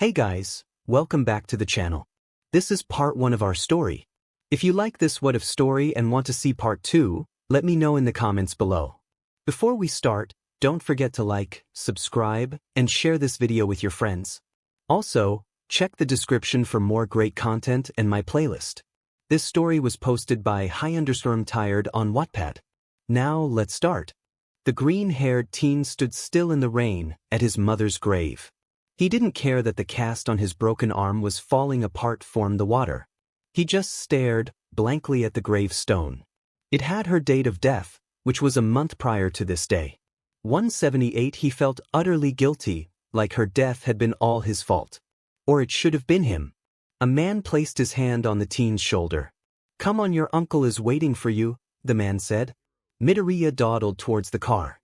Hey guys, welcome back to the channel. This is part 1 of our story. If you like this what if story and want to see part 2, let me know in the comments below. Before we start, don't forget to like, subscribe, and share this video with your friends. Also, check the description for more great content and my playlist. This story was posted by 𝗧𝗵𝗲 on Wattpad. Now let's start. The green-haired teen stood still in the rain at his mother's grave. He didn't care that the cast on his broken arm was falling apart from the water. He just stared blankly at the gravestone. It had her date of death, which was a month prior to this day. 178. He felt utterly guilty, like her death had been all his fault. Or it should have been him. A man placed his hand on the teen's shoulder. "Come on, your uncle is waiting for you," the man said. Midoriya dawdled towards the car.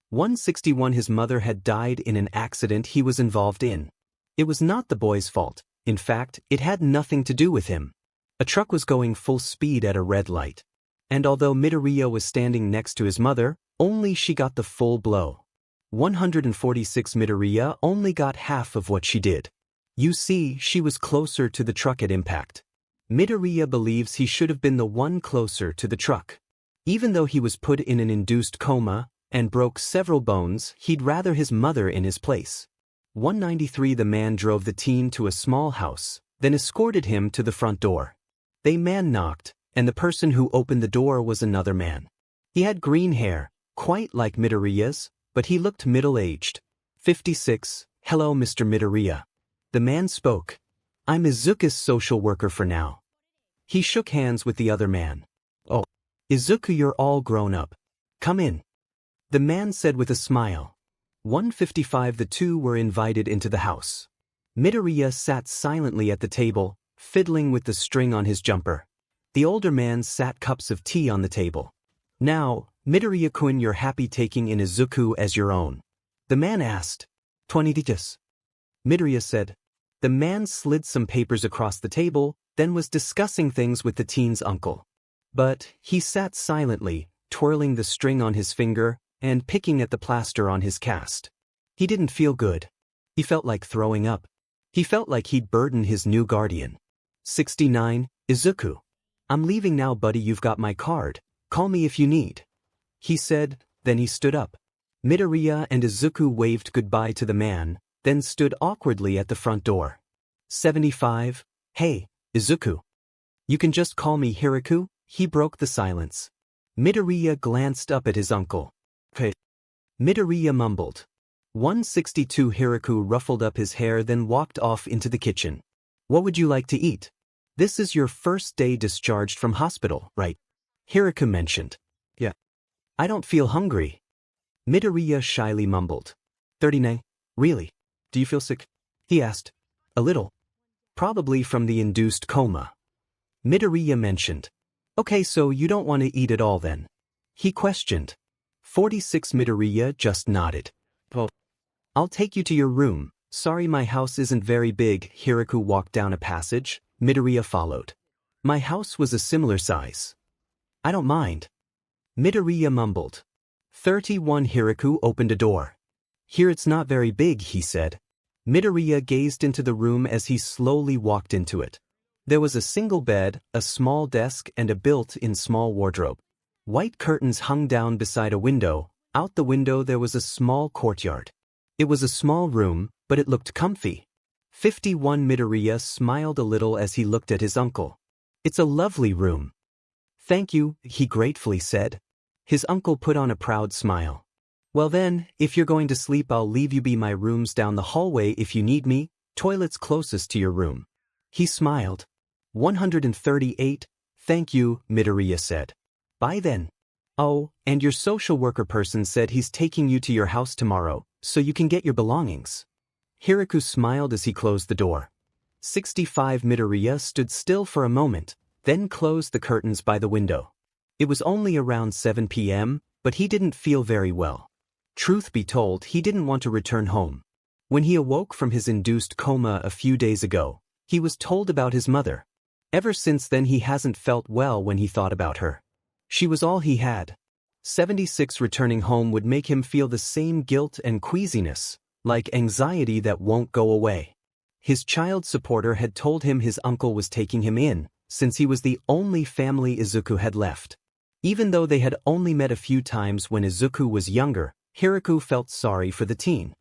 161. His mother had died in an accident he was involved in. It was not the boy's fault. In fact, it had nothing to do with him. A truck was going full speed at a red light. And although Midoriya was standing next to his mother, only she got the full blow. 146. Midoriya only got half of what she did. You see, she was closer to the truck at impact. Midoriya believes he should have been the one closer to the truck. Even though he was put in an induced coma and broke several bones, he'd rather his mother in his place. 193. The man drove the teen to a small house, then escorted him to the front door. The man knocked, and the person who opened the door was another man. He had green hair, quite like Midoriya's, but he looked middle-aged. 56. "Hello, Mr. Midoriya." The man spoke. "I'm Izuku's social worker for now." He shook hands with the other man. "Oh, Izuku, you're all grown up. Come in," the man said with a smile. 155. The two were invited into the house. Midoriya sat silently at the table, fiddling with the string on his jumper. The older man sat cups of tea on the table. "Now, Midoriya-kun, you're happy taking in Izuku as your own?" the man asked. 20 Midoriya said. The man slid some papers across the table, then was discussing things with the teen's uncle. But he sat silently, twirling the string on his finger and picking at the plaster on his cast. He didn't feel good. He felt like throwing up. He felt like he'd burden his new guardian. 69. "Izuku. I'm leaving now, buddy. You've got my card. Call me if you need," he said, then he stood up. Midoriya and Izuku waved goodbye to the man, then stood awkwardly at the front door. 75. "Hey, Izuku. You can just call me Hiku," he broke the silence. Midoriya glanced up at his uncle. "Hey." Midoriya mumbled. 162. Hiku ruffled up his hair then walked off into the kitchen. "What would you like to eat? This is your first day discharged from hospital, right?" Hiku mentioned. "Yeah. I don't feel hungry." Midoriya shyly mumbled. 39. "Really? Do you feel sick?" he asked. "A little. Probably from the induced coma." Midoriya mentioned. "Okay, so you don't want to eat at all then?" he questioned. 46. Midoriya just nodded. "Well, I'll take you to your room. Sorry, my house isn't very big." Hiku walked down a passage. Midoriya followed. "My house was a similar size." "I don't mind." Midoriya mumbled. 31. Hiku opened a door. "Here it's not very big," he said. Midoriya gazed into the room as he slowly walked into it. There was a single bed, a small desk, and a built-in small wardrobe. White curtains hung down beside a window. Out the window there was a small courtyard. It was a small room, but it looked comfy. 51. Midoriya smiled a little as he looked at his uncle. "It's a lovely room." "Thank you," he gratefully said. His uncle put on a proud smile. "Well then, if you're going to sleep, I'll leave you be. My room's down the hallway if you need me. Toilet's closest to your room." He smiled. 138. "Thank you," Midoriya said. "Bye then." "Oh, and your social worker person said he's taking you to your house tomorrow, so you can get your belongings." Hiku smiled as he closed the door. 65. Midoriya stood still for a moment, then closed the curtains by the window. It was only around 7 p.m., but he didn't feel very well. Truth be told, he didn't want to return home. When he awoke from his induced coma a few days ago, he was told about his mother. Ever since then he hasn't felt well when he thought about her. She was all he had. 76. Returning home would make him feel the same guilt and queasiness, like anxiety that won't go away. His child supporter had told him his uncle was taking him in, since he was the only family Izuku had left. Even though they had only met a few times when Izuku was younger, Hiku felt sorry for the teen.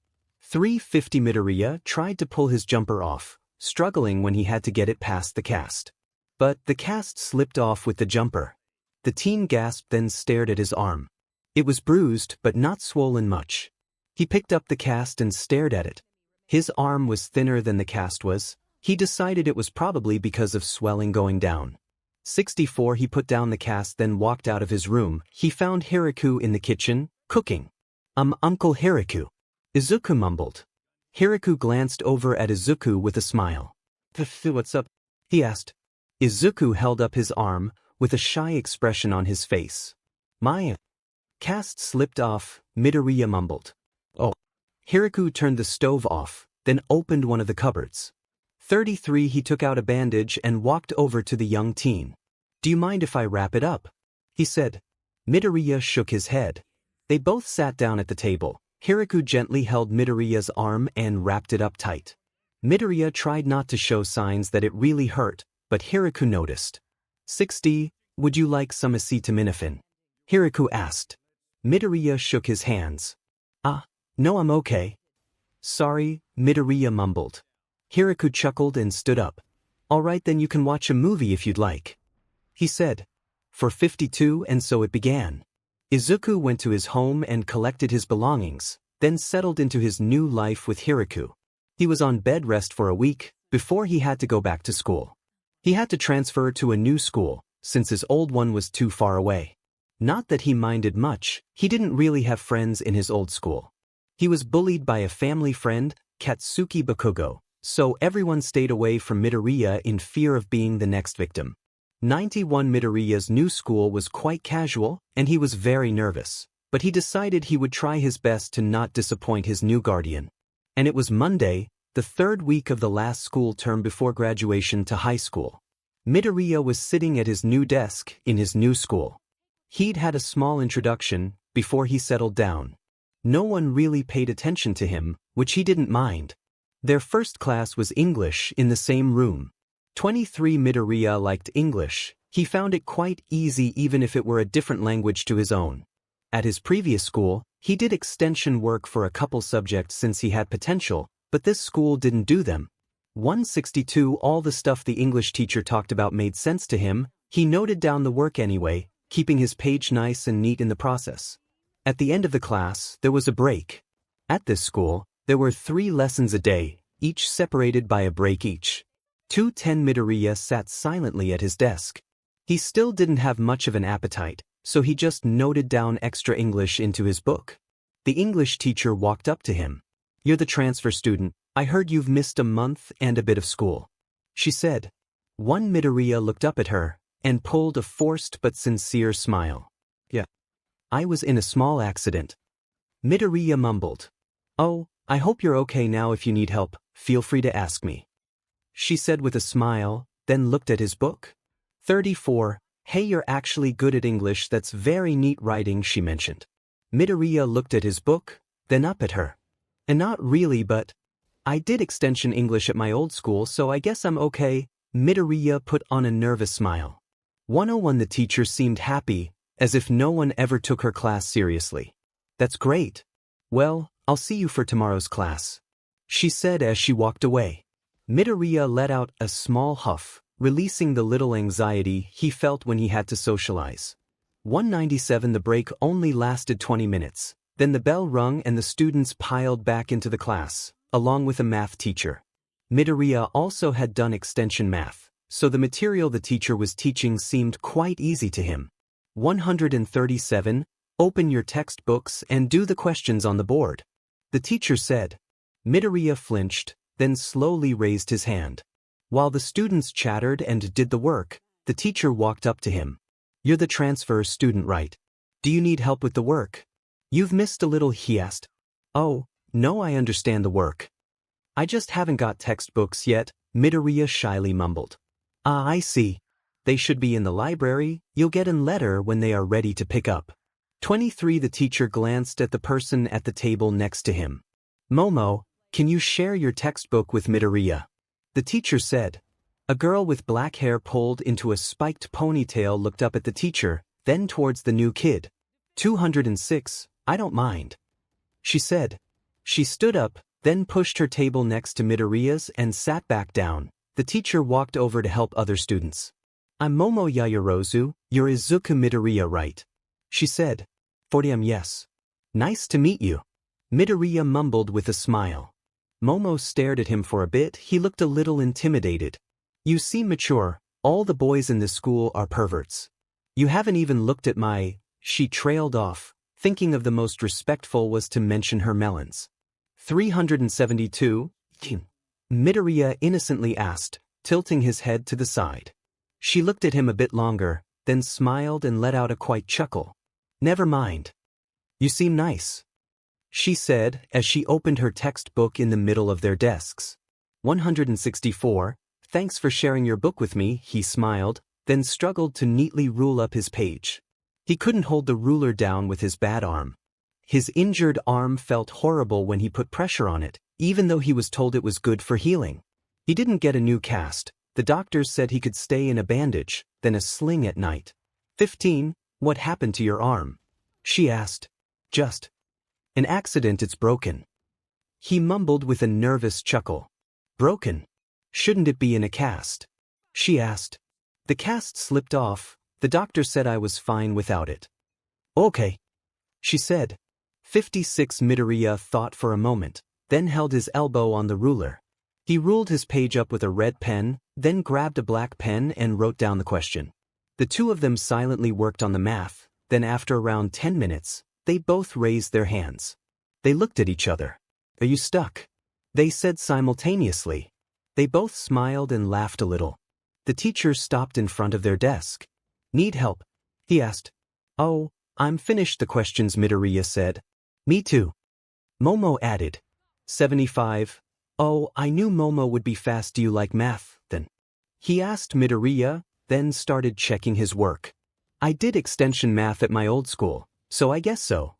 𝗵𝗃 Midoriya tried to pull his jumper off, struggling when he had to get it past the cast. But the cast slipped off with the jumper. The teen gasped, then stared at his arm. It was bruised but not swollen much. He picked up the cast and stared at it. His arm was thinner than the cast was. He decided it was probably because of swelling going down. 64 He put down the cast, then walked out of his room. He found Hiku in the kitchen, cooking. Uncle Hiku. Izuku mumbled. Hiku glanced over at Izuku with a smile. What's up? He asked. Izuku held up his arm, with a shy expression on his face. My cast slipped off, Midoriya mumbled. Oh. Hiku turned the stove off, then opened one of the cupboards. 33 He took out a bandage and walked over to the young teen. Do you mind if I wrap it up? He said. Midoriya shook his head. They both sat down at the table. Hiku gently held Midoriya's arm and wrapped it up tight. Midoriya tried not to show signs that it really hurt, but Hiku noticed. 60 Would you like some acetaminophen? Hiku asked. Midoriya shook his hands. No, I'm okay. Sorry, Midoriya mumbled. Hiku chuckled and stood up. All right, then you can watch a movie if you'd like, he said. For 52 And so it began. Izuku went to his home and collected his belongings, then settled into his new life with Hiku. He was on bed rest for a week, before he had to go back to school. He had to transfer to a new school, since his old one was too far away. Not that he minded much, he didn't really have friends in his old school. He was bullied by a family friend, Katsuki Bakugo, so everyone stayed away from Midoriya in fear of being the next victim. 91 Midoriya's new school was quite casual, and he was very nervous, but he decided he would try his best to not disappoint his new guardian. And it was Monday, the third week of the last school term before graduation to high school. Midoriya was sitting at his new desk in his new school. He'd had a small introduction before he settled down. No one really paid attention to him, which he didn't mind. Their first class was English in the same room. 23 Midoriya liked English. He found it quite easy even if it were a different language to his own. At his previous school, he did extension work for a couple subjects since he had potential, but this school didn't do them. 162 All the stuff the English teacher talked about made sense to him. He noted down the work anyway, keeping his page nice and neat in the process. At the end of the class, there was a break. At this school, there were 3 lessons a day, each separated by a break each. 210 Midoriya sat silently at his desk. He still didn't have much of an appetite, so he just noted down extra English into his book. The English teacher walked up to him. You're the transfer student. I heard you've missed a month and a bit of school, she said. 1 Midoriya looked up at her and pulled a forced but sincere smile. Yeah. I was in a small accident. Midoriya mumbled. Oh, I hope you're okay now. If you need help, feel free to ask me, she said with a smile, then looked at his book. 34 Hey, you're actually good at English. That's very neat writing, she mentioned. Midoriya looked at his book, then up at her. And not really, but I did extension English at my old school, so I guess I'm okay. Midoriya put on a nervous smile. 101 The teacher seemed happy, as if no one ever took her class seriously. That's great. Well, I'll see you for tomorrow's class, she said as she walked away. Midoriya let out a small huff, releasing the little anxiety he felt when he had to socialize. 197 The break only lasted 20 minutes. Then the bell rung and the students piled back into the class, along with a math teacher. Midoriya also had done extension math, so the material the teacher was teaching seemed quite easy to him. 137 Open your textbooks and do the questions on the board, the teacher said. Midoriya flinched, then slowly raised his hand. While the students chattered and did the work, the teacher walked up to him. You're the transfer student, right? Do you need help with the work? You've missed a little, he asked. Oh, no, I understand the work. I just haven't got textbooks yet, Midoriya shyly mumbled. Ah, I see. They should be in the library. You'll get a letter when they are ready to pick up. 23 The teacher glanced at the person at the table next to him. Momo, can you share your textbook with Midoriya? the teacher said. A girl with black hair pulled into a spiked ponytail looked up at the teacher, then towards the new kid. 206, I don't mind, she said. She stood up, then pushed her table next to Midoriya's and sat back down. The teacher walked over to help other students. I'm Momo Yaoyorozu, you're Izuku Midoriya, right? She said. 40 yes. Nice to meet you. Midoriya mumbled with a smile. Momo stared at him for a bit. He looked a little intimidated. You seem mature. All the boys in this school are perverts. You haven't even looked at my... She trailed off, thinking of the most respectful was to mention her melons. 372? Midoriya innocently asked, tilting his head to the side. She looked at him a bit longer, then smiled and let out a quiet chuckle. Never mind. You seem nice, she said as she opened her textbook in the middle of their desks. 164, thanks for sharing your book with me, he smiled, then struggled to neatly rule up his page. He couldn't hold the ruler down with his bad arm. His injured arm felt horrible when he put pressure on it, even though he was told it was good for healing. He didn't get a new cast. The doctors said he could stay in a bandage, then a sling at night. 15, what happened to your arm? She asked. Just an accident, it's broken. He mumbled with a nervous chuckle. Broken? Shouldn't it be in a cast? She asked. The cast slipped off. The doctor said I was fine without it. Okay, she said. 56 Midoriya thought for a moment, then held his elbow on the ruler. He ruled his page up with a red pen, then grabbed a black pen and wrote down the question. The two of them silently worked on the math, then after around 10 minutes, they both raised their hands. They looked at each other. Are you stuck? They said simultaneously. They both smiled and laughed a little. The teacher stopped in front of their desk. Need help? He asked. Oh, I'm finished the questions, Midoriya said. Me too. Momo added. 75. Oh, I knew Momo would be fast. Do you like math, then? He asked Midoriya, then started checking his work. I did extension math at my old school, so I guess so.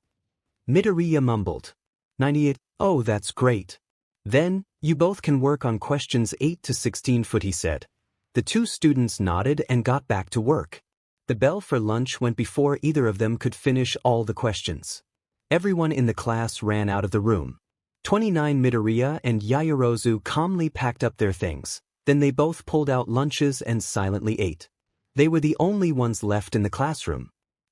Midoriya mumbled. 98. Oh, that's great. Then, you both can work on questions 8 to 16, he said. The two students nodded and got back to work. The bell for lunch went before either of them could finish all the questions. Everyone in the class ran out of the room. 29 Midoriya and Yaoyorozu calmly packed up their things. Then they both pulled out lunches and silently ate. They were the only ones left in the classroom.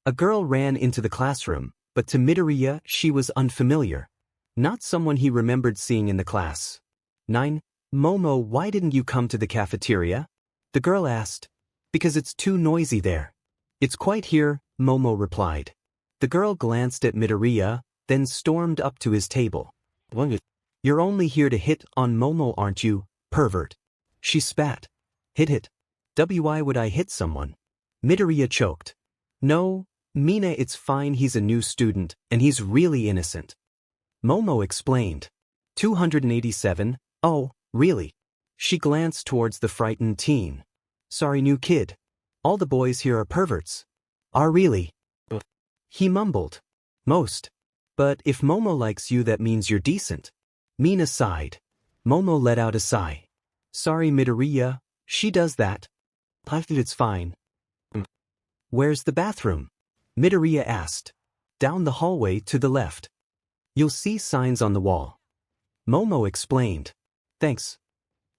A girl ran into the classroom, but to Midoriya she was unfamiliar. Not someone he remembered seeing in the class. 9. Momo, why didn't you come to the cafeteria? The girl asked. Because it's too noisy there. It's quiet here, Momo replied. The girl glanced at Midoriya, then stormed up to his table. You're only here to hit on Momo, aren't you, pervert? She spat. Hit. Why would I hit someone? Midoriya choked. No, Mina, it's fine, he's a new student, and he's really innocent. Momo explained. 287, oh, really? She glanced towards the frightened teen. Sorry, new kid. All the boys here are perverts. Are really? He mumbled. Most. But if Momo likes you, that means you're decent. Mina sighed. Momo let out a sigh. Sorry, Midoriya, she does that. It's fine. Where's the bathroom? Midoriya asked. Down the hallway to the left. You'll see signs on the wall. Momo explained. Thanks.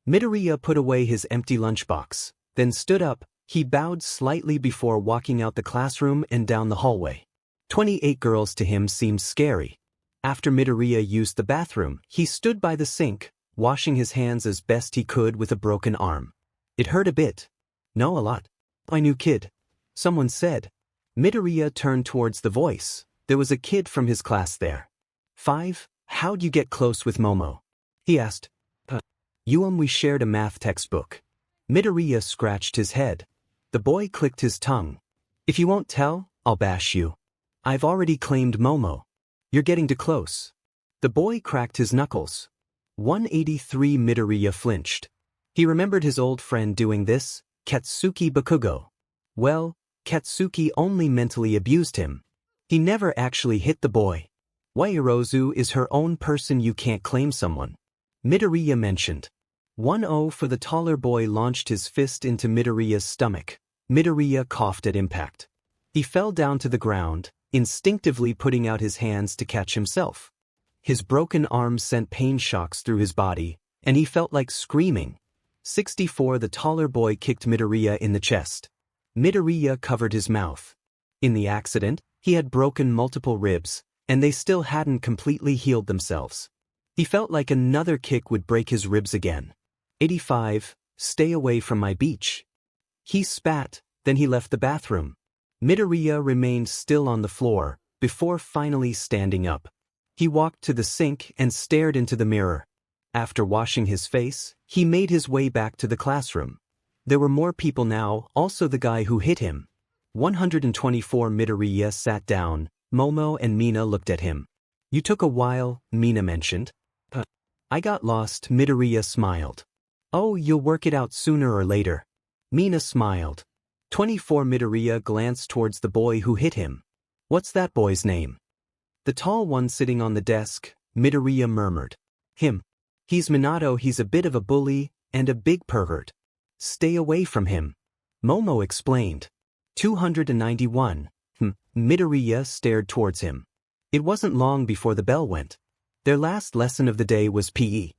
Midoriya put away his empty lunchbox, then stood up. He bowed slightly before walking out the classroom and down the hallway. 28 girls to him seemed scary. After Midoriya used the bathroom, he stood by the sink, washing his hands as best he could with a broken arm. It hurt a bit. No, a lot. My new kid. Someone said. Midoriya turned towards the voice. There was a kid from his class there. 5. How'd you get close with Momo? He asked. We shared a math textbook. Midoriya scratched his head. The boy clicked his tongue. If you won't tell, I'll bash you. I've already claimed Momo. You're getting too close. The boy cracked his knuckles. 183 Midoriya flinched. He remembered his old friend doing this, Katsuki Bakugo. Well, Katsuki only mentally abused him. He never actually hit the boy. Yaoyorozu is her own person, you can't claim someone. Midoriya mentioned. 1-0 for the taller boy launched his fist into Midoriya's stomach. Midoriya coughed at impact. He fell down to the ground, instinctively putting out his hands to catch himself. His broken arm sent pain shocks through his body, and he felt like screaming. 64 The taller boy kicked Midoriya in the chest. Midoriya covered his mouth. In the accident, he had broken multiple ribs, and they still hadn't completely healed themselves. He felt like another kick would break his ribs again. 85 Stay away from my beach. He spat, then he left the bathroom. Midoriya remained still on the floor, before finally standing up. He walked to the sink and stared into the mirror. After washing his face, he made his way back to the classroom. There were more people now, also the guy who hit him. 124 Midoriya sat down. Momo and Mina looked at him. You took a while, Mina mentioned. I got lost, Midoriya smiled. Oh, you'll work it out sooner or later. Mina smiled. 24 Midoriya glanced towards the boy who hit him. What's that boy's name? The tall one sitting on the desk, Midoriya murmured. Him. He's Minato, he's a bit of a bully, and a big pervert. Stay away from him. Momo explained. 291. Midoriya stared towards him. It wasn't long before the bell went. Their last lesson of the day was PE.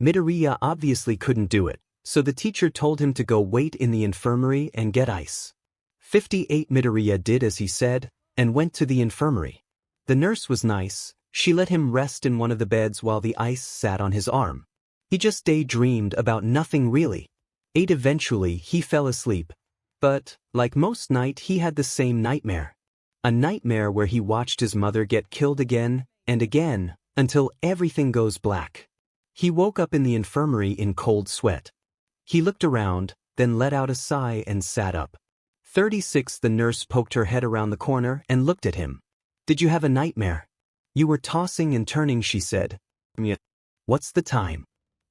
Midoriya obviously couldn't do it, so the teacher told him to go wait in the infirmary and get ice. 58 Midoriya did as he said, and went to the infirmary. The nurse was nice. She let him rest in one of the beds while the ice sat on his arm. He just daydreamed about nothing really. Eventually he fell asleep. But, like most nights, he had the same nightmare. A nightmare where he watched his mother get killed again and again, until everything goes black. He woke up in the infirmary in cold sweat. He looked around, then let out a sigh and sat up. 36 The nurse poked her head around the corner and looked at him. Did you have a nightmare? You were tossing and turning, she said. What's the time?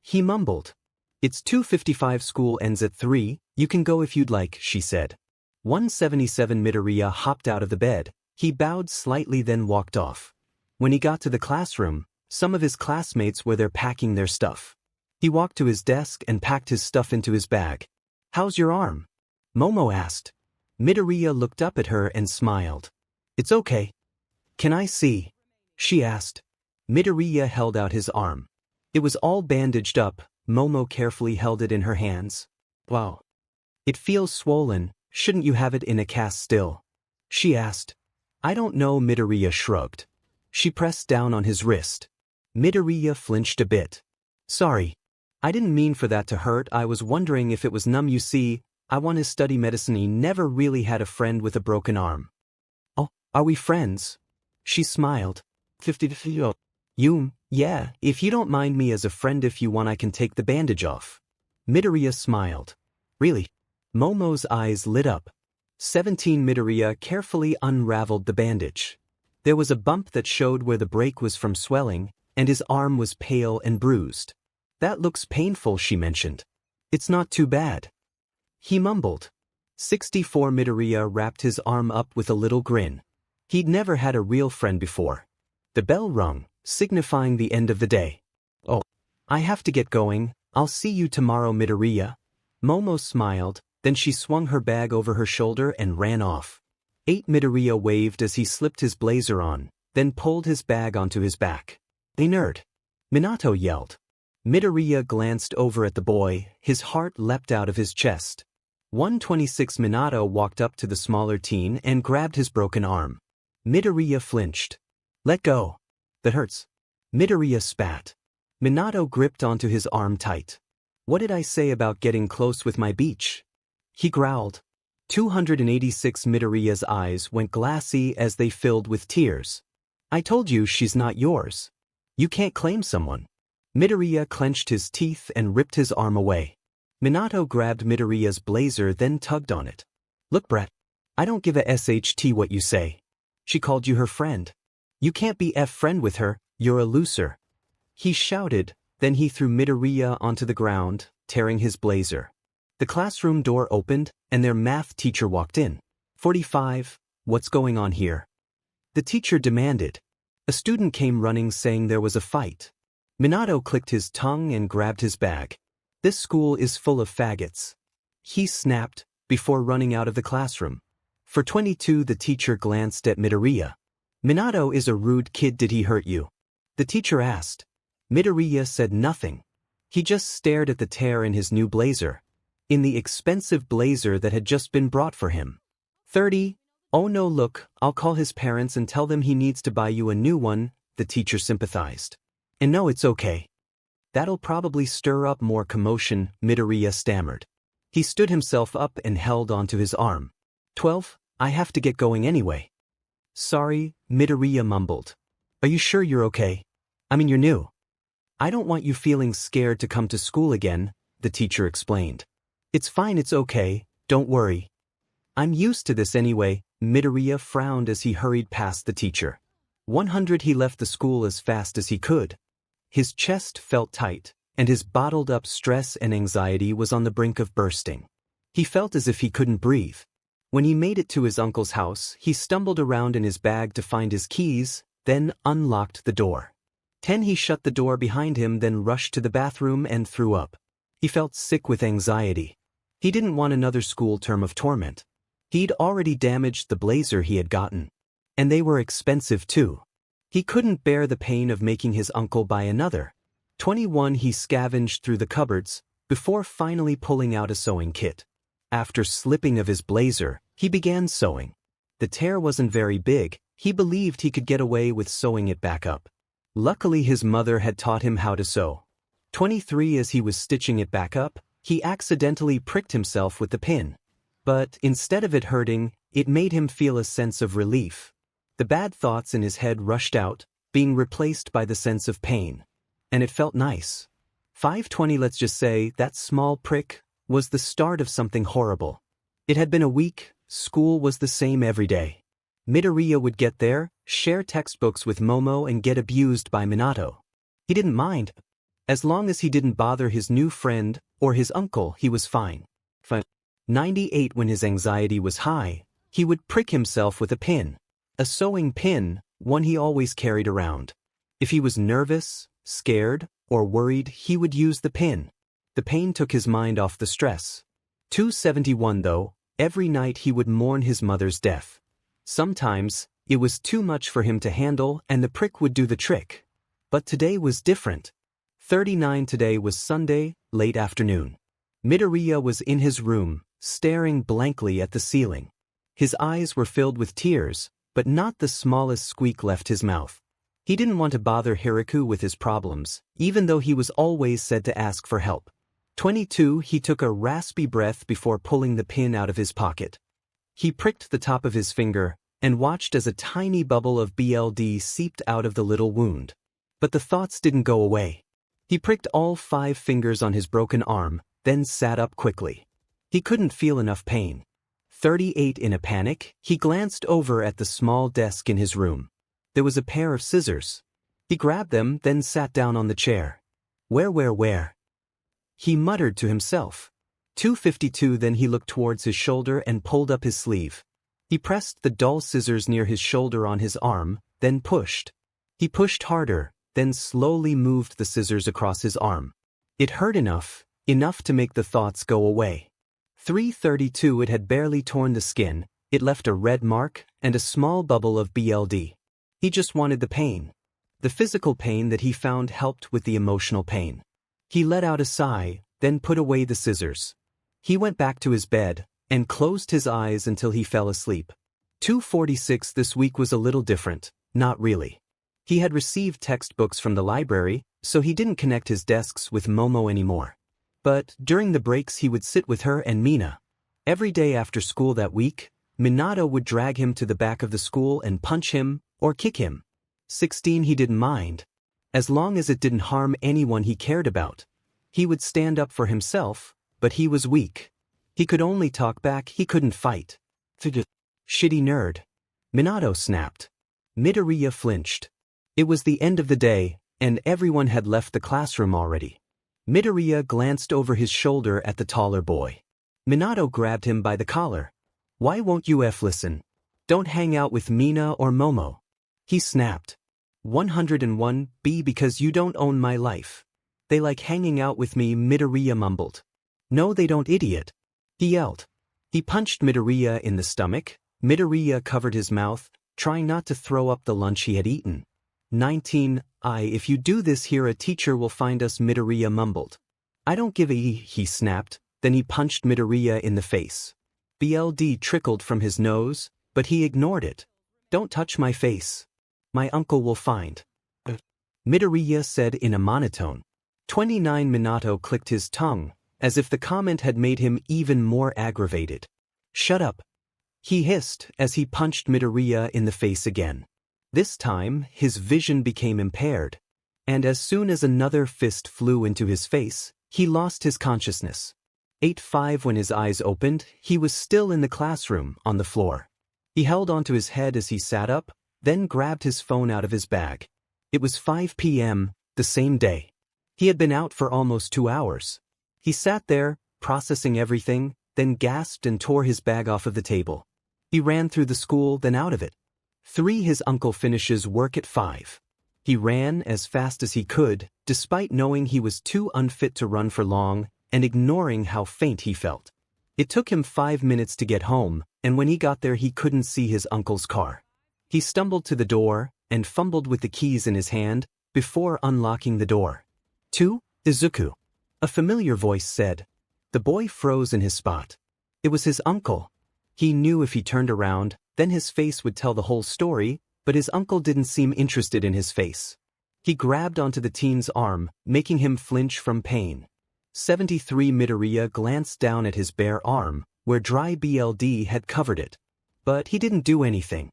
He mumbled. It's 2:55, school ends at 3, you can go if you'd like, she said. 177 Midoriya hopped out of the bed. He bowed slightly then walked off. When he got to the classroom, some of his classmates were there packing their stuff. He walked to his desk and packed his stuff into his bag. How's your arm? Momo asked. Midoriya looked up at her and smiled. It's okay. Can I see? She asked. Midoriya held out his arm. It was all bandaged up. Momo carefully held it in her hands. Wow. It feels swollen. Shouldn't you have it in a cast still? She asked. I don't know, Midoriya shrugged. She pressed down on his wrist. Midoriya flinched a bit. Sorry. I didn't mean for that to hurt. I was wondering if it was numb. You see, I want to study medicine. He never really had a friend with a broken arm. Oh, are we friends? She smiled. 50. Yeah, if you don't mind me as a friend, if you want I can take the bandage off. Midoriya smiled. Really? Momo's eyes lit up. 17 Midoriya carefully unraveled the bandage. There was a bump that showed where the break was from swelling, and his arm was pale and bruised. That looks painful, she mentioned. It's not too bad. He mumbled. 64 Midoriya wrapped his arm up with a little grin. He'd never had a real friend before. The bell rung, signifying the end of the day. Oh, I have to get going. I'll see you tomorrow, Midoriya. Momo smiled, then she swung her bag over her shoulder and ran off. 8 Midoriya waved as he slipped his blazer on, then pulled his bag onto his back. Hey nerd! Minato yelled. Midoriya glanced over at the boy, his heart leapt out of his chest. 126 Minato walked up to the smaller teen and grabbed his broken arm. Midoriya flinched. Let go. That hurts. Midoriya spat. Minato gripped onto his arm tight. What did I say about getting close with my beach? He growled. 286 Midoriya's eyes went glassy as they filled with tears. I told you she's not yours. You can't claim someone. Midoriya clenched his teeth and ripped his arm away. Minato grabbed Midoriya's blazer then tugged on it. Look, Brett. I don't give a SHT what you say. She called you her friend. You can't be friend with her, you're a loser. He shouted, then he threw Midoriya onto the ground, tearing his blazer. The classroom door opened, and their math teacher walked in. 45, what's going on here? The teacher demanded. A student came running saying there was a fight. Minato clicked his tongue and grabbed his bag. This school is full of faggots. He snapped, before running out of the classroom. For 22, the teacher glanced at Midoriya. Minato is a rude kid. Did he hurt you? The teacher asked. Midoriya said nothing. He just stared at the tear in his new blazer. In the expensive blazer that had just been brought for him. 30. Oh no, look, I'll call his parents and tell them he needs to buy you a new one, the teacher sympathized. And no, it's okay. That'll probably stir up more commotion, Midoriya stammered. He stood himself up and held onto his arm. 12. I have to get going anyway. Sorry, Midoriya mumbled. Are you sure you're okay? I mean, you're new. I don't want you feeling scared to come to school again, the teacher explained. It's fine, it's okay, don't worry. I'm used to this anyway, Midoriya frowned as he hurried past the teacher. 100. He left the school as fast as he could. His chest felt tight, and his bottled-up stress and anxiety was on the brink of bursting. He felt as if he couldn't breathe. When he made it to his uncle's house, he stumbled around in his bag to find his keys, then unlocked the door. 10. He shut the door behind him, then rushed to the bathroom and threw up. He felt sick with anxiety. He didn't want another school term of torment. He'd already damaged the blazer he had gotten. And they were expensive too. He couldn't bear the pain of making his uncle buy another. 21. He scavenged through the cupboards, before finally pulling out a sewing kit. After slipping of his blazer, he began sewing. The tear wasn't very big. He believed he could get away with sewing it back up. Luckily his mother had taught him how to sew. 23. As he was stitching it back up, he accidentally pricked himself with the pin. But instead of it hurting, it made him feel a sense of relief. The bad thoughts in his head rushed out, being replaced by the sense of pain. And it felt nice. 5:20. Let's just say that small prick was the start of something horrible. It had been a week. School was the same every day. Midoriya would get there, share textbooks with Momo and get abused by Minato. He didn't mind. As long as he didn't bother his new friend or his uncle, he was fine. 98. When his anxiety was high, he would prick himself with a pin. A sewing pin, one he always carried around. If he was nervous, scared, or worried, he would use the pin. The pain took his mind off the stress. 271. Though, every night he would mourn his mother's death. Sometimes, it was too much for him to handle and the prick would do the trick. But today was different. 39. Today was Sunday, late afternoon. Midoriya was in his room, staring blankly at the ceiling. His eyes were filled with tears, but not the smallest squeak left his mouth. He didn't want to bother Hiku with his problems, even though he was always said to ask for help. 22. He took a raspy breath before pulling the pin out of his pocket. He pricked the top of his finger, and watched as a tiny bubble of blood seeped out of the little wound. But the thoughts didn't go away. He pricked all 5 fingers on his broken arm, then sat up quickly. He couldn't feel enough pain. 38. In a panic, he glanced over at the small desk in his room. There was a pair of scissors. He grabbed them, then sat down on the chair. Where? He muttered to himself. 252. Then he looked towards his shoulder and pulled up his sleeve. He pressed the dull scissors near his shoulder on his arm, then pushed. He pushed harder, then slowly moved the scissors across his arm. It hurt enough to make the thoughts go away. 332. It had barely torn the skin. It left a red mark and a small bubble of blood. He just wanted the pain. The physical pain that he found helped with the emotional pain. He let out a sigh, then put away the scissors. He went back to his bed and closed his eyes until he fell asleep. 246. This week was a little different, not really. He had received textbooks from the library, so he didn't connect his desks with Momo anymore. But during the breaks he would sit with her and Mina. Every day after school that week, Minato would drag him to the back of the school and punch him or kick him. 16. He didn't mind. As long as it didn't harm anyone he cared about. He would stand up for himself, but he was weak. He could only talk back, he couldn't fight. Shitty nerd. Minato snapped. Midoriya flinched. It was the end of the day, and everyone had left the classroom already. Midoriya glanced over his shoulder at the taller boy. Minato grabbed him by the collar. Why won't you listen? Don't hang out with Mina or Momo. He snapped. 101. Because you don't own my life. They like hanging out with me, Midoriya mumbled. No they don't, idiot. He yelled. He punched Midoriya in the stomach. Midoriya covered his mouth, trying not to throw up the lunch he had eaten. 19. If you do this here a teacher will find us, Midoriya mumbled. I don't give a he snapped, then he punched Midoriya in the face. Blood trickled from his nose, but he ignored it. Don't touch my face. My uncle will find. Midoriya said in a monotone. 29. Minato clicked his tongue, as if the comment had made him even more aggravated. Shut up. He hissed as he punched Midoriya in the face again. This time, his vision became impaired, and as soon as another fist flew into his face, he lost his consciousness. 8-5. When his eyes opened, he was still in the classroom, on the floor. He held onto his head as he sat up, then grabbed his phone out of his bag. It was 5 p.m., the same day. He had been out for almost 2 hours. He sat there, processing everything, then gasped and tore his bag off of the table. He ran through the school, then out of it. 3. His uncle finishes work at 5. He ran as fast as he could, despite knowing he was too unfit to run for long, and ignoring how faint he felt. It took him 5 minutes to get home, and when he got there he couldn't see his uncle's car. He stumbled to the door, and fumbled with the keys in his hand, before unlocking the door. 2. Izuku. A familiar voice said. The boy froze in his spot. It was his uncle. He knew if he turned around, then his face would tell the whole story, but his uncle didn't seem interested in his face. He grabbed onto the teen's arm, making him flinch from pain. 73. Midoriya glanced down at his bare arm, where dry blood had covered it. But he didn't do anything.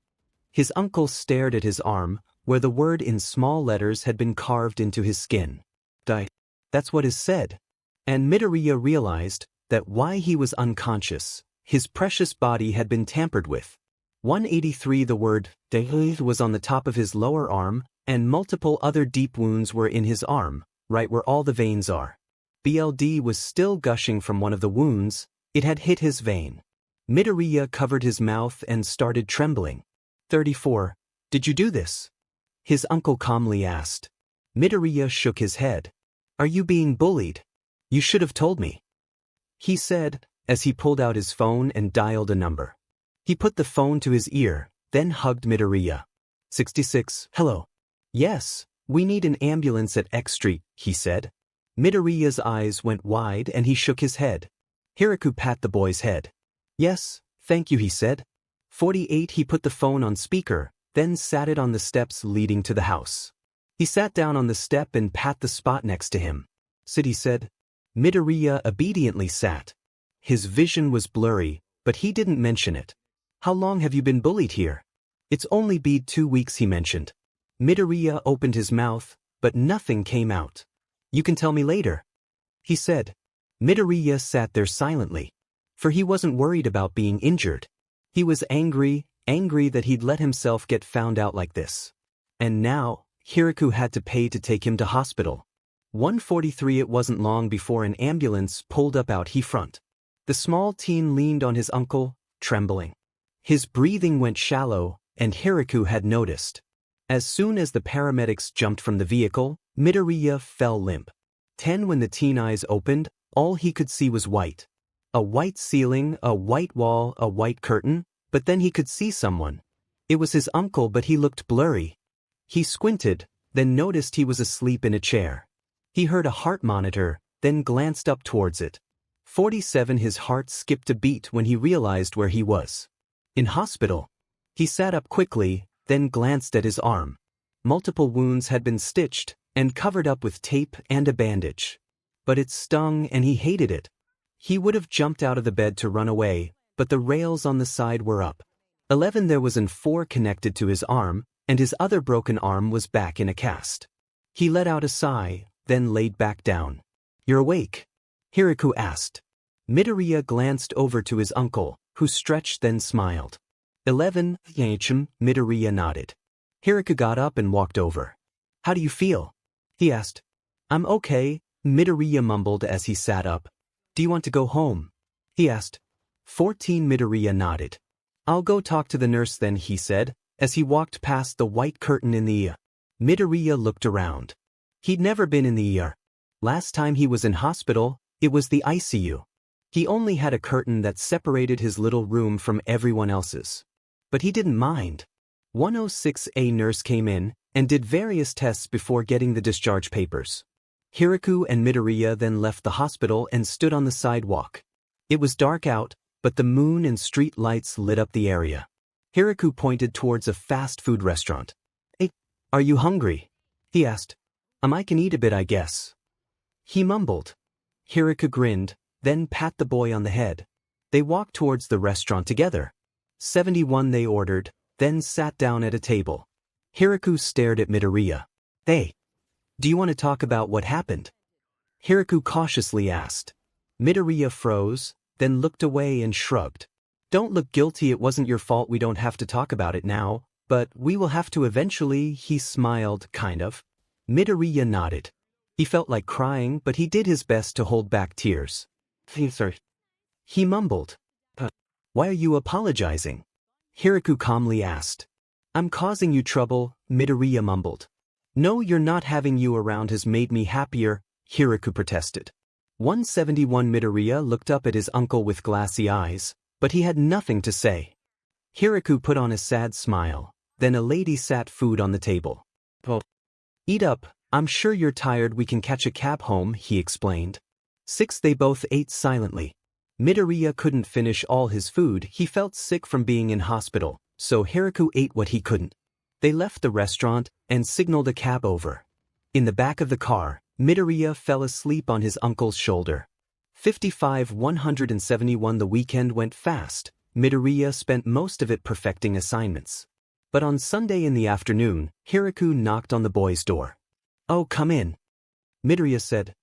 His uncle stared at his arm, where the word in small letters had been carved into his skin. Die. That's what is said. And Midoriya realized that while he was unconscious, his precious body had been tampered with. 183. The word 𝗕𝗂𝘁𝗁 was on the top of his lower arm, and multiple other deep wounds were in his arm, right where all the veins are. Blood was still gushing from one of the wounds. It had hit his vein. Midoriya covered his mouth and started trembling. 34. Did you do this? His uncle calmly asked. Midoriya shook his head. Are you being bullied? You should have told me. He said, as he pulled out his phone and dialed a number. He put the phone to his ear, then hugged Midoriya. 66. Hello. Yes, we need an ambulance at X Street, he said. Midoriya's eyes went wide and he shook his head. Hiku pat the boy's head. Yes, thank you, he said. 48. He put the phone on speaker, then sat it on the steps leading to the house. He sat down on the step and pat the spot next to him. Sit, he said. Midoriya obediently sat. His vision was blurry, but he didn't mention it. How long have you been bullied here? It's only been 2 weeks, he mentioned. Midoriya opened his mouth, but nothing came out. You can tell me later, he said. Midoriya sat there silently, for he wasn't worried about being injured. He was angry that he'd let himself get found out like this. And now, Hiku had to pay to take him to hospital. 143. It wasn't long before an ambulance pulled up out front. The small teen leaned on his uncle, trembling. His breathing went shallow, and Hiku had noticed. As soon as the paramedics jumped from the vehicle, Midoriya fell limp. 10. When the teen eyes opened, all he could see was white. A white ceiling, a white wall, a white curtain, but then he could see someone. It was his uncle, but he looked blurry. He squinted, then noticed he was asleep in a chair. He heard a heart monitor, then glanced up towards it. 47. His heart skipped a beat when he realized where he was. In hospital. He sat up quickly, then glanced at his arm. Multiple wounds had been stitched and covered up with tape and a bandage. But it stung and he hated it. He would have jumped out of the bed to run away, but the rails on the side were up. 11. There was an 4 connected to his arm, and his other broken arm was back in a cast. He let out a sigh, then laid back down. You're awake? Hiku asked. Midoriya glanced over to his uncle, who stretched then smiled. 11. Midoriya nodded. Hiku got up and walked over. How do you feel? He asked. I'm okay, Midoriya mumbled as he sat up. Do you want to go home? He asked. 14. Midoriya nodded. I'll go talk to the nurse then, he said, as he walked past the white curtain in the ER. Midoriya looked around. He'd never been in the ER. Last time he was in hospital, it was the ICU. He only had a curtain that separated his little room from everyone else's. But he didn't mind. 106A nurse came in and did various tests before getting the discharge papers. Hiku and Midoriya then left the hospital and stood on the sidewalk. It was dark out, but the moon and street lights lit up the area. Hiku pointed towards a fast food restaurant. "Hey, are you hungry?" he asked. "I can eat a bit, I guess." He mumbled. Hiku grinned, then pat the boy on the head. They walked towards the restaurant together. 71 they ordered, then sat down at a table. Hiku stared at Midoriya. "Hey, do you want to talk about what happened?" Hiku cautiously asked. Midoriya froze, then looked away and shrugged. "Don't look guilty, it wasn't your fault, we don't have to talk about it now, but we will have to eventually," he smiled, kind of. Midoriya nodded. He felt like crying, but he did his best to hold back tears. He mumbled. "Why are you apologizing?" Hiku calmly asked. "I'm causing you trouble," Midoriya mumbled. "No, you're not, having you around has made me happier," Hiku protested. 171 Midoriya looked up at his uncle with glassy eyes, but he had nothing to say. Hiku put on a sad smile, then a lady sat food on the table. "Eat up, I'm sure you're tired, we can catch a cab home," he explained. 6 they both ate silently. Midoriya couldn't finish all his food, he felt sick from being in hospital, so Hiku ate what he couldn't. They left the restaurant and signaled a cab over. In the back of the car, Midoriya fell asleep on his uncle's shoulder. 55-171 The weekend went fast. Midoriya spent most of it perfecting assignments. But on Sunday in the afternoon, Hiku knocked on the boy's door. "Oh, come in," Midoriya said.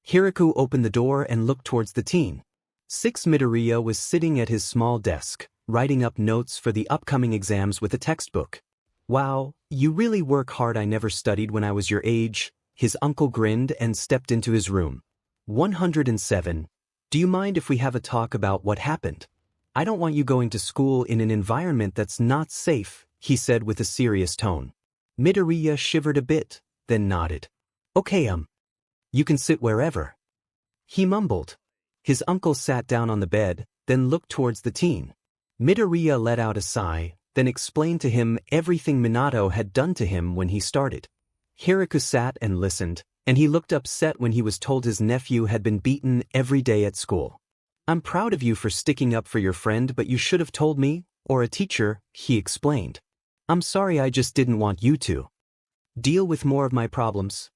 Hiku opened the door and looked towards the teen. 6 Midoriya was sitting at his small desk, writing up notes for the upcoming exams with a textbook. "Wow, you really work hard, I never studied when I was your age," his uncle grinned and stepped into his room. 107. "Do you mind if we have a talk about what happened? I don't want you going to school in an environment that's not safe," he said with a serious tone. Midoriya shivered a bit, then nodded. "Okay, you can sit wherever," he mumbled. His uncle sat down on the bed, then looked towards the teen. Midoriya let out a sigh, then explained to him everything Minato had done to him when he started. Hiku sat and listened, and he looked upset when he was told his nephew had been beaten every day at school. "I'm proud of you for sticking up for your friend, but you should have told me, or a teacher," he explained. "I'm sorry, I just didn't want you to deal with more of my problems.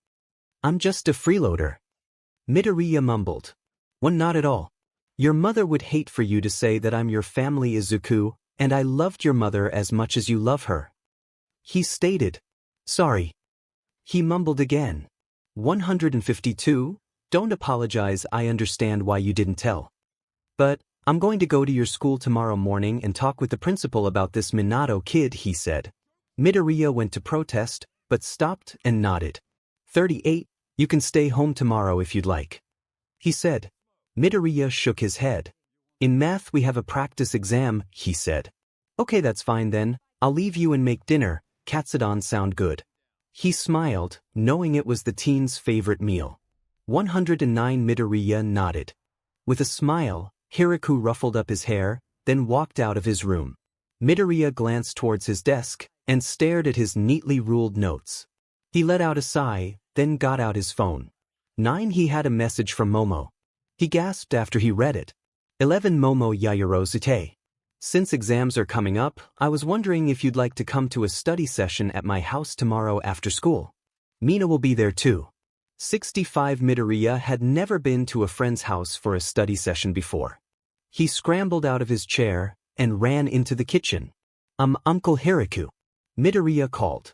I'm just a freeloader." Midoriya mumbled. "Well, not at all. Your mother would hate for you to say that I'm your family Izuku, and I loved your mother as much as you love her," he stated. "Sorry," he mumbled again. 152. "Don't apologize, I understand why you didn't tell. But I'm going to go to your school tomorrow morning and talk with the principal about this Minato kid," he said. Midoriya went to protest, but stopped and nodded. 38. "You can stay home tomorrow if you'd like," he said. Midoriya shook his head. "In math we have a practice exam," he said. "Okay, that's fine then, I'll leave you and make dinner, katsudon sound good." He smiled, knowing it was the teen's favorite meal. 109 Midoriya nodded. With a smile, Hiku ruffled up his hair, then walked out of his room. Midoriya glanced towards his desk and stared at his neatly ruled notes. He let out a sigh, then got out his phone. 9 He had a message from Momo. He gasped after he read it. 11 Momo Yayorosute. "Since exams are coming up, I was wondering if you'd like to come to a study session at my house tomorrow after school. Mina will be there too." 65 Midoriya had never been to a friend's house for a study session before. He scrambled out of his chair and ran into the kitchen. Uncle Hiku," Midoriya called.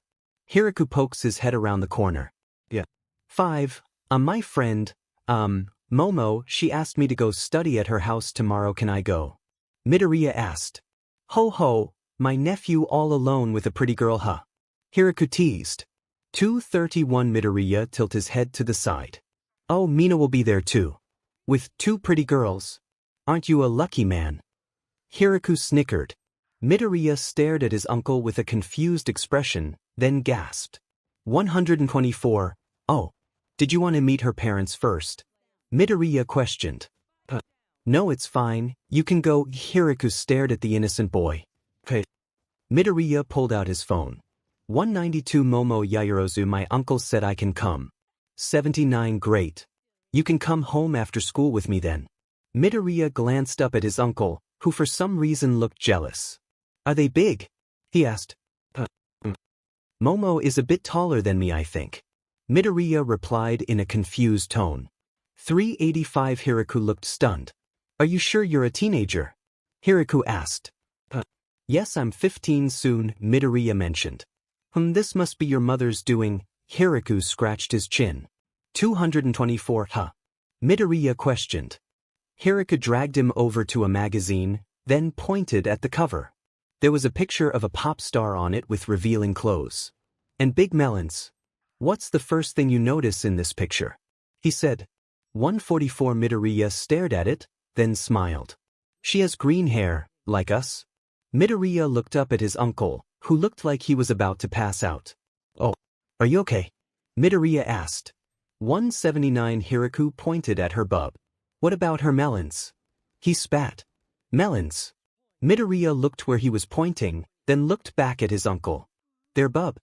Hiku pokes his head around the corner. "Yeah." 5 My friend, Momo, she asked me to go study at her house tomorrow, can I go?" Midoriya asked. "Ho ho, my nephew all alone with a pretty girl, huh?" Hiku teased. 231 Midoriya tilted his head to the side. "Oh, Mina will be there too. With 2 pretty girls. Aren't you a lucky man?" Hiku snickered. Midoriya stared at his uncle with a confused expression, then gasped. 124. "Oh, Did you want to meet her parents first? Midoriya questioned. No, it's fine, you can go. Hiku stared at the innocent boy. Okay. Midoriya pulled out his phone. 192 Momo Yaoyorozu, my uncle said I can come. 79 Great. You can come home after school with me then. Midoriya glanced up at his uncle, who for some reason looked jealous. Are they big? He asked. Momo is a bit taller than me, I think. Midoriya replied in a confused tone. 385 Hiku looked stunned. Are you sure you're a teenager? Hiku asked. Yes, I'm 15 soon, Midoriya mentioned. This must be your mother's doing. Hiku scratched his chin. 224 Midoriya questioned. Hiku dragged him over to a magazine, then pointed at the cover. There was a picture of a pop star on it with revealing clothes. And big melons. What's the first thing you notice in this picture? He said. 144 Midoriya stared at it, then smiled. She has green hair, like us? Midoriya looked up at his uncle, who looked like he was about to pass out. Oh, are you okay? Midoriya asked. 179 Hiku pointed at her bub. What about her melons? He spat. Melons. Midoriya looked where he was pointing, then looked back at his uncle. They're bub.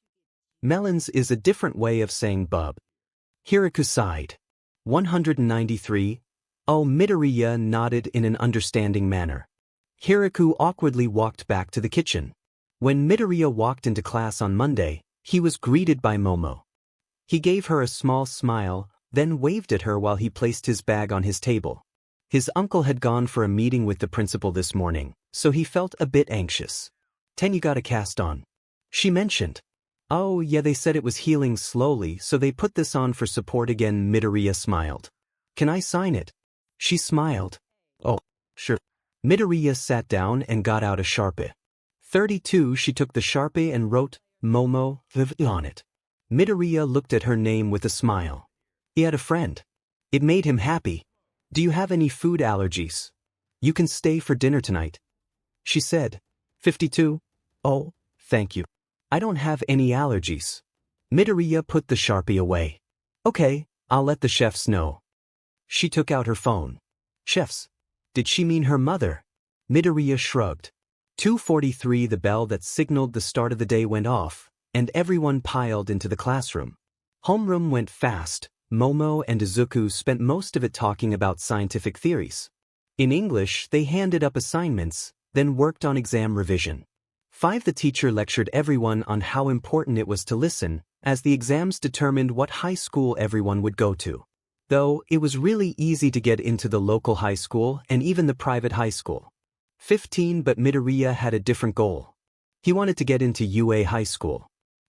Melons is a different way of saying bub. Hiku sighed. 193. Oh, Midoriya nodded in an understanding manner. Hiku awkwardly walked back to the kitchen. When Midoriya walked into class on Monday, he was greeted by Momo. He gave her a small smile, then waved at her while he placed his bag on his table. His uncle had gone for a meeting with the principal this morning, so he felt a bit anxious. 10 you got a cast on. She mentioned. Oh yeah, they said it was healing slowly, so they put this on for support again. Midoriya smiled. Can I sign it? She smiled. Oh, sure. Midoriya sat down and got out a Sharpie. 32 She took the Sharpie and wrote, Momo, on it. Midoriya looked at her name with a smile. He had a friend. It made him happy. Do you have any food allergies? You can stay for dinner tonight. She said. 52. Oh, thank you. I don't have any allergies. Midoriya put the Sharpie away. Okay, I'll let the chefs know. She took out her phone. Chefs? Did she mean her mother? Midoriya shrugged. 2:43 The bell that signaled the start of the day went off, and everyone piled into the classroom. Homeroom went fast. Momo and Izuku spent most of it talking about scientific theories. In English, they handed up assignments, then worked on exam revision. 5 The teacher lectured everyone on how important it was to listen, as the exams determined what high school everyone would go to. Though, it was really easy to get into the local high school and even the private high school. 15 But Midoriya had a different goal. He wanted to get into UA High School.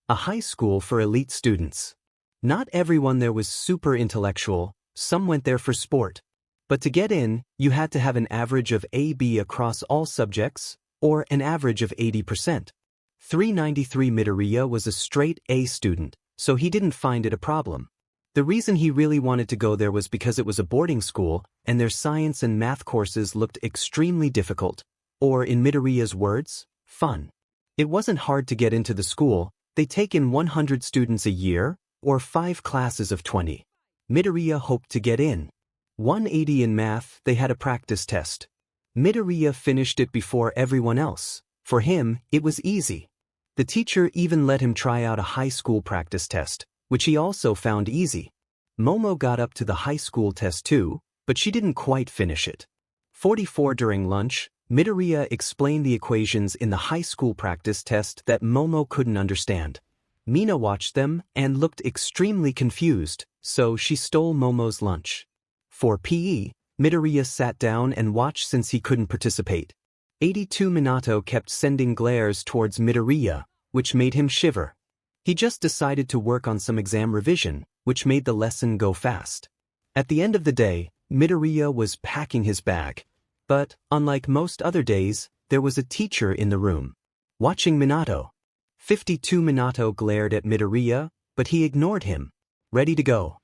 A high school for elite students. Not everyone there was super intellectual, some went there for sport. But to get in, you had to have an average of AB across all subjects, or an average of 80%. 393 Midoriya was a straight A student, so he didn't find it a problem. The reason he really wanted to go there was because it was a boarding school, and their science and math courses looked extremely difficult, or in Midoriya's words, fun. It wasn't hard to get into the school. They take in 100 students a year, or 5 classes of 20. Midoriya hoped to get in. 180 in math, they had a practice test. Midoriya finished it before everyone else. For him, it was easy. The teacher even let him try out a high school practice test, which he also found easy. Momo got up to the high school test too, but she didn't quite finish it. 44 During lunch, Midoriya explained the equations in the high school practice test that Momo couldn't understand. Mina watched them and looked extremely confused, so she stole Momo's lunch. For PE, Midoriya sat down and watched since he couldn't participate. 82 Minato kept sending glares towards Midoriya, which made him shiver. He just decided to work on some exam revision, which made the lesson go fast. At the end of the day, Midoriya was packing his bag. But, unlike most other days, there was a teacher in the room. Watching Minato. 52 Minato glared at Midoriya, but he ignored him. Ready to go?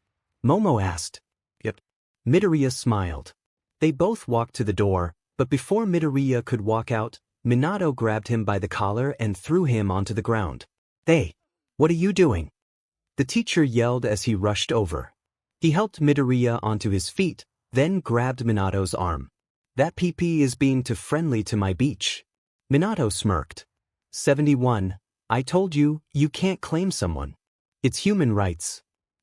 Momo asked. Yep. Midoriya smiled. They both walked to the door, but before Midoriya could walk out, Minato grabbed him by the collar and threw him onto the ground. Hey, what are you doing? The teacher yelled as he rushed over. He helped Midoriya onto his feet, then grabbed Minato's arm. That PP is being too friendly to my beach. Minato smirked. 71. I told you, you can't claim someone. It's human rights.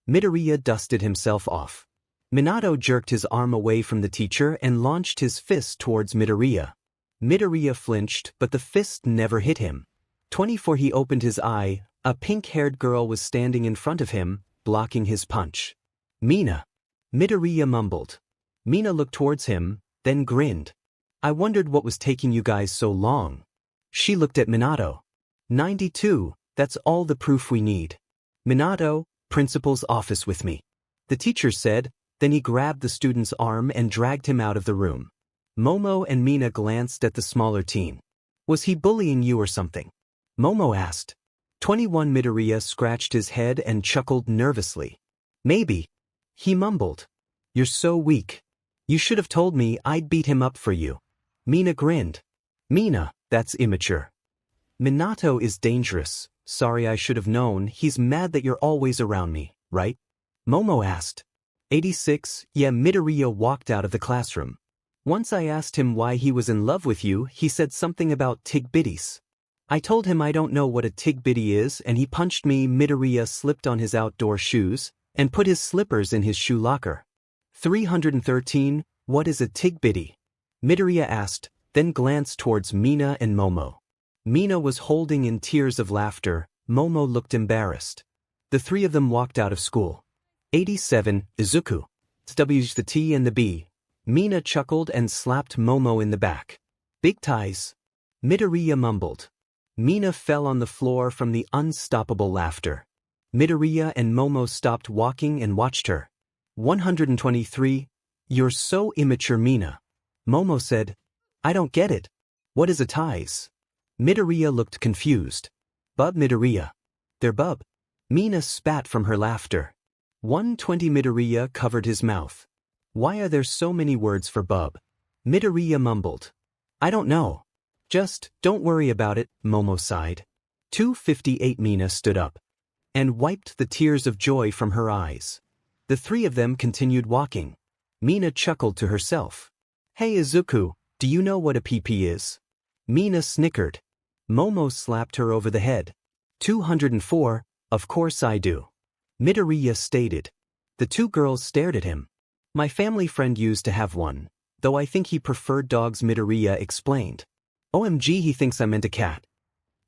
Midoriya dusted himself off. Minato jerked his arm away from the teacher and launched his fist towards Midoriya. Midoriya flinched, but the fist never hit him. 24. He opened his eye. A pink-haired girl was standing in front of him, blocking his punch. Mina. Midoriya mumbled. Mina looked towards him, then grinned. I wondered what was taking you guys so long. She looked at Minato. 92, that's all the proof we need. Minato, principal's office with me. The teacher said, then he grabbed the student's arm and dragged him out of the room. Momo and Mina glanced at the smaller teen. Was he bullying you or something? Momo asked. 21. Midoriya scratched his head and chuckled nervously. Maybe. He mumbled. You're so weak. You should have told me I'd beat him up for you. Mina grinned. Mina, that's immature. Minato is dangerous. Sorry, I should have known. He's mad that you're always around me, right? Momo asked. 86. Yeah, Midoriya walked out of the classroom. Once I asked him why he was in love with you, he said something about 𝗕𝗏𝗍𝗍. I told him I don't know what a 𝗕𝗏𝗍𝗍 is and he punched me. Midoriya slipped on his outdoor shoes and put his slippers in his shoe locker. 313. What is a 𝗕𝗏𝗍𝗍? Midoriya asked, then glanced towards Mina and Momo. Mina was holding in tears of laughter. Momo looked embarrassed. The three of them walked out of school. 87. Izuku. Ws the T and the B. Mina chuckled and slapped Momo in the back. Big ties. Midoriya mumbled. Mina fell on the floor from the unstoppable laughter. Midoriya and Momo stopped walking and watched her. 123. You're so immature, Mina. Momo said. I don't get it. What is a ties? Midoriya looked confused. Bub Midoriya. They're bub. Mina spat from her laughter. 120. Midoriya covered his mouth. Why are there so many words for bub? Midoriya mumbled. I don't know. Just, don't worry about it, Momo sighed. 258. Mina stood up and wiped the tears of joy from her eyes. The three of them continued walking. Mina chuckled to herself. Hey Izuku, do you know what a PP is? Mina snickered. Momo slapped her over the head. 204. Of course I do. Midoriya stated. The two girls stared at him. My family friend used to have one, though I think he preferred dogs. Midoriya explained. OMG, he thinks I meant a cat.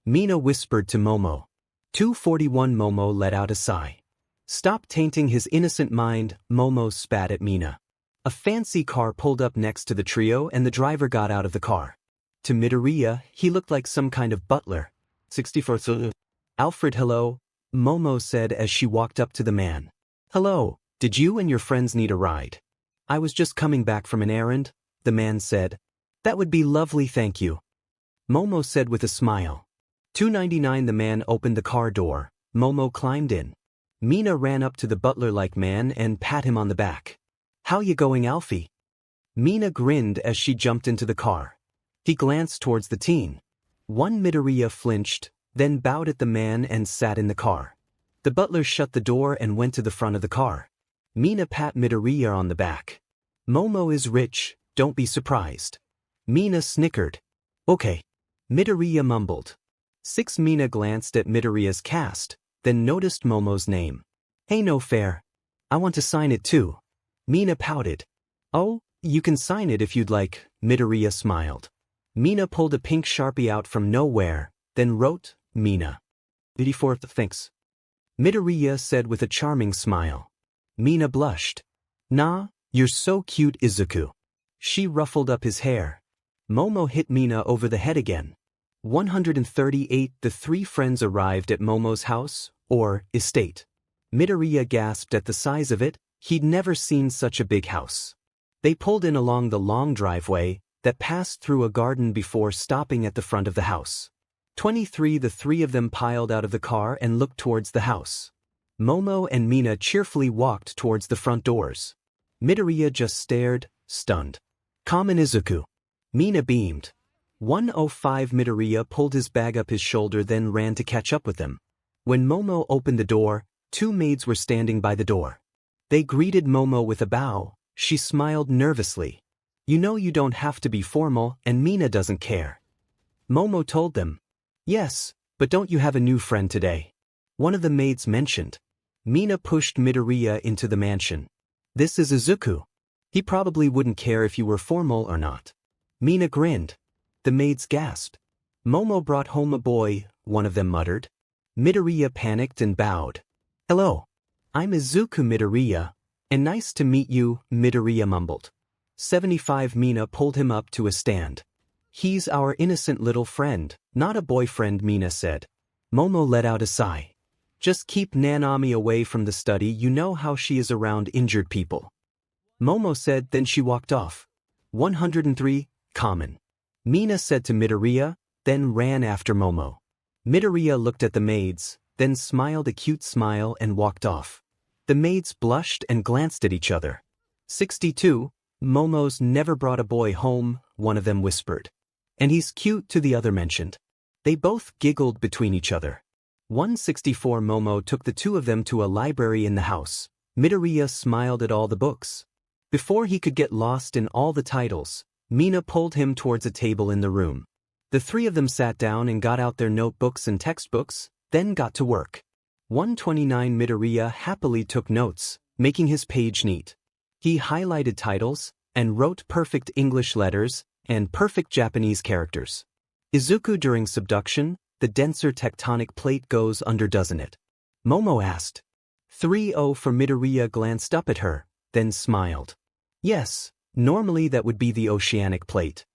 Mina whispered to Momo. 241. Momo let out a sigh. Stop tainting his innocent mind, Momo spat at Mina. A fancy car pulled up next to the trio and the driver got out of the car. To Midoriya, he looked like some kind of butler. 64. Alfred, hello, Momo said as she walked up to the man. Hello, did you and your friends need a ride? I was just coming back from an errand, the man said. That would be lovely, thank you. Momo said with a smile. 299. The man opened the car door. Momo climbed in. Mina ran up to the butler-like man and pat him on the back. How you going, Alfie? Mina grinned as she jumped into the car. He glanced towards the teen. 1. Midoriya flinched, then bowed at the man and sat in the car. The butler shut the door and went to the front of the car. Mina pat Midoriya on the back. Momo is rich, don't be surprised. Mina snickered. Okay. Midoriya mumbled. 6. Mina glanced at Midoriya's cast, then noticed Momo's name. Hey, no fair. I want to sign it too. Mina pouted. Oh, you can sign it if you'd like, Midoriya smiled. Mina pulled a pink Sharpie out from nowhere, then wrote, Mina. 84. Thanks. Midoriya said with a charming smile. Mina blushed. Nah, you're so cute, Izuku. She ruffled up his hair. Momo hit Mina over the head again. 138. The three friends arrived at Momo's house, or estate. Midoriya gasped at the size of it. He'd never seen such a big house. They pulled in along the long driveway that passed through a garden before stopping at the front of the house. 23. The three of them piled out of the car and looked towards the house. Momo and Mina cheerfully walked towards the front doors. Midoriya just stared, stunned. Common Izuku. Mina beamed. 105. Midoriya pulled his bag up his shoulder then ran to catch up with them. When Momo opened the door, two maids were standing by the door. They greeted Momo with a bow. She smiled nervously. You know you don't have to be formal and Mina doesn't care. Momo told them. Yes, but don't you have a new friend today? One of the maids mentioned. Mina pushed Midoriya into the mansion. This is Izuku. He probably wouldn't care if you were formal or not. Mina grinned. The maids gasped. Momo brought home a boy, one of them muttered. Midoriya panicked and bowed. Hello. I'm Izuku Midoriya, and nice to meet you, Midoriya mumbled. 75 Mina pulled him up to a stand. He's our innocent little friend, not a boyfriend, Mina said. Momo let out a sigh. Just keep Nanami away from the study, you know how she is around injured people. Momo said, then she walked off. 103, common. Mina said to Midoriya, then ran after Momo. Midoriya looked at the maids, then smiled a cute smile and walked off. The maids blushed and glanced at each other. 62, Momo's never brought a boy home, one of them whispered. And he's cute too, the other mentioned. They both giggled between each other. 164 Momo took the two of them to a library in the house. Midoriya smiled at all the books. Before he could get lost in all the titles, Mina pulled him towards a table in the room. The three of them sat down and got out their notebooks and textbooks, then got to work. 129 Midoriya happily took notes, making his page neat. He highlighted titles, and wrote perfect English letters, and perfect Japanese characters. Izuku during subduction, the denser tectonic plate goes under, doesn't it? Momo asked. 3-0 for Midoriya glanced up at her, then smiled. Yes, normally that would be the oceanic plate.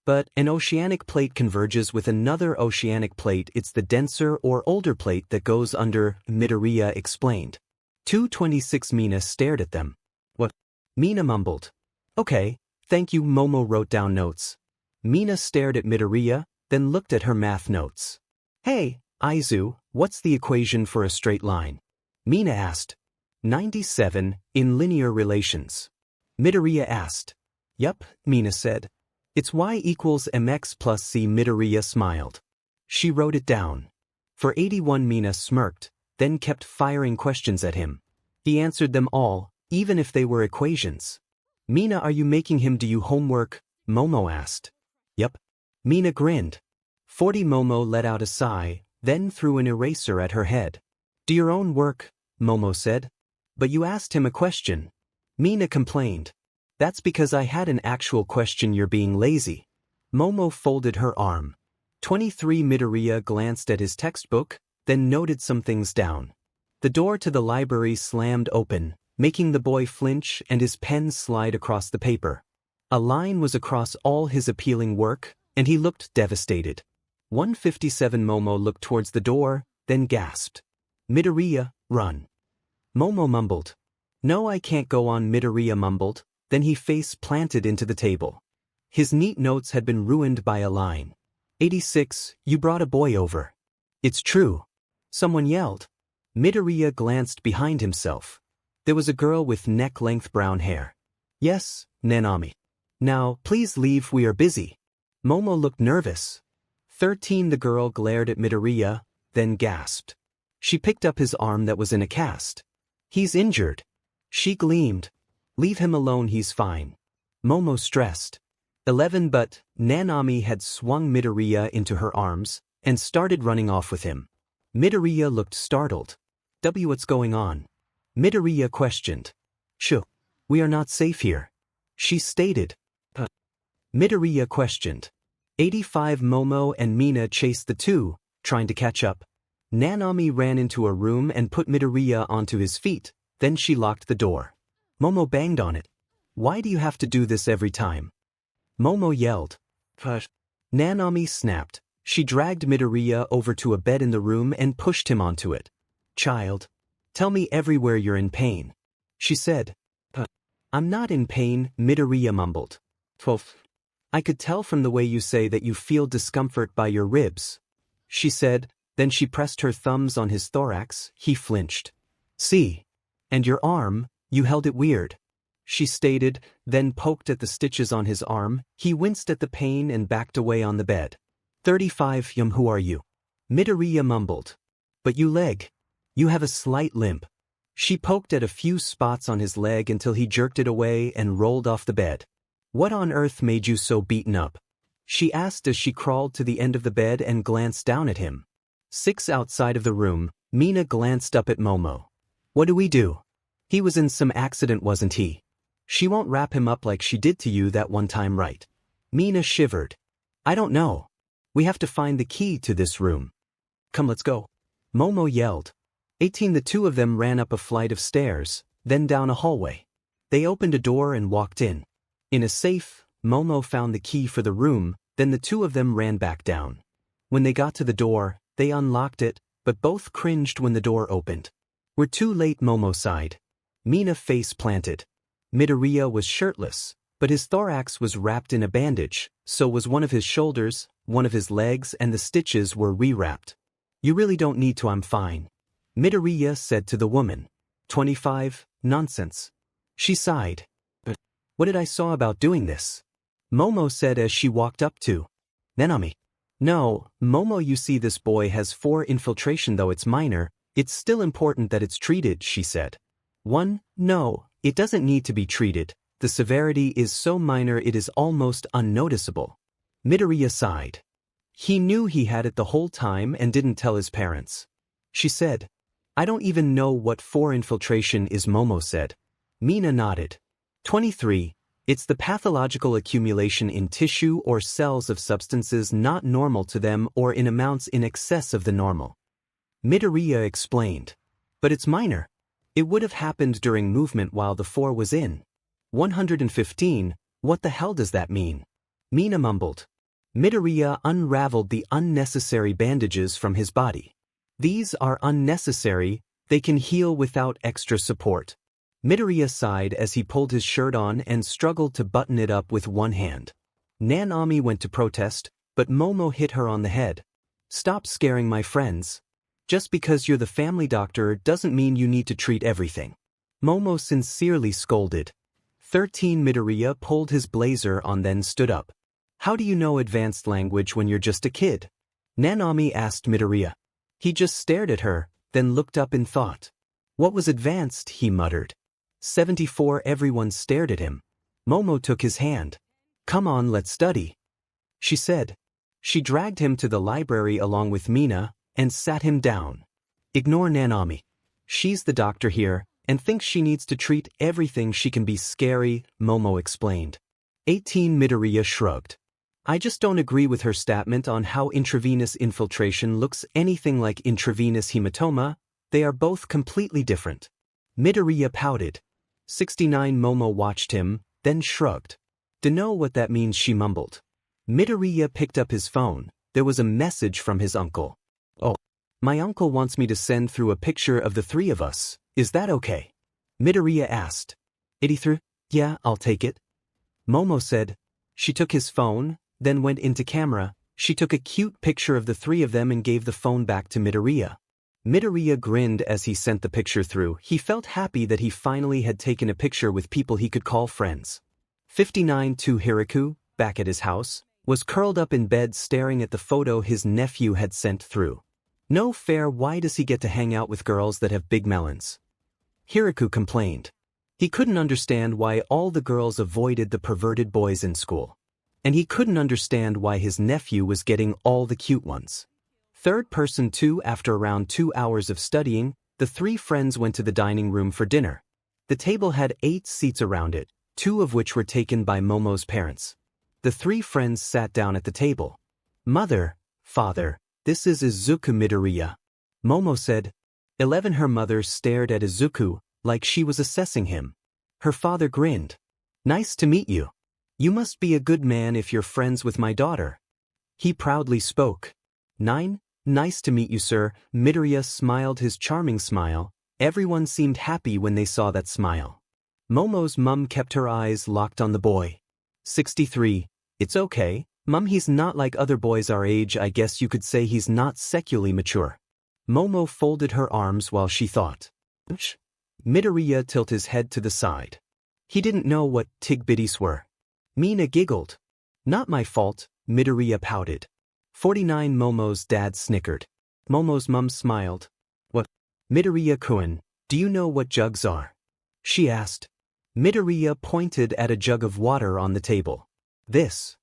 But an oceanic plate converges with another oceanic plate, it's the denser or older plate that goes under, Midoriya explained. 226 Mina stared at them. What? Mina mumbled. Okay, thank you, Momo wrote down notes. Mina stared at Midoriya, then looked at her math notes. Hey, Aizu, what's the equation for a straight line? Mina asked. 97, in linear relations. Midoriya asked. Yup, Mina said. It's y equals mx plus c. Midoriya smiled. She wrote it down. For 81 Mina smirked, then kept firing questions at him. He answered them all, even if they were equations. Mina, are you making him do homework? Momo asked. Yup. Mina grinned. 40 Momo let out a sigh, then threw an eraser at her head. Do your own work, Momo said. But you asked him a question. Mina complained. That's because I had an actual question, you're being lazy. Momo folded her arm. 23 Midoriya glanced at his textbook, then noted some things down. The door to the library slammed open, making the boy flinch and his pen slide across the paper. A line was across all his appealing work, and he looked devastated. 157 Momo looked towards the door, then gasped. Midoriya, run. Momo mumbled. No, I can't go on, Midoriya mumbled, then he face planted into the table. His neat notes had been ruined by a line. 86, you brought a boy over. It's true. Someone yelled. Midoriya glanced behind himself. There was a girl with neck-length brown hair. Yes, Nanami. Now, please leave, we are busy. Momo looked nervous. 13 The girl glared at Midoriya, then gasped. She picked up his arm that was in a cast. He's injured. She gleamed. Leave him alone, he's fine. Momo stressed. 11 But Nanami had swung Midoriya into her arms and started running off with him. Midoriya looked startled. What's going on? Midoriya questioned. We are not safe here. She stated. Midoriya questioned. 85 Momo and Mina chased the two, trying to catch up. Nanami ran into a room and put Midoriya onto his feet, then she locked the door. Momo banged on it. Why do you have to do this every time? Momo yelled. Hush. Nanami snapped. She dragged Midoriya over to a bed in the room and pushed him onto it. Child. Tell me everywhere you're in pain. She said. I'm not in pain, Midoriya mumbled. I could tell from the way you say that you feel discomfort by your ribs. She said, then she pressed her thumbs on his thorax. He flinched. See? And your arm, you held it weird. She stated, then poked at the stitches on his arm. He winced at the pain and backed away on the bed. 35 Who are you? Midoriya mumbled. But you leg. You have a slight limp. She poked at a few spots on his leg until he jerked it away and rolled off the bed. "What on earth made you so beaten up?" she asked as she crawled to the end of the bed and glanced down at him. 6 outside of the room, Mina glanced up at Momo. "What do we do? He was in some accident, wasn't he? She won't wrap him up like she did to you that one time, right?" Mina shivered. "I don't know. We have to find the key to this room." "Come, let's go," Momo yelled. 18 The two of them ran up a flight of stairs, then down a hallway. They opened a door and walked in. In a safe, Momo found the key for the room, then the two of them ran back down. When they got to the door, they unlocked it, but both cringed when the door opened. "We're too late," Momo sighed. Mina face planted. Midoriya was shirtless, but his thorax was wrapped in a bandage, so was one of his shoulders, one of his legs, and the stitches were rewrapped. "You really don't need to, I'm fine," Midoriya said to the woman. 25, nonsense. She sighed. "But what did I saw about doing this?" Momo said as she walked up to Nanami. "No, Momo, you see this boy has 4 infiltration, though it's minor, it's still important that it's treated," she said. 1. No, it doesn't need to be treated, the severity is so minor it is almost unnoticeable. Midoriya sighed. He knew he had it the whole time and didn't tell his parents. She said. "I don't even know what 4 infiltration is," Momo said. Mina nodded. 23. It's the pathological accumulation in tissue or cells of substances not normal to them or in amounts in excess of the normal. Midoriya explained. "But it's minor. It would have happened during movement while the 4 was in." 115. What the hell does that mean? Mina mumbled. Midoriya unraveled the unnecessary bandages from his body. "These are unnecessary, they can heal without extra support." Midoriya sighed as he pulled his shirt on and struggled to button it up with one hand. Nanami went to protest, but Momo hit her on the head. "Stop scaring my friends. Just because you're the family doctor doesn't mean you need to treat everything." Momo sincerely scolded. 13. Midoriya pulled his blazer on then stood up. "How do you know advanced language when you're just a kid?" Nanami asked Midoriya. He just stared at her, then looked up in thought. "What was advanced?" he muttered. 74. Everyone stared at him. Momo took his hand. "Come on, let's study," she said. She dragged him to the library along with Mina and sat him down. "Ignore Nanami. She's the doctor here and thinks she needs to treat everything. She can be scary," Momo explained. 18. Midoriya shrugged. "I just don't agree with her statement on how intravenous infiltration looks anything like intravenous hematoma. They are both completely different." Midoriya pouted. 69. Momo watched him, then shrugged. "Dunno what that means," she mumbled. Midoriya picked up his phone. There was a message from his uncle. "Oh, my uncle wants me to send through a picture of the 3 of us. Is that okay?" Midoriya asked. 83. "Yeah, I'll take it," Momo said. She took his phone, then went into camera. She took a cute picture of the 3 of them and gave the phone back to Midoriya. Midoriya grinned as he sent the picture through. He felt happy that he finally had taken a picture with people he could call friends. 59. Hiku, back at his house, was curled up in bed staring at the photo his nephew had sent through. "No fair, why does he get to hang out with girls that have big melons?" Hiku complained. He couldn't understand why all the girls avoided the perverted boys in school. And he couldn't understand why his nephew was getting all the cute ones. Third person 2. After around 2 hours of studying, the 3 friends went to the dining room for dinner. The table had 8 seats around it, 2 of which were taken by Momo's parents. The 3 friends sat down at the table. "Mother, father, this is Izuku Midoriya," Momo said. 11. Her mother stared at Izuku, like she was assessing him. Her father grinned. "Nice to meet you. You must be a good man if you're friends with my daughter." He proudly spoke. 9. "Nice to meet you, sir." Midoriya smiled his charming smile. Everyone seemed happy when they saw that smile. Momo's mum kept her eyes locked on the boy. 63. "It's okay, Mum, he's not like other boys our age. I guess you could say he's not sexually mature." Momo folded her arms while she thought. Midoriya tilted his head to the side. He didn't know what 𝗔𝗂𝘁𝗵𝗃 were. Mina giggled. "Not my fault," Midoriya pouted. 49. Momo's dad snickered. Momo's mum smiled. "What? Midoriya-kun, Do you know what jugs are? She asked. Midoriya pointed at a jug of water on the table. This?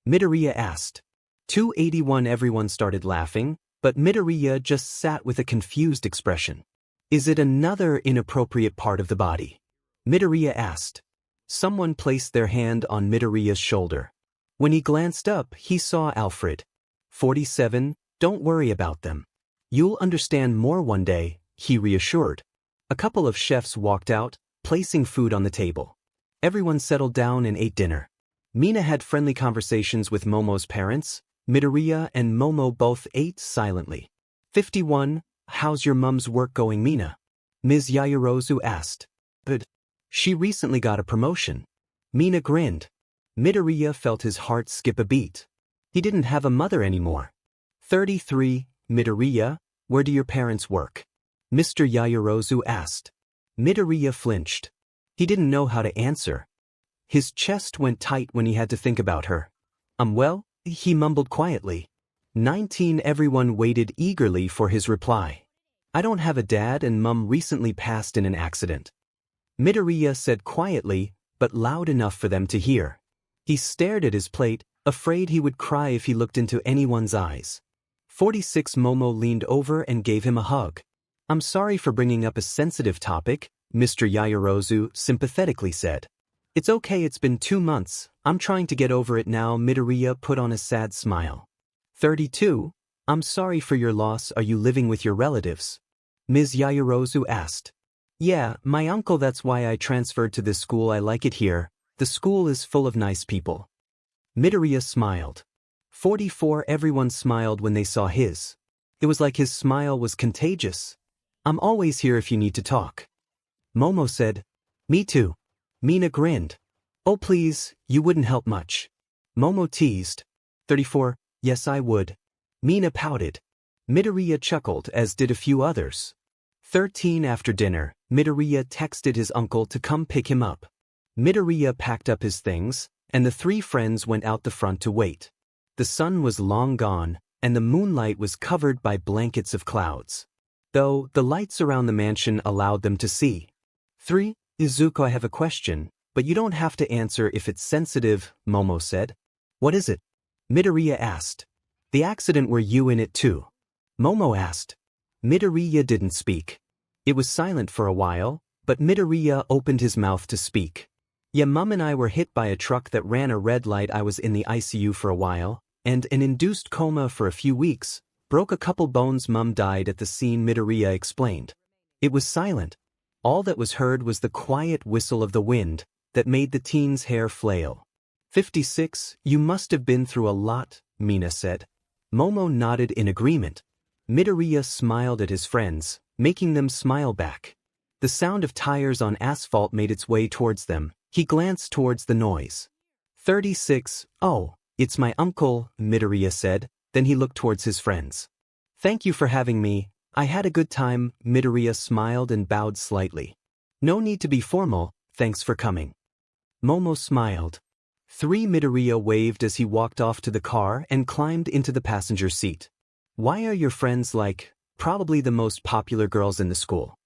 Midoriya asked. 281. Everyone started laughing, but Midoriya just sat with a confused expression. Is it another inappropriate part of the body? Midoriya asked. Someone placed their hand on Midoriya's shoulder. When he glanced up, he saw Alfred. 47. Don't worry about them. You'll understand more one day, he reassured. A couple of chefs walked out, placing food on the table. Everyone settled down and ate dinner. Mina had friendly conversations with Momo's parents. Midoriya and Momo both ate silently. 51. How's your mum's work going, Mina? Ms. Yaoyorozu asked. Good. She recently got a promotion. Mina grinned. Midoriya felt his heart skip a beat. He didn't have a mother anymore. 33. Midoriya, where do your parents work? Mr. Yaoyorozu asked. Midoriya flinched. He didn't know how to answer. His chest went tight when he had to think about her. Well, he mumbled quietly. 19. Everyone waited eagerly for his reply. I don't have a dad and mum recently passed in an accident. Midoriya said quietly, but loud enough for them to hear. He stared at his plate, afraid he would cry if he looked into anyone's eyes. 46. Momo leaned over and gave him a hug. I'm sorry for bringing up a sensitive topic, Mr. Yaoyorozu sympathetically said. It's okay, it's been 2 months, I'm trying to get over it now. Midoriya put on a sad smile. 32. I'm sorry for your loss. Are you living with your relatives? Ms. Yaoyorozu asked. Yeah, my uncle, that's why I transferred to this school. I like it here. The school is full of nice people. Midoriya smiled. 44. Everyone smiled when they saw his. It was like his smile was contagious. I'm always here if you need to talk. Momo said. Me too. Mina grinned. Oh please, you wouldn't help much. Momo teased. 34. Yes I would. Mina pouted. Midoriya chuckled, as did a few others. 13. After dinner, Midoriya texted his uncle to come pick him up. Midoriya packed up his things, and the 3 friends went out the front to wait. The sun was long gone, and the moonlight was covered by blankets of clouds. Though the lights around the mansion allowed them to see. 3. Izuku, I have a question, but you don't have to answer if it's sensitive, Momo said. What is it? Midoriya asked. The accident, were you in it too? Momo asked. Midoriya didn't speak. It was silent for a while, but Midoriya opened his mouth to speak. Yeah, Mum and I were hit by a truck that ran a red light. I was in the ICU for a while, and an induced coma for a few weeks. Broke a couple bones. Mum died at the scene, Midoriya explained. It was silent. All that was heard was the quiet whistle of the wind that made the teen's hair flail. 56. You must have been through a lot, Mina said. Momo nodded in agreement. Midoriya smiled at his friends, making them smile back. The sound of tires on asphalt made its way towards them. He glanced towards the noise. 36. Oh, it's my uncle, Midoriya said, then he looked towards his friends. Thank you for having me. I had a good time. Midoriya smiled and bowed slightly. No need to be formal, thanks for coming. Momo smiled. 3. Midoriya waved as he walked off to the car and climbed into the passenger seat. Why are your friends like, probably the most popular girls in the school?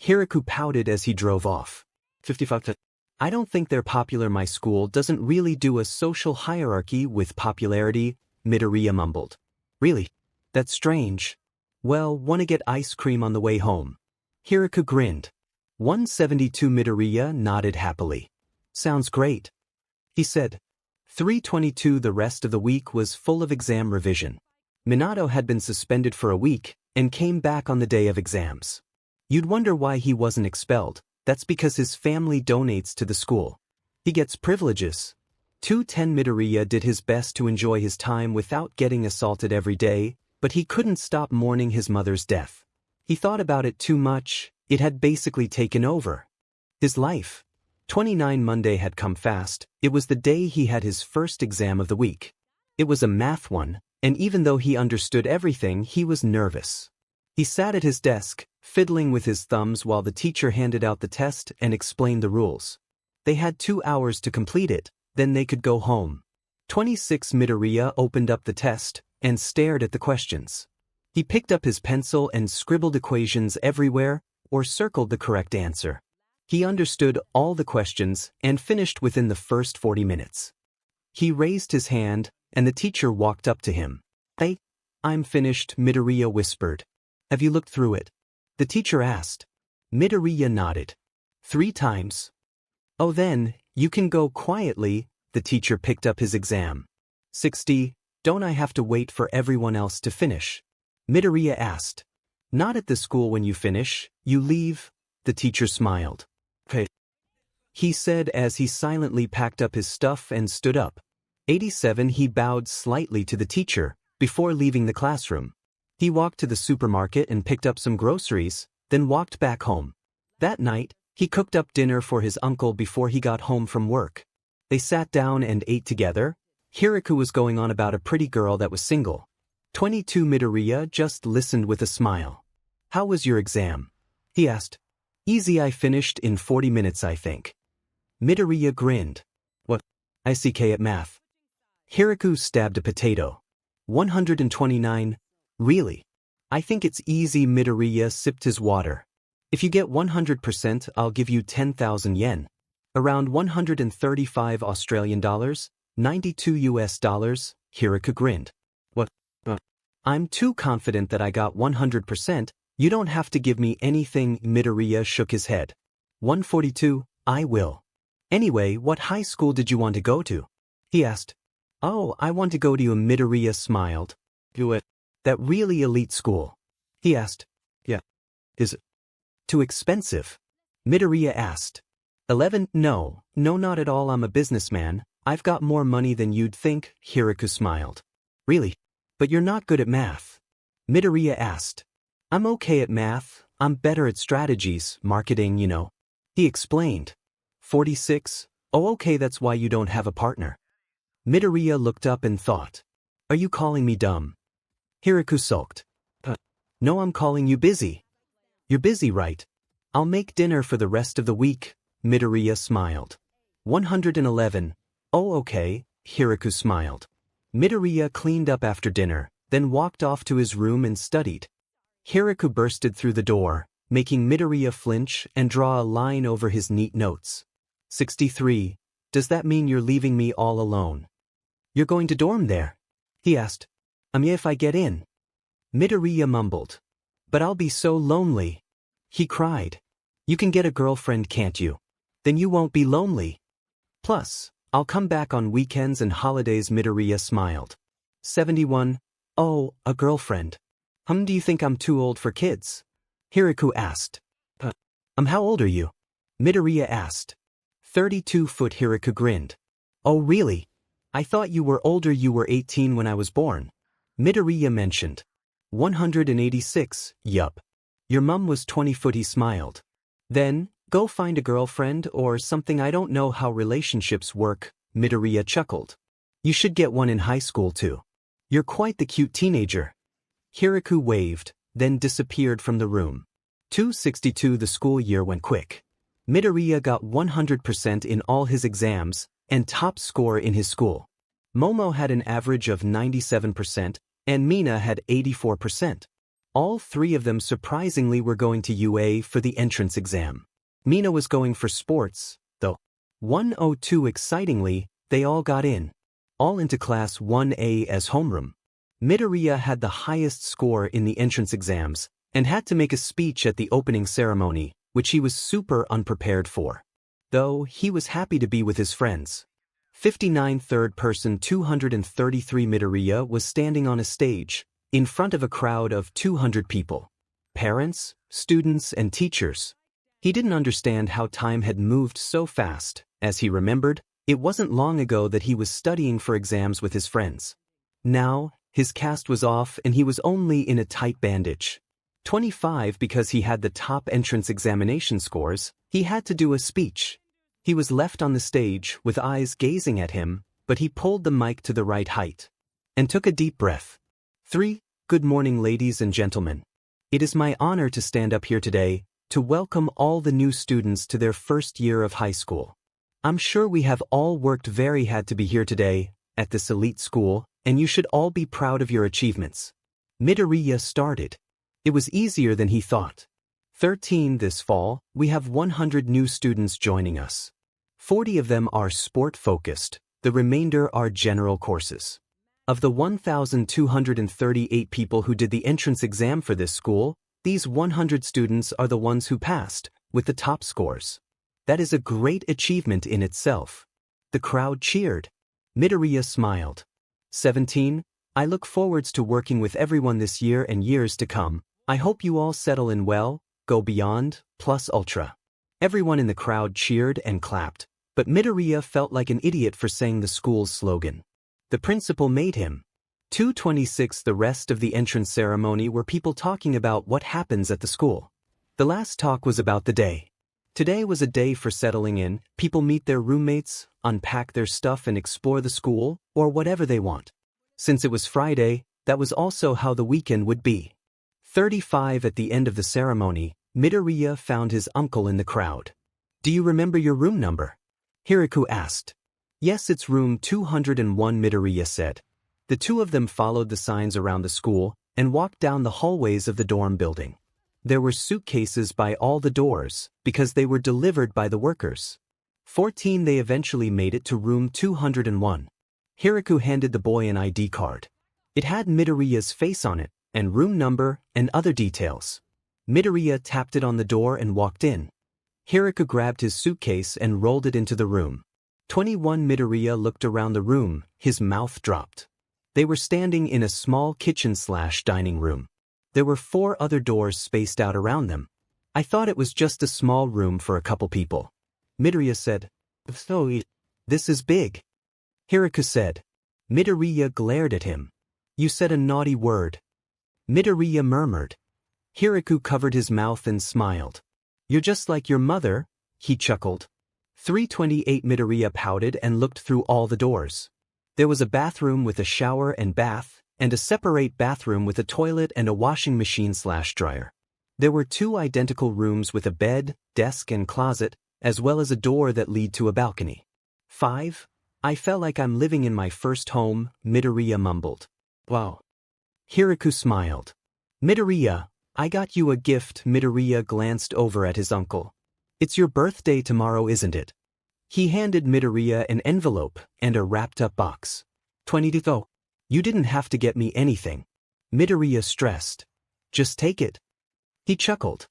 Hiku pouted as he drove off. 55. I don't think they're popular. My school doesn't really do a social hierarchy with popularity, Midoriya mumbled. Really? That's strange. Well, wanna get ice cream on the way home? Hiku grinned. 172. Midoriya nodded happily. Sounds great, he said. 322. The rest of the week was full of exam revision. Minato had been suspended for a week and came back on the day of exams. You'd wonder why he wasn't expelled. That's because his family donates to the school. He gets privileges. 210. Midoriya did his best to enjoy his time without getting assaulted every day, but he couldn't stop mourning his mother's death. He thought about it too much. It had basically taken over his life. 29. Monday had come fast. It was the day he had his first exam of the week. It was a math one, and even though he understood everything, he was nervous. He sat at his desk, fiddling with his thumbs while the teacher handed out the test and explained the rules. They had 2 hours to complete it, then they could go home. 26. Midoriya opened up the test and stared at the questions. He picked up his pencil and scribbled equations everywhere, or circled the correct answer. He understood all the questions and finished within the first 40 minutes. He raised his hand, and the teacher walked up to him. "Hey, I'm finished," Midoriya whispered. "Have you looked through it?" The teacher asked. Midoriya nodded. 3 times. "Oh, then, you can go quietly." The teacher picked up his exam. 60, "Don't I have to wait for everyone else to finish?" Midoriya asked. "Not at the school. When you finish, you leave." The teacher smiled. "Hey," he said as he silently packed up his stuff and stood up. 87, he bowed slightly to the teacher before leaving the classroom. He walked to the supermarket and picked up some groceries, then walked back home. That night, he cooked up dinner for his uncle before he got home from work. They sat down and ate together. Hiku was going on about a pretty girl that was single. 22 Midoriya just listened with a smile. "How was your exam?" he asked. "Easy. I finished in 40 minutes, I think." Midoriya grinned. "What? I CK at math." Hiku stabbed a potato. 129. "Really? I think it's easy." Midoriya sipped his water. "If you get 100%, I'll give you 10,000 yen. Around 135 Australian dollars, 92 US dollars, Hiku grinned. "What? I'm too confident that I got 100%, you don't have to give me anything." Midoriya shook his head. 142, "I will." "Anyway, what high school did you want to go to?" he asked. "Oh, I want to go to you." Midoriya smiled. "Do it. That really elite school?" he asked. "Yeah." "Is it too expensive?" Midoriya asked. 11, No, not at all. I'm a businessman. I've got more money than you'd think." Hiku smiled. "Really? But you're not good at math?" Midoriya asked. "I'm okay at math. I'm better at strategies, marketing, you know," he explained. 46, "Oh, okay, that's why you don't have a partner." Midoriya looked up and thought. "Are you calling me dumb?" Hiku sulked. No, I'm calling you busy." "You're busy, right? I'll make dinner for the rest of the week." Midoriya smiled. 111, "Oh, okay," Hiku smiled. Midoriya cleaned up after dinner, then walked off to his room and studied. Hiku bursted through the door, making Midoriya flinch and draw a line over his neat notes. 63, "Does that mean you're leaving me all alone?" "You're going to dorm there?" he asked. "Yeah, if I get in." Midoriya mumbled. "But I'll be so lonely." He cried. "You can get a girlfriend, can't you? Then you won't be lonely. Plus, I'll come back on weekends and holidays." Midoriya smiled. 71, "Oh, a girlfriend. Do you think I'm too old for kids?" Hiku asked. How old are you?" Midoriya asked. 32 foot. Hiku grinned. "Oh, really? I thought you were older. You were 18 when I was born." Midoriya mentioned. 186, "Yup. Your mum was 20 foot." He smiled. "Then, go find a girlfriend or something. I don't know how relationships work." Midoriya chuckled. "You should get one in high school too. You're quite the cute teenager." Hiku waved, then disappeared from the room. 262, the school year went quick. Midoriya got 100% in all his exams, and top score in his school. Momo had an average of 97%, and Mina had 84%. All 3 of them surprisingly were going to UA for the entrance exam. Mina was going for sports, though. 102, excitingly, they all got in. All into Class 1A as homeroom. Midoriya had the highest score in the entrance exams, and had to make a speech at the opening ceremony, which he was super unprepared for. Though, he was happy to be with his friends. 59, third person. 233, Midoriya was standing on a stage, in front of a crowd of 200 people. Parents, students, and teachers. He didn't understand how time had moved so fast. As he remembered, it wasn't long ago that he was studying for exams with his friends. Now, his cast was off and he was only in a tight bandage. 25, because he had the top entrance examination scores, he had to do a speech. He was left on the stage with eyes gazing at him, but he pulled the mic to the right height and took a deep breath. 3. Good morning, ladies and gentlemen. It is my honor to stand up here today to welcome all the new students to their first year of high school. I'm sure we have all worked very hard to be here today at this elite school, and you should all be proud of your achievements. Midoriya started. It was easier than he thought. 13. This fall, we have 100 new students joining us. 40 of them are sport-focused, the remainder are general courses. Of the 1,238 people who did the entrance exam for this school, these 100 students are the ones who passed, with the top scores. That is a great achievement in itself. The crowd cheered. Midoriya smiled. 17. I look forwards to working with everyone this year and years to come. I hope you all settle in well, go beyond, plus ultra. Everyone in the crowd cheered and clapped, but Midoriya felt like an idiot for saying the school's slogan. The principal made him. 2:26. The rest of the entrance ceremony were people talking about what happens at the school. The last talk was about the day. Today was a day for settling in, people meet their roommates, unpack their stuff and explore the school, or whatever they want. Since it was Friday, that was also how the weekend would be. 35. At the end of the ceremony, Midoriya found his uncle in the crowd. Do you remember your room number? Hiku asked. Yes, it's room 201, Midoriya said. The two of them followed the signs around the school and walked down the hallways of the dorm building. There were suitcases by all the doors because they were delivered by the workers. 14. They eventually made it to room 201. Hiku handed the boy an ID card. It had Midoriya's face on it, and room number, and other details. Midoriya tapped it on the door and walked in. Hiku grabbed his suitcase and rolled it into the room. 21. Midoriya looked around the room, his mouth dropped. They were standing in a small kitchen/dining room. There were 4 other doors spaced out around them. I thought it was just a small room for a couple people. Midoriya said, So, this is big. Hiku said. Midoriya glared at him. You said a naughty word. Midoriya murmured. Hiku covered his mouth and smiled. You're just like your mother, he chuckled. 3:28. Midoriya pouted and looked through all the doors. There was a bathroom with a shower and bath, and a separate bathroom with a toilet and a washing machine/dryer. There were 2 identical rooms with a bed, desk and closet, as well as a door that led to a balcony. 5. I felt like I'm living in my first home, Midoriya mumbled. Wow. Hiku smiled. Midoriya, I got you a gift. Midoriya glanced over at his uncle. It's your birthday tomorrow, isn't it? He handed Midoriya an envelope and a wrapped-up box. 22. You didn't have to get me anything. Midoriya stressed. Just take it. He chuckled.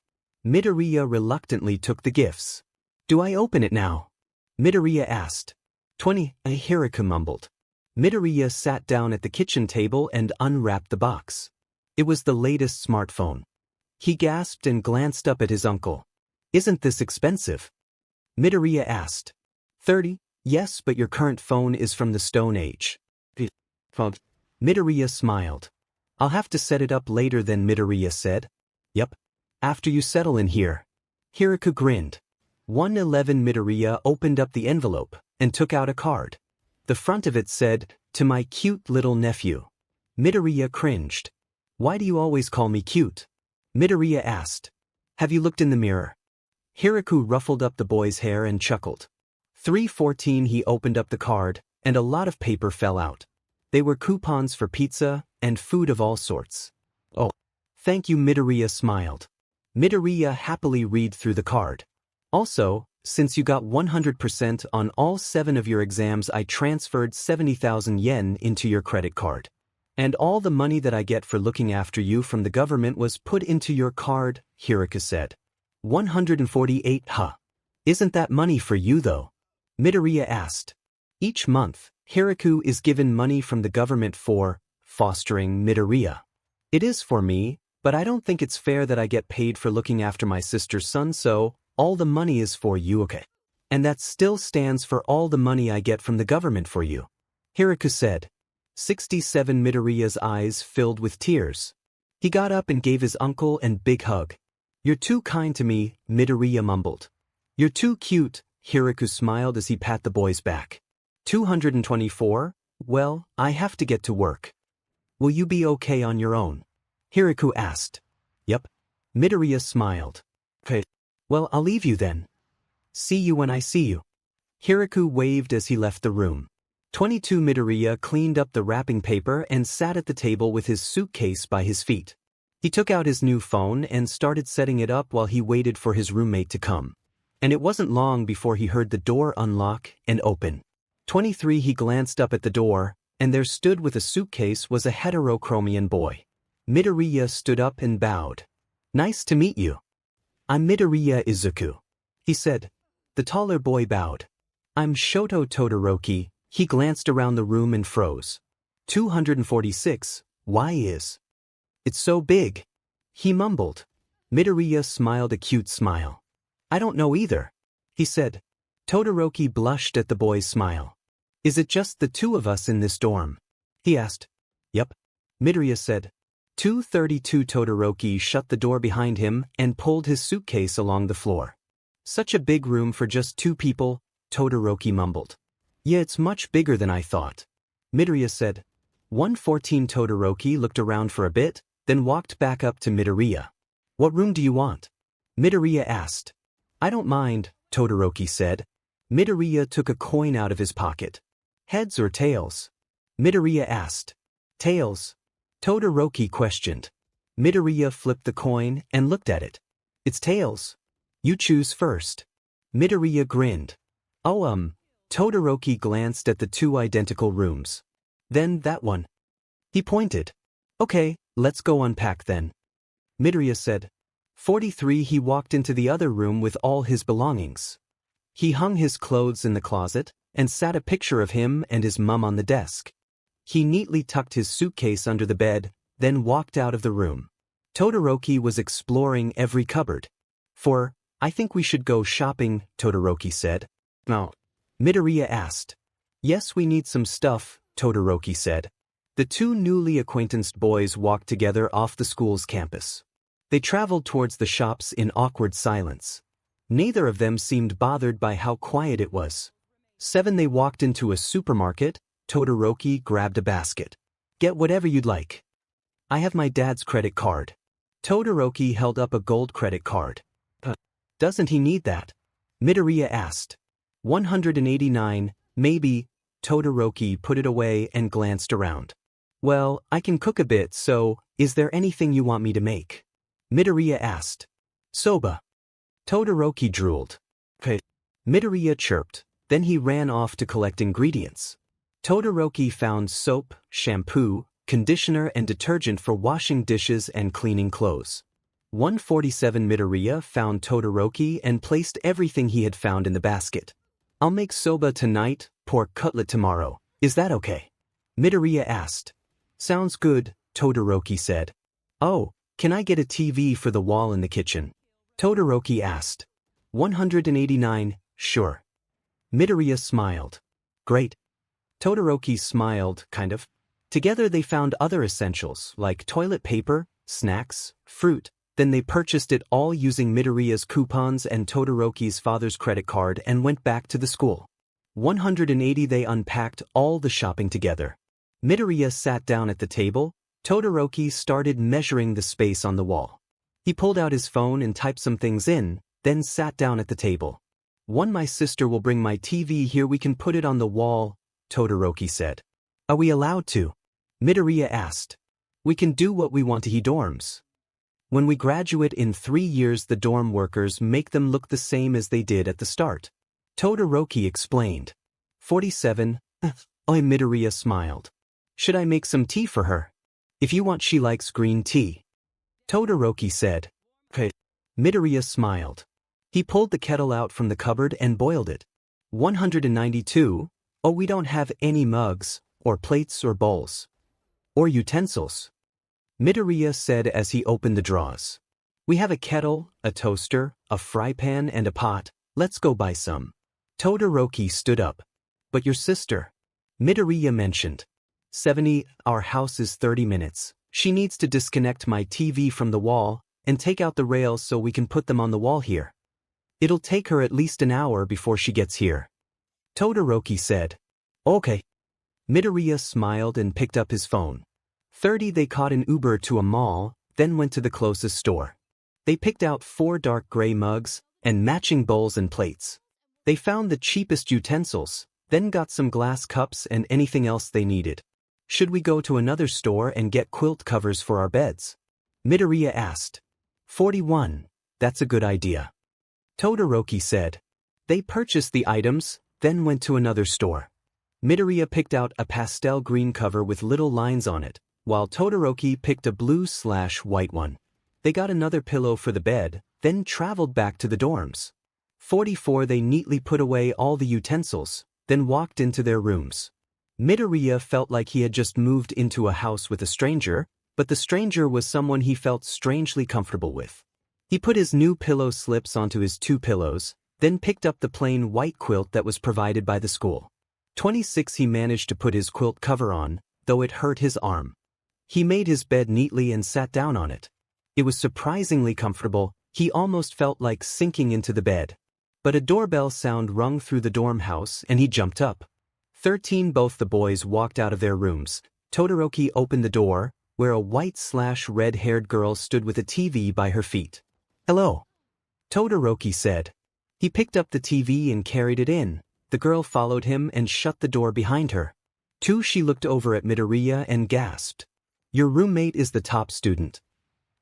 Midoriya reluctantly took the gifts. Do I open it now? Midoriya asked. 20. Hiku mumbled. Midoriya sat down at the kitchen table and unwrapped the box. It was the latest smartphone. He gasped and glanced up at his uncle. Isn't this expensive? Midoriya asked. 30. Yes, but your current phone is from the Stone Age. Midoriya smiled. I'll have to set it up later then, Midoriya said. Yup. After you settle in here. Hiku grinned. 1:11. Midoriya opened up the envelope and took out a card. The front of it said, To my cute little nephew. Midoriya cringed. Why do you always call me cute? Midoriya asked. Have you looked in the mirror? Hiku ruffled up the boy's hair and chuckled. 3:14. He opened up the card, and a lot of paper fell out. They were coupons for pizza and food of all sorts. Oh, thank you, Midoriya smiled. Midoriya happily read through the card. Also, since you got 100% on all 7 of your exams, I transferred 70,000 yen into your credit card. And all the money that I get for looking after you from the government was put into your card, Hiku said. 148. Isn't that money for you though? Midoriya asked. Each month, Hiku is given money from the government for fostering Midoriya. It is for me, but I don't think it's fair that I get paid for looking after my sister's son, so all the money is for you, okay? And that still stands for all the money I get from the government for you. Hiku said. 67. Midoriya's eyes filled with tears. He got up and gave his uncle a big hug. You're too kind to me, Midoriya mumbled. You're too cute, Hiku smiled as he pat the boy's back. 224. Well, I have to get to work. Will you be okay on your own? Hiku asked. Yep. Midoriya smiled. Okay. Well, I'll leave you then. See you when I see you. Hiku waved as he left the room. 22. Midoriya cleaned up the wrapping paper and sat at the table with his suitcase by his feet. He took out his new phone and started setting it up while he waited for his roommate to come. And it wasn't long before he heard the door unlock and open. 23 He glanced up at the door, and there stood with a suitcase was a 𝗕𝗏𝗁𝗵𝗏 boy. Midoriya stood up and bowed. Nice to meet you. I'm Midoriya Izuku, he said. The taller boy bowed. I'm Shoto Todoroki. He glanced around the room and froze. 246, why is? It's so big, he mumbled. Midoriya smiled a cute smile. I don't know either, he said. Todoroki blushed at the boy's smile. Is it just the two of us in this dorm? He asked. Yep, Midoriya said. 232 Todoroki shut the door behind him and pulled his suitcase along the floor. Such a big room for just two people, Todoroki mumbled. Yeah, it's much bigger than I thought, Midoriya said. 114 Todoroki looked around for a bit, then walked back up to Midoriya. What room do you want? Midoriya asked. I don't mind, Todoroki said. Midoriya took a coin out of his pocket. Heads or tails? Midoriya asked. Tails, Todoroki questioned. Midoriya flipped the coin and looked at it. It's tails. You choose first. Midoriya grinned. Oh, Todoroki glanced at the two identical rooms. Then that one. He pointed. Okay, let's go unpack then. Midoriya said. 43 He walked into the other room with all his belongings. He hung his clothes in the closet and sat a picture of him and his mum on the desk. He neatly tucked his suitcase under the bed, then walked out of the room. Todoroki was exploring every cupboard. I think we should go shopping, Todoroki said. No. Midoriya asked. Yes, we need some stuff, Todoroki said. The two newly acquaintanced boys walked together off the school's campus. They traveled towards the shops in awkward silence. Neither of them seemed bothered by how quiet it was. 7 They walked into a supermarket. Todoroki grabbed a basket. Get whatever you'd like. I have my dad's credit card. Todoroki held up a gold credit card. Doesn't he need that? Midoriya asked. 189, maybe. Todoroki put it away and glanced around. Well, I can cook a bit, so, is there anything you want me to make? Midoriya asked. Soba. Todoroki drooled. Okay. Midoriya chirped, then he ran off to collect ingredients. Todoroki found soap, shampoo, conditioner and detergent for washing dishes and cleaning clothes. 147 Midoriya found Todoroki and placed everything he had found in the basket. I'll make soba tonight, pork cutlet tomorrow. Is that okay? Midoriya asked. Sounds good, Todoroki said. Oh, can I get a TV for the wall in the kitchen? Todoroki asked. 189, sure. Midoriya smiled. Great. Todoroki smiled, kind of. Together they found other essentials, like toilet paper, snacks, fruit. Then they purchased it all using Midoriya's coupons and Todoroki's father's credit card and went back to the school. 180 They unpacked all the shopping together. Midoriya sat down at the table. Todoroki started measuring the space on the wall. He pulled out his phone and typed some things in, then sat down at the table. My sister will bring my TV here, we can put it on the wall, Todoroki said. Are we allowed to? Midoriya asked. We can do what we want to he dorms. When we graduate in 3 years, the dorm workers make them look the same as they did at the start. Todoroki explained. 47, Midoriya smiled. Should I make some tea for her? If you want, she likes green tea. Todoroki said. Okay. Midoriya smiled. He pulled the kettle out from the cupboard and boiled it. 192, we don't have any mugs, or plates or bowls. Or utensils. Midoriya said as he opened the drawers. We have a kettle, a toaster, a fry pan and a pot, let's go buy some. Todoroki stood up. But your sister? Midoriya mentioned. 70, our house is 30 minutes. She needs to disconnect my TV from the wall and take out the rails so we can put them on the wall here. It'll take her at least an hour before she gets here. Todoroki said. Okay. Midoriya smiled and picked up his phone. 30 They caught an Uber to a mall, then went to the closest store. They picked out 4 dark gray mugs and matching bowls and plates. They found the cheapest utensils, then got some glass cups and anything else they needed. Should we go to another store and get quilt covers for our beds? Midoriya asked. 41. That's a good idea. Todoroki said. They purchased the items, then went to another store. Midoriya picked out a pastel green cover with little lines on it, while Todoroki picked a blue/white one. They got another pillow for the bed, then traveled back to the dorms. 44. They neatly put away all the utensils, then walked into their rooms. Midoriya felt like he had just moved into a house with a stranger, but the stranger was someone he felt strangely comfortable with. He put his new pillow slips onto his two pillows, then picked up the plain white quilt that was provided by the school. 26. He managed to put his quilt cover on, though it hurt his arm. He made his bed neatly and sat down on it. It was surprisingly comfortable. He almost felt like sinking into the bed. But a doorbell sound rung through the dorm house and he jumped up. 13. Both the boys walked out of their rooms. Todoroki opened the door, where a white/red-haired girl stood with a TV by her feet. Hello, Todoroki said. He picked up the TV and carried it in. The girl followed him and shut the door behind her. 2. She looked over at Midoriya and gasped. Your roommate is the top student.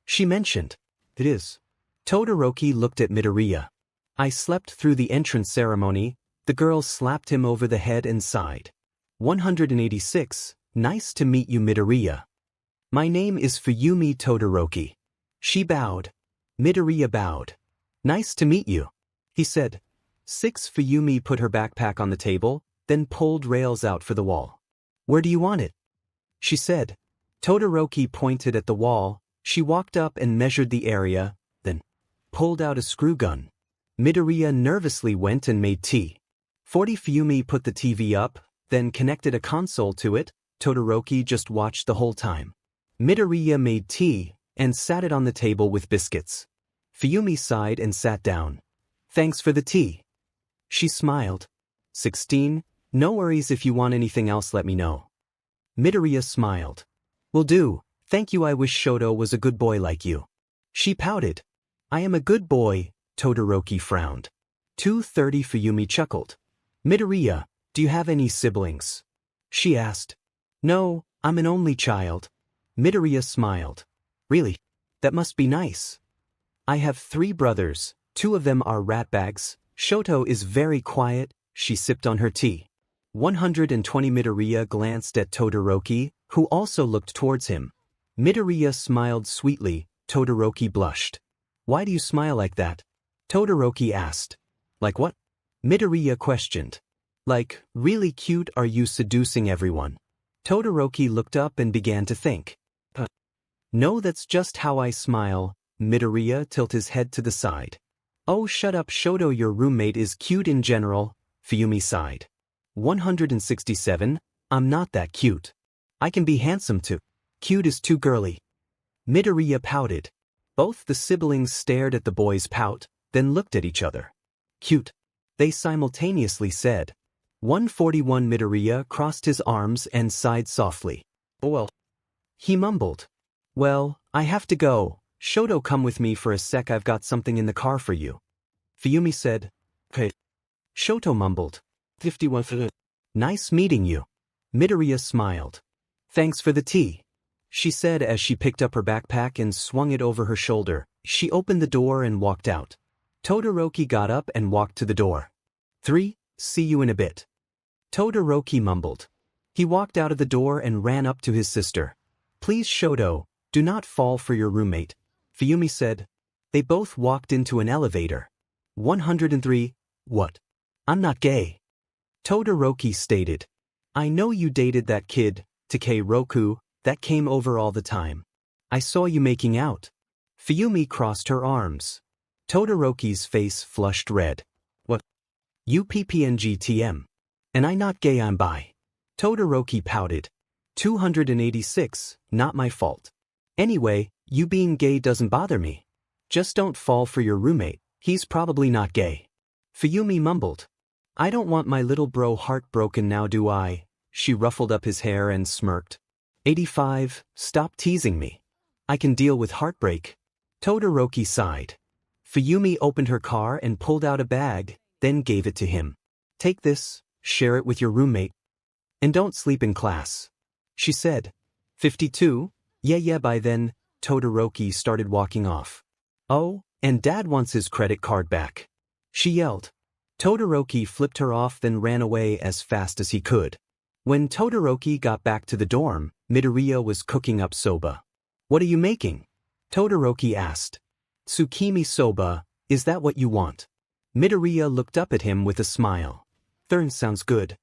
She mentioned. It is. Todoroki looked at Midoriya. I slept through the entrance ceremony. The girl slapped him over the head and sighed. 186. Nice to meet you, Midoriya. My name is Fumi Todoroki. She bowed. Midoriya bowed. Nice to meet you, he said. 6. Fumi put her backpack on the table, then pulled rails out for the wall. Where do you want it? She said. Todoroki pointed at the wall. She walked up and measured the area, then pulled out a screw gun. Midoriya nervously went and made tea. 40. Fumi put the TV up, then connected a console to it. Todoroki just watched the whole time. Midoriya made tea and sat it on the table with biscuits. Fumi sighed and sat down. Thanks for the tea. She smiled. 16. No worries, if you want anything else let me know. Midoriya smiled. Will do, thank you. I wish Shoto was a good boy like you. She pouted. I am a good boy, Todoroki frowned. 2:30. Fumi chuckled. Midoriya, do you have any siblings? She asked. No, I'm an only child. Midoriya smiled. Really? That must be nice. I have 3 brothers, 2 of them are ratbags. Shoto is very quiet. She sipped on her tea. 120. Midoriya glanced at Todoroki, who also looked towards him. Midoriya smiled sweetly. Todoroki blushed. Why do you smile like that? Todoroki asked. Like what? Midoriya questioned. Like, really cute. Are you seducing everyone? Todoroki looked up and began to think. No, that's just how I smile. Midoriya tilted his head to the side. Oh, shut up, Shoto. Your roommate is cute in general. Fumi sighed. 167. I'm not that cute. I can be handsome too. Cute is too girly. Midoriya pouted. Both the siblings stared at the boy's pout, then looked at each other. Cute, they simultaneously said. 141. Midoriya crossed his arms and sighed softly. Well, he mumbled. Well, I have to go. Shoto, come with me for a sec. I've got something in the car for you. Fumi said. Okay. Shoto mumbled. 51. Nice meeting you. Midoriya smiled. Thanks for the tea, she said as she picked up her backpack and swung it over her shoulder. She opened the door and walked out. Todoroki got up and walked to the door. 3. See you in a bit. Todoroki mumbled. He walked out of the door and ran up to his sister. Please, Shoto, do not fall for your roommate, Fumi said. They both walked into an elevator. 103. What? I'm not gay. Todoroki stated. I know you dated that kid, Takeroku, that came over all the time. I saw you making out. Fumi crossed her arms. Todoroki's face flushed red. What? You PPNGTM. And I not gay, I'm bi. Todoroki pouted. 286. Not my fault. Anyway, you being gay doesn't bother me. Just don't fall for your roommate, he's probably not gay. Fumi mumbled. I don't want my little bro heartbroken now, do I? She ruffled up his hair and smirked. 85. Stop teasing me. I can deal with heartbreak. Todoroki sighed. Fumi opened her car and pulled out a bag, then gave it to him. Take this, share it with your roommate. And don't sleep in class, she said. 52. Yeah, by then, Todoroki started walking off. "Oh, and Dad wants his credit card back," she yelled. Todoroki flipped her off then ran away as fast as he could. When Todoroki got back to the dorm, Midoriya was cooking up soba. "What are you making?" Todoroki asked. "𝗧𝗵𝗲 𝗵𝗃, is that what you want?" Midoriya looked up at him with a smile. Sounds good."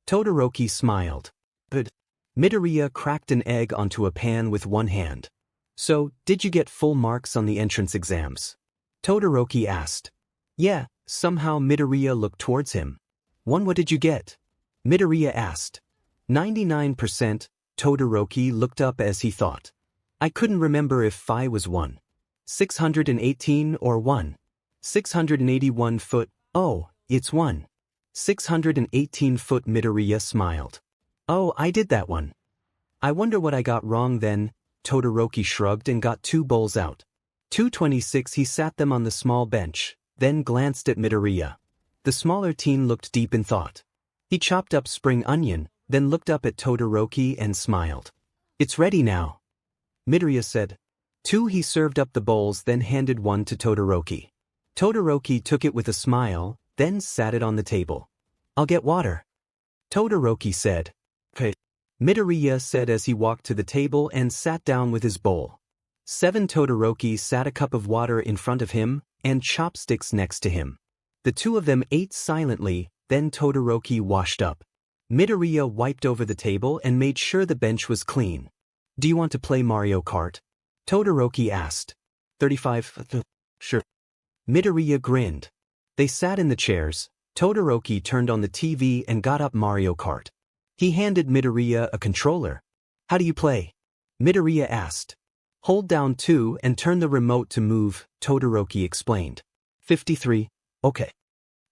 Todoroki smiled. "Good." Midoriya cracked an egg onto a pan with one hand. "So, did you get full marks on the entrance exams?" Todoroki asked. "Yeah." Somehow Midoriya looked towards him. What did you get?" Midoriya asked. 99%, Todoroki looked up as he thought. "I couldn't remember if phi was 1. 618 or 1. 681 foot, oh, it's 1. 618 foot Midoriya smiled. "Oh, I did that one. I wonder what I got wrong then." Todoroki shrugged and got 2 bowls out. 226 he sat them on the small bench, then glanced at Midoriya. The smaller teen looked deep in thought. He chopped up spring onion, then looked up at Todoroki and smiled. "It's ready now," Midoriya said. 2 he served up the bowls then handed one to Todoroki. Todoroki took it with a smile, then sat it on the table. "I'll get water," Todoroki said. "Okay," Midoriya said as he walked to the table and sat down with his bowl. 7 Todoroki sat a cup of water in front of him, and chopsticks next to him. The 2 of them ate silently, then Todoroki washed up. Midoriya wiped over the table and made sure the bench was clean. "Do you want to play Mario Kart?" Todoroki asked. 35. Sure. Midoriya grinned. They sat in the chairs. Todoroki turned on the TV and got up Mario Kart. He handed Midoriya a controller. "How do you play?" Midoriya asked. "Hold down 2 and turn the remote to move," Todoroki explained. 53. Okay.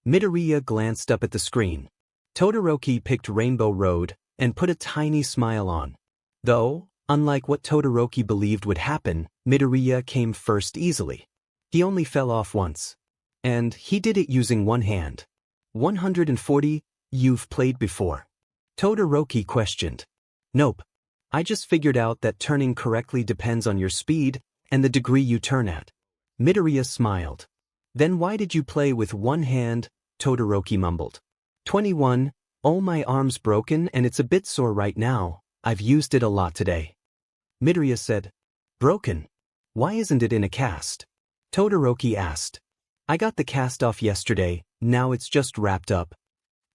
Midoriya glanced up at the screen. Todoroki picked Rainbow Road and put a tiny smile on. Though, unlike what Todoroki believed would happen, Midoriya came first easily. He only fell off once. And he did it using one hand. 140, you've played before? Todoroki questioned. Nope. I just figured out that turning correctly depends on your speed and the degree you turn at. Midoriya smiled. Then why did you play with one hand? Todoroki mumbled. 21, oh my arm's broken and it's a bit sore right now, I've used it a lot today. Midoriya said. Broken? Why isn't it in a cast? Todoroki asked. I got the cast off yesterday, now it's just wrapped up.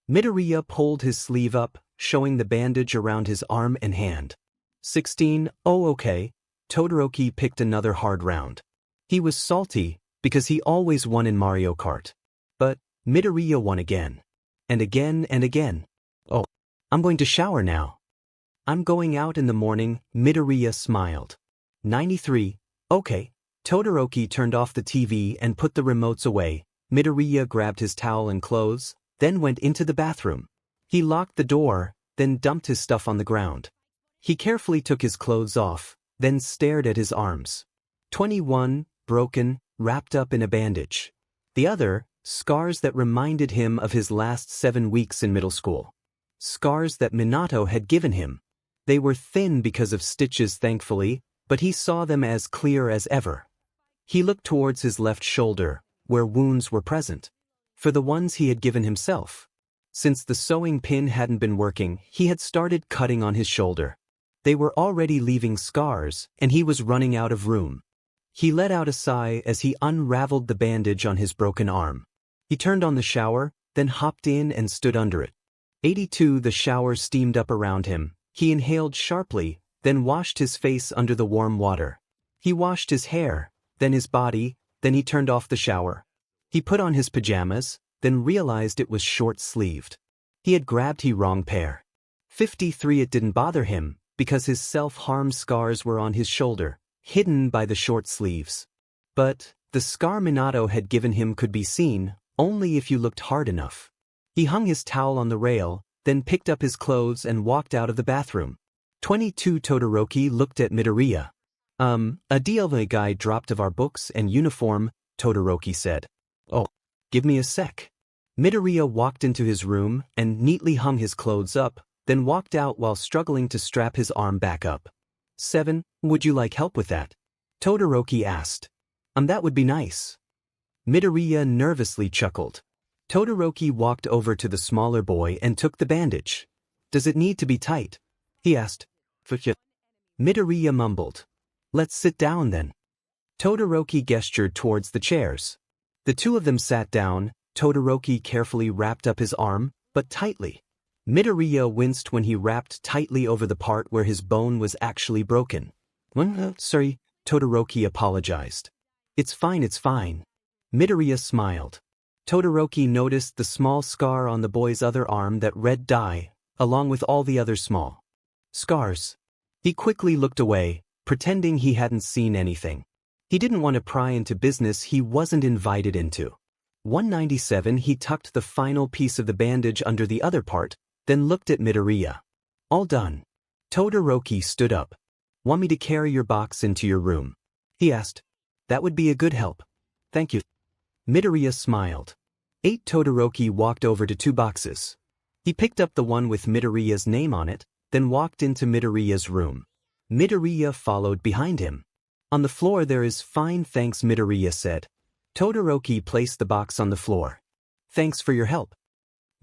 Midoriya pulled his sleeve up, showing the bandage around his arm and hand. 16, oh okay. Todoroki picked another hard round. He was salty, because he always won in Mario Kart. But Midoriya won again. And again and again. Oh, I'm going to shower now. I'm going out in the morning, Midoriya smiled. 93, okay. Todoroki turned off the TV and put the remotes away. Midoriya grabbed his towel and clothes, then went into the bathroom. He locked the door, then dumped his stuff on the ground. He carefully took his clothes off, then stared at his arms. 21, broken, wrapped up in a bandage. The other, scars that reminded him of his last 7 weeks in middle school. Scars that Minato had given him. They were thin because of stitches, thankfully, but he saw them as clear as ever. He looked towards his left shoulder, where wounds were present. For the ones he had given himself. Since the sewing pin hadn't been working, he had started cutting on his shoulder. They were already leaving scars, and he was running out of room. He let out a sigh as he unraveled the bandage on his broken arm. He turned on the shower, then hopped in and stood under it. 82 The shower steamed up around him. He inhaled sharply, then washed his face under the warm water. He washed his hair, then his body, then he turned off the shower. He put on his pajamas, then realized it was short-sleeved. He had grabbed the wrong pair. 53 It didn't bother him, because his self-harm scars were on his shoulder, hidden by the short sleeves. But the scar Minato had given him could be seen, only if you looked hard enough. He hung his towel on the rail, then picked up his clothes and walked out of the bathroom. 22 Todoroki looked at Midoriya. A DLV guy dropped of our books and uniform, Todoroki said. Oh, give me a sec. Midoriya walked into his room and neatly hung his clothes up, then walked out while struggling to strap his arm back up. 7, would you like help with that? Todoroki asked. That would be nice. Midoriya nervously chuckled. Todoroki walked over to the smaller boy and took the bandage. Does it need to be tight? He asked. Midoriya mumbled. Let's sit down then. Todoroki gestured towards the chairs. The two of them sat down. Todoroki carefully wrapped up his arm, but tightly. Midoriya winced when he wrapped tightly over the part where his bone was actually broken. Sorry, Todoroki apologized. It's fine, it's fine. Midoriya smiled. Todoroki noticed the small scar on the boy's other arm that red dye, along with all the other small scars. He quickly looked away, pretending he hadn't seen anything. He didn't want to pry into business he wasn't invited into. 197 He tucked the final piece of the bandage under the other part, then looked at Midoriya. All done. Todoroki stood up. Want me to carry your box into your room? He asked. That would be a good help. Thank you. Midoriya smiled. 8 Todoroki walked over to 2 boxes. He picked up the one with Midoriya's name on it, then walked into Midoriya's room. Midoriya followed behind him. On the floor there is fine, thanks, Midoriya said. Todoroki placed the box on the floor. Thanks for your help.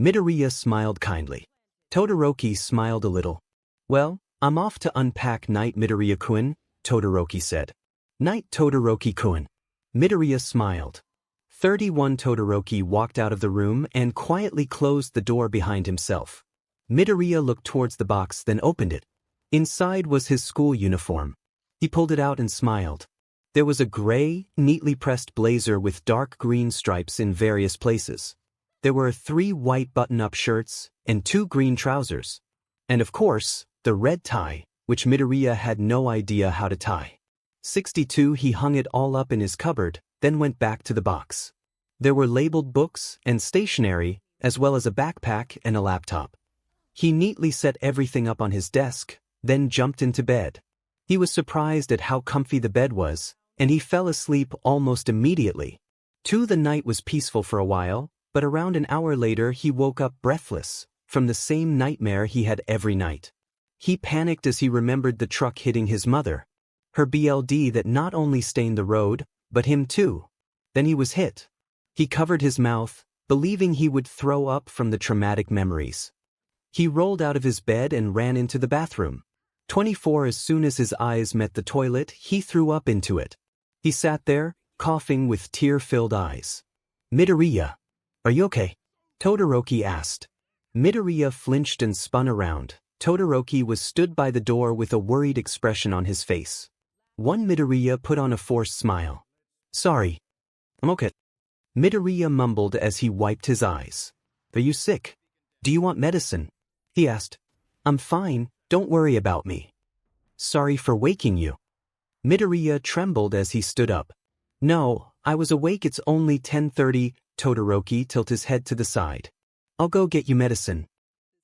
Midoriya smiled kindly. Todoroki smiled a little. Well, I'm off to unpack night, Midoriya-kun, Todoroki said. Night, Todoroki-kun. Midoriya smiled. 31 Todoroki walked out of the room and quietly closed the door behind himself. Midoriya looked towards the box, then opened it. Inside was his school uniform. He pulled it out and smiled. There was a gray, neatly pressed blazer with dark green stripes in various places. There were 3 white button-up shirts and 2 green trousers. And of course, the red tie, which Midoriya had no idea how to tie. 62 He hung it all up in his cupboard, then went back to the box. There were labeled books and stationery, as well as a backpack and a laptop. He neatly set everything up on his desk, then jumped into bed. He was surprised at how comfy the bed was, and he fell asleep almost immediately. The night was peaceful for a while, but around an hour later he woke up breathless, from the same nightmare he had every night. He panicked as he remembered the truck hitting his mother. Her BLD that not only stained the road, but him too. Then he was hit. He covered his mouth, believing he would throw up from the traumatic memories. He rolled out of his bed and ran into the bathroom. 24 As soon as his eyes met the toilet, he threw up into it. He sat there, coughing with tear-filled eyes. Midoriya, are you okay? Todoroki asked. Midoriya flinched and spun around. Todoroki was stood by the door with a worried expression on his face. Midoriya put on a forced smile. Sorry. I'm okay. Midoriya mumbled as he wiped his eyes. Are you sick? Do you want medicine? He asked. I'm fine, don't worry about me. Sorry for waking you. Midoriya trembled as he stood up. No, I was awake, it's only 10:30. Todoroki tilted his head to the side. I'll go get you medicine.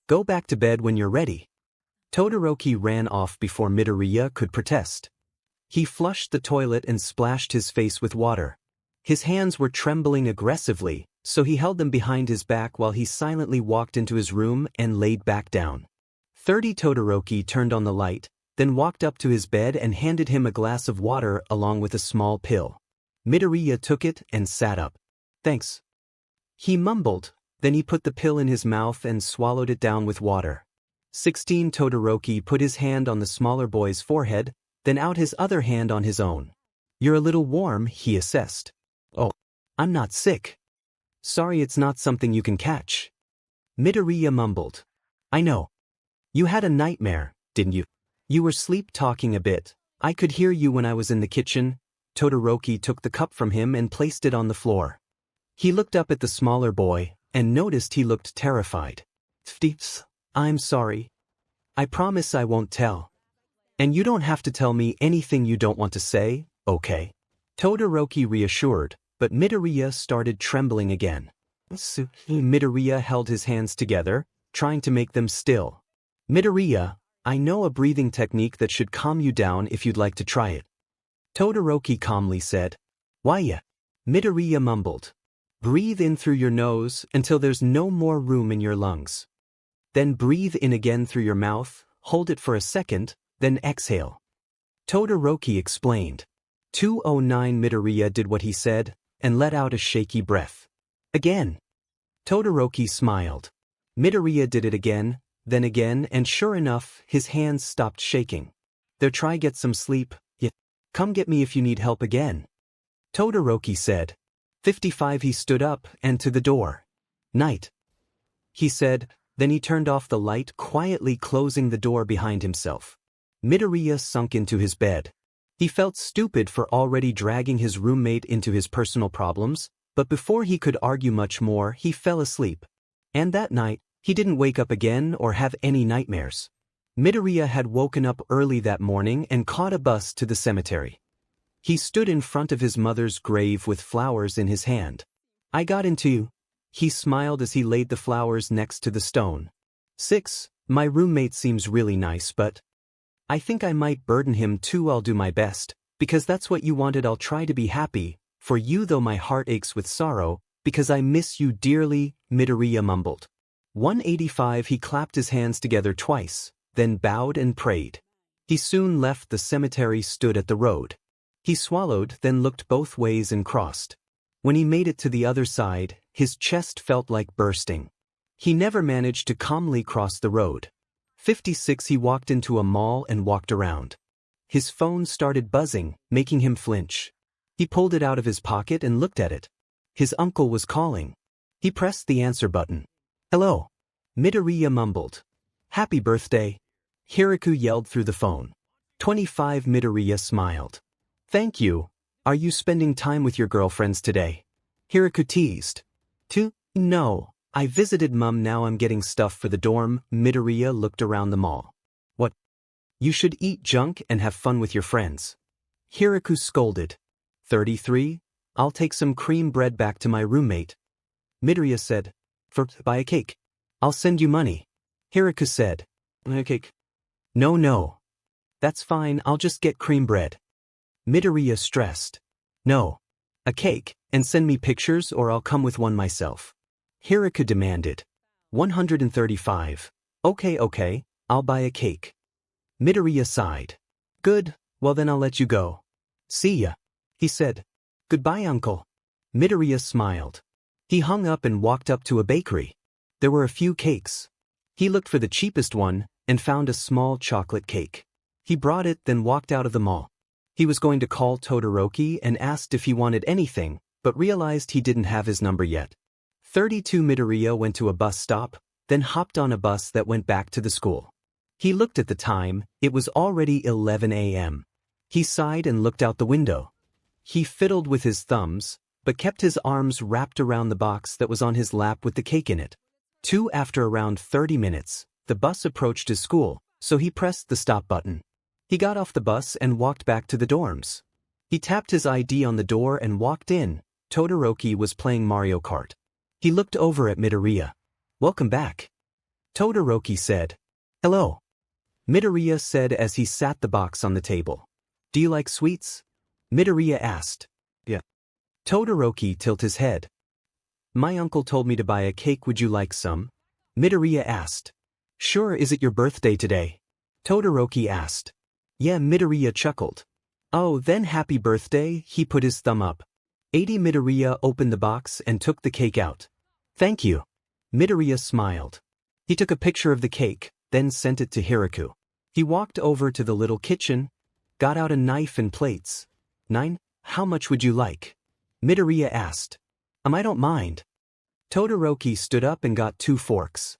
Go back to bed when you're ready. Todoroki ran off before Midoriya could protest. He flushed the toilet and splashed his face with water. His hands were trembling aggressively, so he held them behind his back while he silently walked into his room and laid back down. 30 Todoroki turned on the light, then walked up to his bed and handed him a glass of water along with a small pill. Midoriya took it and sat up. Thanks. He mumbled, then he put the pill in his mouth and swallowed it down with water. 16 Todoroki put his hand on the smaller boy's forehead, then out his other hand on his own. You're a little warm, he assessed. Oh, I'm not sick. Sorry, it's not something you can catch. Midoriya mumbled. I know. You had a nightmare, didn't you? You were sleep-talking a bit. I could hear you when I was in the kitchen. Todoroki took the cup from him and placed it on the floor. He looked up at the smaller boy and noticed he looked terrified. I'm sorry. I promise I won't tell. And you don't have to tell me anything you don't want to say, okay? Todoroki reassured, but Midoriya started trembling again. Midoriya held his hands together, trying to make them still. Midoriya, I know a breathing technique that should calm you down if you'd like to try it. Todoroki calmly said. Why? Midoriya mumbled. Breathe in through your nose until there's no more room in your lungs. Then breathe in again through your mouth, hold it for a second, then exhale. Todoroki explained. 209 Midoriya did what he said, and let out a shaky breath. Again. Todoroki smiled. Midoriya did it again, then again, and sure enough, his hands stopped shaking. There, try get some sleep, yeah. Come get me if you need help again. Todoroki said. 55 He stood up and to the door. Night. He said, then he turned off the light, quietly closing the door behind himself. Midoriya sunk into his bed. He felt stupid for already dragging his roommate into his personal problems, but before he could argue much more, he fell asleep. And that night, he didn't wake up again or have any nightmares. Midoriya had woken up early that morning and caught a bus to the cemetery. He stood in front of his mother's grave with flowers in his hand. I got into you. He smiled as he laid the flowers next to the stone. 6. My roommate seems really nice, but I think I might burden him too. I'll do my best, because that's what you wanted. I'll try to be happy for you, though my heart aches with sorrow, because I miss you dearly, Midoriya mumbled. 185 He clapped his hands together twice, then bowed and prayed. He soon left the cemetery, stood at the road. He swallowed, then looked both ways and crossed. When he made it to the other side, his chest felt like bursting. He never managed to calmly cross the road. 56 He walked into a mall and walked around. His phone started buzzing, making him flinch. He pulled it out of his pocket and looked at it. His uncle was calling. He pressed the answer button. Hello. Midoriya mumbled. Happy birthday. Hiku yelled through the phone. 25 Midoriya smiled. Thank you. Are you spending time with your girlfriends today? Hiku teased. 2. No. I visited Mum, now I'm getting stuff for the dorm. Midoriya looked around the mall. What? You should eat junk and have fun with your friends. Hiku scolded. 33. I'll take some cream bread back to my roommate. Midoriya said. Buy a cake. I'll send you money. Hiku said. A cake? No. That's fine, I'll just get cream bread. Midoriya stressed. No. A cake, and send me pictures or I'll come with one myself. Hiku demanded. 135. Okay, I'll buy a cake. Midoriya sighed. Good, well then I'll let you go. See ya, he said. Goodbye, uncle. Midoriya smiled. He hung up and walked up to a bakery. There were a few cakes. He looked for the cheapest one and found a small chocolate cake. He brought it, then walked out of the mall. He was going to call Todoroki and asked if he wanted anything, but realized he didn't have his number yet. 32 Midoriya went to a bus stop, then hopped on a bus that went back to the school. He looked at the time, it was already 11 a.m. He sighed and looked out the window. He fiddled with his thumbs, but kept his arms wrapped around the box that was on his lap with the cake in it. 2. After around 30 minutes, the bus approached his school, so he pressed the stop button. He got off the bus and walked back to the dorms. He tapped his ID on the door and walked in. Todoroki was playing Mario Kart. He looked over at Midoriya. Welcome back. Todoroki said. Hello. Midoriya said as he sat the box on the table. Do you like sweets? Midoriya asked. Yeah. Todoroki tilted his head. My uncle told me to buy a cake, would you like some? Midoriya asked. Sure, is it your birthday today? Todoroki asked. Yeah, Midoriya chuckled. Oh, then happy birthday, he put his thumb up. 80 Midoriya opened the box and took the cake out. Thank you. Midoriya smiled. He took a picture of the cake, then sent it to Hiku. He walked over to the little kitchen, got out a knife and plates. 9. How much would you like? Midoriya asked. I don't mind. Todoroki stood up and got 2 forks.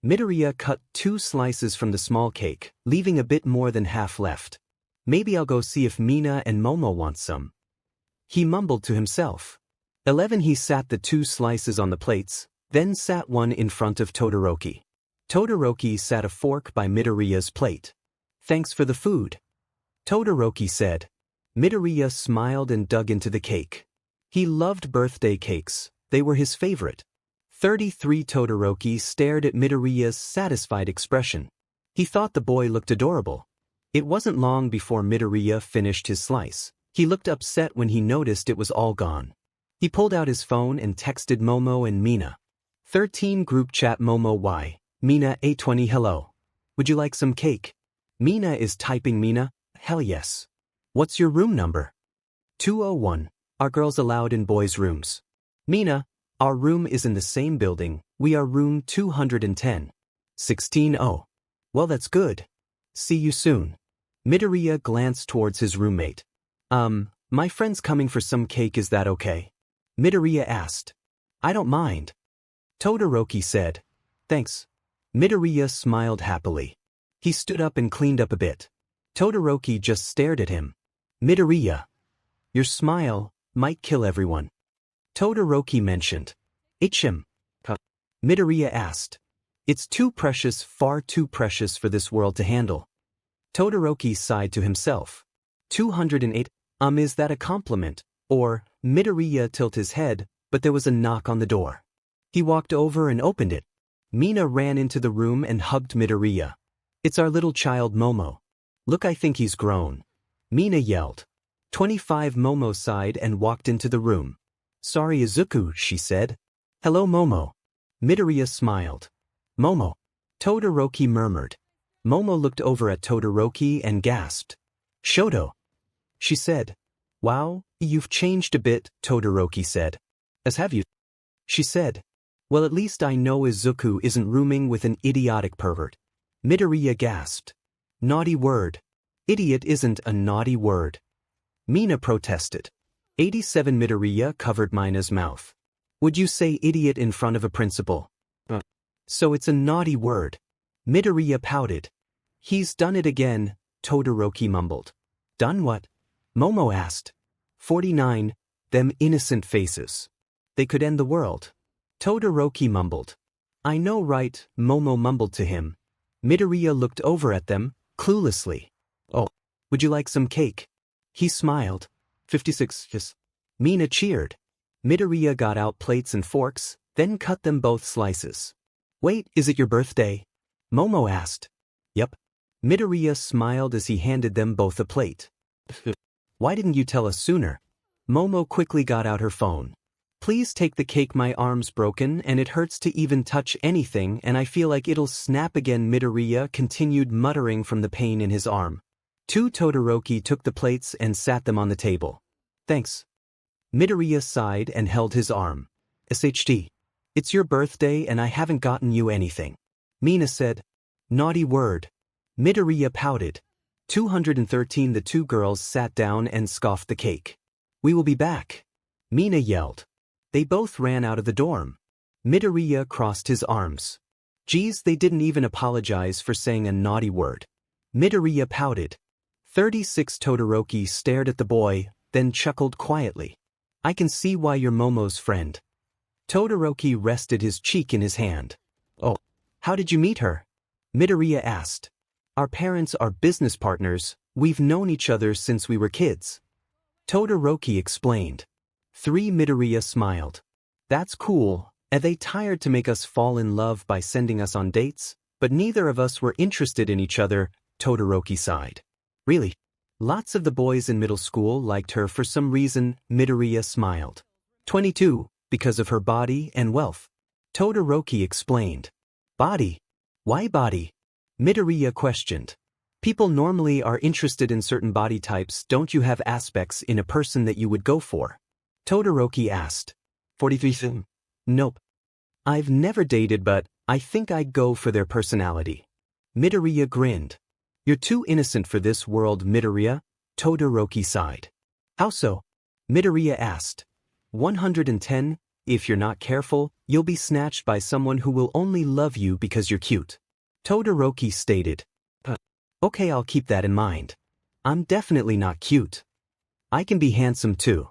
Midoriya cut 2 slices from the small cake, leaving a bit more than half left. Maybe I'll go see if Mina and Momo want some. He mumbled to himself. 11. He sat the 2 slices on the plates, then sat one in front of Todoroki. Todoroki sat a fork by Midoriya's plate. Thanks for the food. Todoroki said. Midoriya smiled and dug into the cake. He loved birthday cakes, they were his favorite. 33. Todoroki stared at Midoriya's satisfied expression. He thought the boy looked adorable. It wasn't long before Midoriya finished his slice. He looked upset when he noticed it was all gone. He pulled out his phone and texted Momo and Mina. 13. Group chat. Momo Y. Mina A20 hello. Would you like some cake? Mina is typing. Mina, hell yes. What's your room number? 201. Are girls allowed in boys' rooms? Mina, our room is in the same building, we are room 210. 16-0. Well, that's good. See you soon. Midoriya glanced towards his roommate. My friend's coming for some cake, is that okay? Midoriya asked. I don't mind. Todoroki said. Thanks. Midoriya smiled happily. He stood up and cleaned up a bit. Todoroki just stared at him. Midoriya. Your smile might kill everyone. Todoroki mentioned. 𝗧𝗵𝗲. Midoriya asked. It's too precious, far too precious for this world to handle. Todoroki sighed to himself. 208. Is that a compliment? Or, Midoriya tilted his head, but there was a knock on the door. He walked over and opened it. Mina ran into the room and hugged Midoriya. It's our little child Momo. Look, I think he's grown. Mina yelled. 25. Momo sighed and walked into the room. Sorry Izuku, she said. Hello Momo. Midoriya smiled. Momo. Todoroki murmured. Momo looked over at Todoroki and gasped. Shoto. She said. Wow, you've changed a bit, Todoroki said. As have you. She said. Well, at least I know Izuku isn't rooming with an idiotic pervert. Midoriya gasped. Naughty word. Idiot isn't a naughty word. Mina protested. 87. Midoriya covered Mina's mouth. Would you say idiot in front of a principal? So it's a naughty word. Midoriya pouted. He's done it again, Todoroki mumbled. Done what? Momo asked. 49. Them innocent faces. They could end the world. Todoroki mumbled. I know, right? Momo mumbled to him. Midoriya looked over at them, cluelessly. Oh, would you like some cake? He smiled. 56. Yes. Mina cheered. Midoriya got out plates and forks, then cut them both slices. Wait, is it your birthday? Momo asked. Yep. Midoriya smiled as he handed them both a plate. Why didn't you tell us sooner? Momo quickly got out her phone. Please take the cake, my arm's broken and it hurts to even touch anything and I feel like it'll snap again. Midoriya continued muttering from the pain in his arm. Todoroki took the plates and sat them on the table. Thanks. Midoriya sighed and held his arm. SHD. It's your birthday and I haven't gotten you anything. Mina said. Naughty word. Midoriya pouted. 213. The two girls sat down and scoffed the cake. We will be back. Mina yelled. They both ran out of the dorm. Midoriya crossed his arms. Geez, they didn't even apologize for saying a naughty word. Midoriya pouted. 36. Todoroki stared at the boy, then chuckled quietly. I can see why you're Momo's friend. Todoroki rested his cheek in his hand. Oh, how did you meet her? Midoriya asked. Our parents are business partners, we've known each other since we were kids. Todoroki explained. 3. Midoriya smiled. That's cool. Are they tired to make us fall in love by sending us on dates? But neither of us were interested in each other, Todoroki sighed. Really? Lots of the boys in middle school liked her for some reason, Midoriya smiled. 22. Because of her body and wealth. Todoroki explained. Body? Why body? Midoriya questioned. People normally are interested in certain body types. Don't you have aspects in a person that you would go for? Todoroki asked. 43. Nope. I've never dated, but I think I'd go for their personality. Midoriya grinned. You're too innocent for this world, Midoriya, Todoroki sighed. How so? Midoriya asked. 110. If you're not careful, you'll be snatched by someone who will only love you because you're cute. Todoroki stated. Okay, I'll keep that in mind. I'm definitely not cute. I can be handsome too.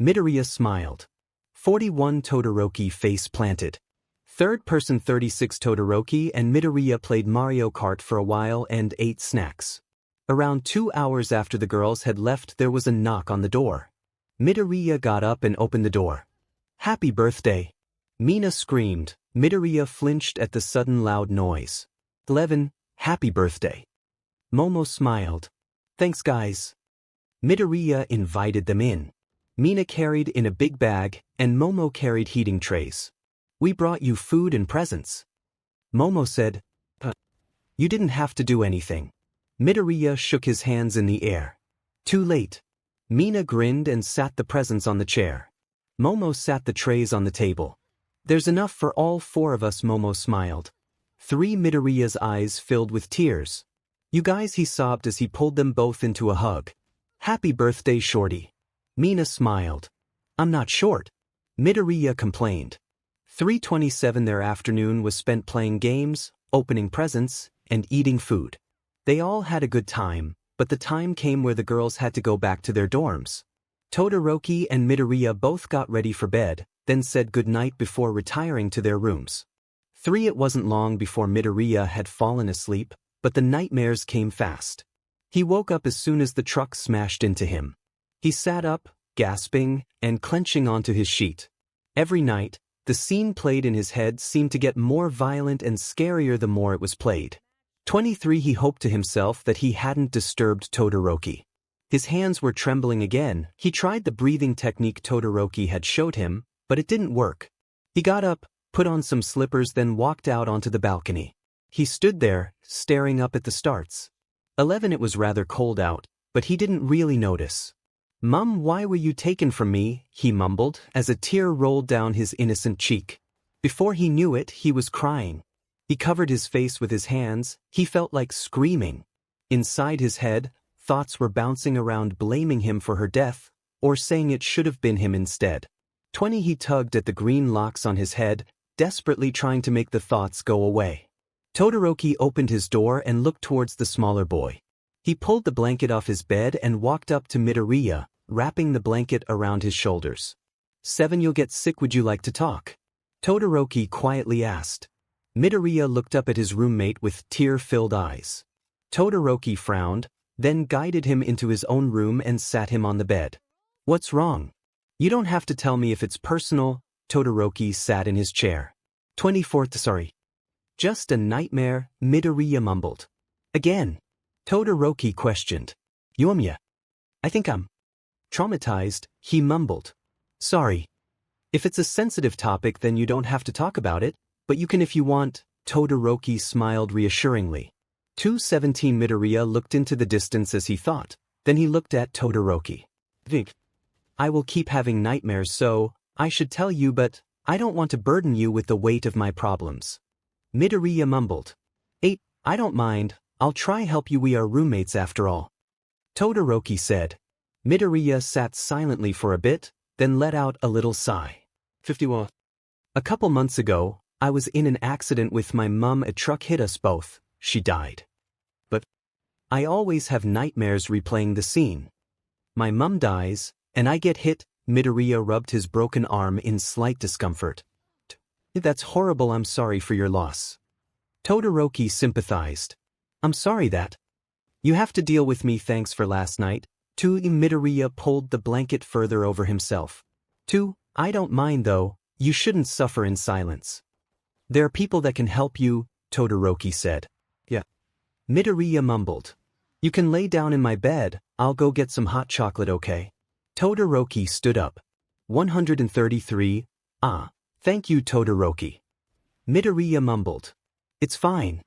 Midoriya smiled. 41. Todoroki face planted. Third person. 36. Todoroki and Midoriya played Mario Kart for a while and ate snacks. Around 2 hours after the girls had left, there was a knock on the door. Midoriya got up and opened the door. Happy birthday. Mina screamed. Midoriya flinched at the sudden loud noise. 11. Happy birthday. Momo smiled. Thanks guys. Midoriya invited them in. Mina carried in a big bag, and Momo carried heating trays. We brought you food and presents. Momo said. You didn't have to do anything. Midoriya shook his hands in the air. Too late. Mina grinned and sat the presents on the chair. Momo sat the trays on the table. There's enough for all four of us, Momo smiled. Midoriya's eyes filled with tears. You guys, he sobbed as he pulled them both into a hug. Happy birthday, shorty. Mina smiled. I'm not short, Midoriya complained. 3:27 their afternoon was spent playing games, opening presents, and eating food. They all had a good time, but the time came where the girls had to go back to their dorms. Todoroki and Midoriya both got ready for bed, then said goodnight before retiring to their rooms. It wasn't long before Midoriya had fallen asleep, but the nightmares came fast. He woke up as soon as the truck smashed into him. He sat up, gasping, and clenching onto his sheet. Every night, the scene played in his head seemed to get more violent and scarier the more it was played. 23 He hoped to himself that he hadn't disturbed Todoroki. His hands were trembling again. He tried the breathing technique Todoroki had showed him, but it didn't work. He got up, put on some slippers, then walked out onto the balcony. He stood there, staring up at the stars. 11 It was rather cold out, but he didn't really notice. Mum, why were you taken from me? He mumbled as a tear rolled down his innocent cheek. Before he knew it, he was crying. He covered his face with his hands. He felt like screaming. Inside his head, thoughts were bouncing around, blaming him for her death, or saying it should have been him instead. He tugged at the green locks on his head, desperately trying to make the thoughts go away. Todoroki opened his door and looked towards the smaller boy. He pulled the blanket off his bed and walked up to Midoriya, wrapping the blanket around his shoulders. 7 You'll get sick, would you like to talk? Todoroki quietly asked. Midoriya looked up at his roommate with tear-filled eyes. Todoroki frowned, then guided him into his own room and sat him on the bed. What's wrong? You don't have to tell me if it's personal. Todoroki sat in his chair. 24th Sorry. Just a nightmare, Midoriya mumbled. Again. Todoroki questioned. 𝗵𝗲𝗄. I think I'm traumatized, he mumbled. Sorry. If it's a sensitive topic then you don't have to talk about it, but you can if you want, Todoroki smiled reassuringly. 2:17 Midoriya looked into the distance as he thought, then he looked at Todoroki. I will keep having nightmares, so I should tell you, but I don't want to burden you with the weight of my problems. Midoriya mumbled. 8 I don't mind, I'll try help you, we are roommates after all. Todoroki said. Midoriya sat silently for a bit, then let out a little sigh. 51 A couple months ago, I was in an accident with my mum, a truck hit us both, she died. But I always have nightmares replaying the scene. My mum dies, and I get hit. Midoriya rubbed his broken arm in slight discomfort. That's horrible, I'm sorry for your loss. Todoroki sympathized. I'm sorry that you have to deal with me, thanks for last night. 2 Midoriya pulled the blanket further over himself. 2 I don't mind though, you shouldn't suffer in silence. There are people that can help you, Todoroki said. Yeah. Midoriya mumbled. You can lay down in my bed, I'll go get some hot chocolate, okay? Todoroki stood up. 133 Thank you, Todoroki. Midoriya mumbled. It's fine,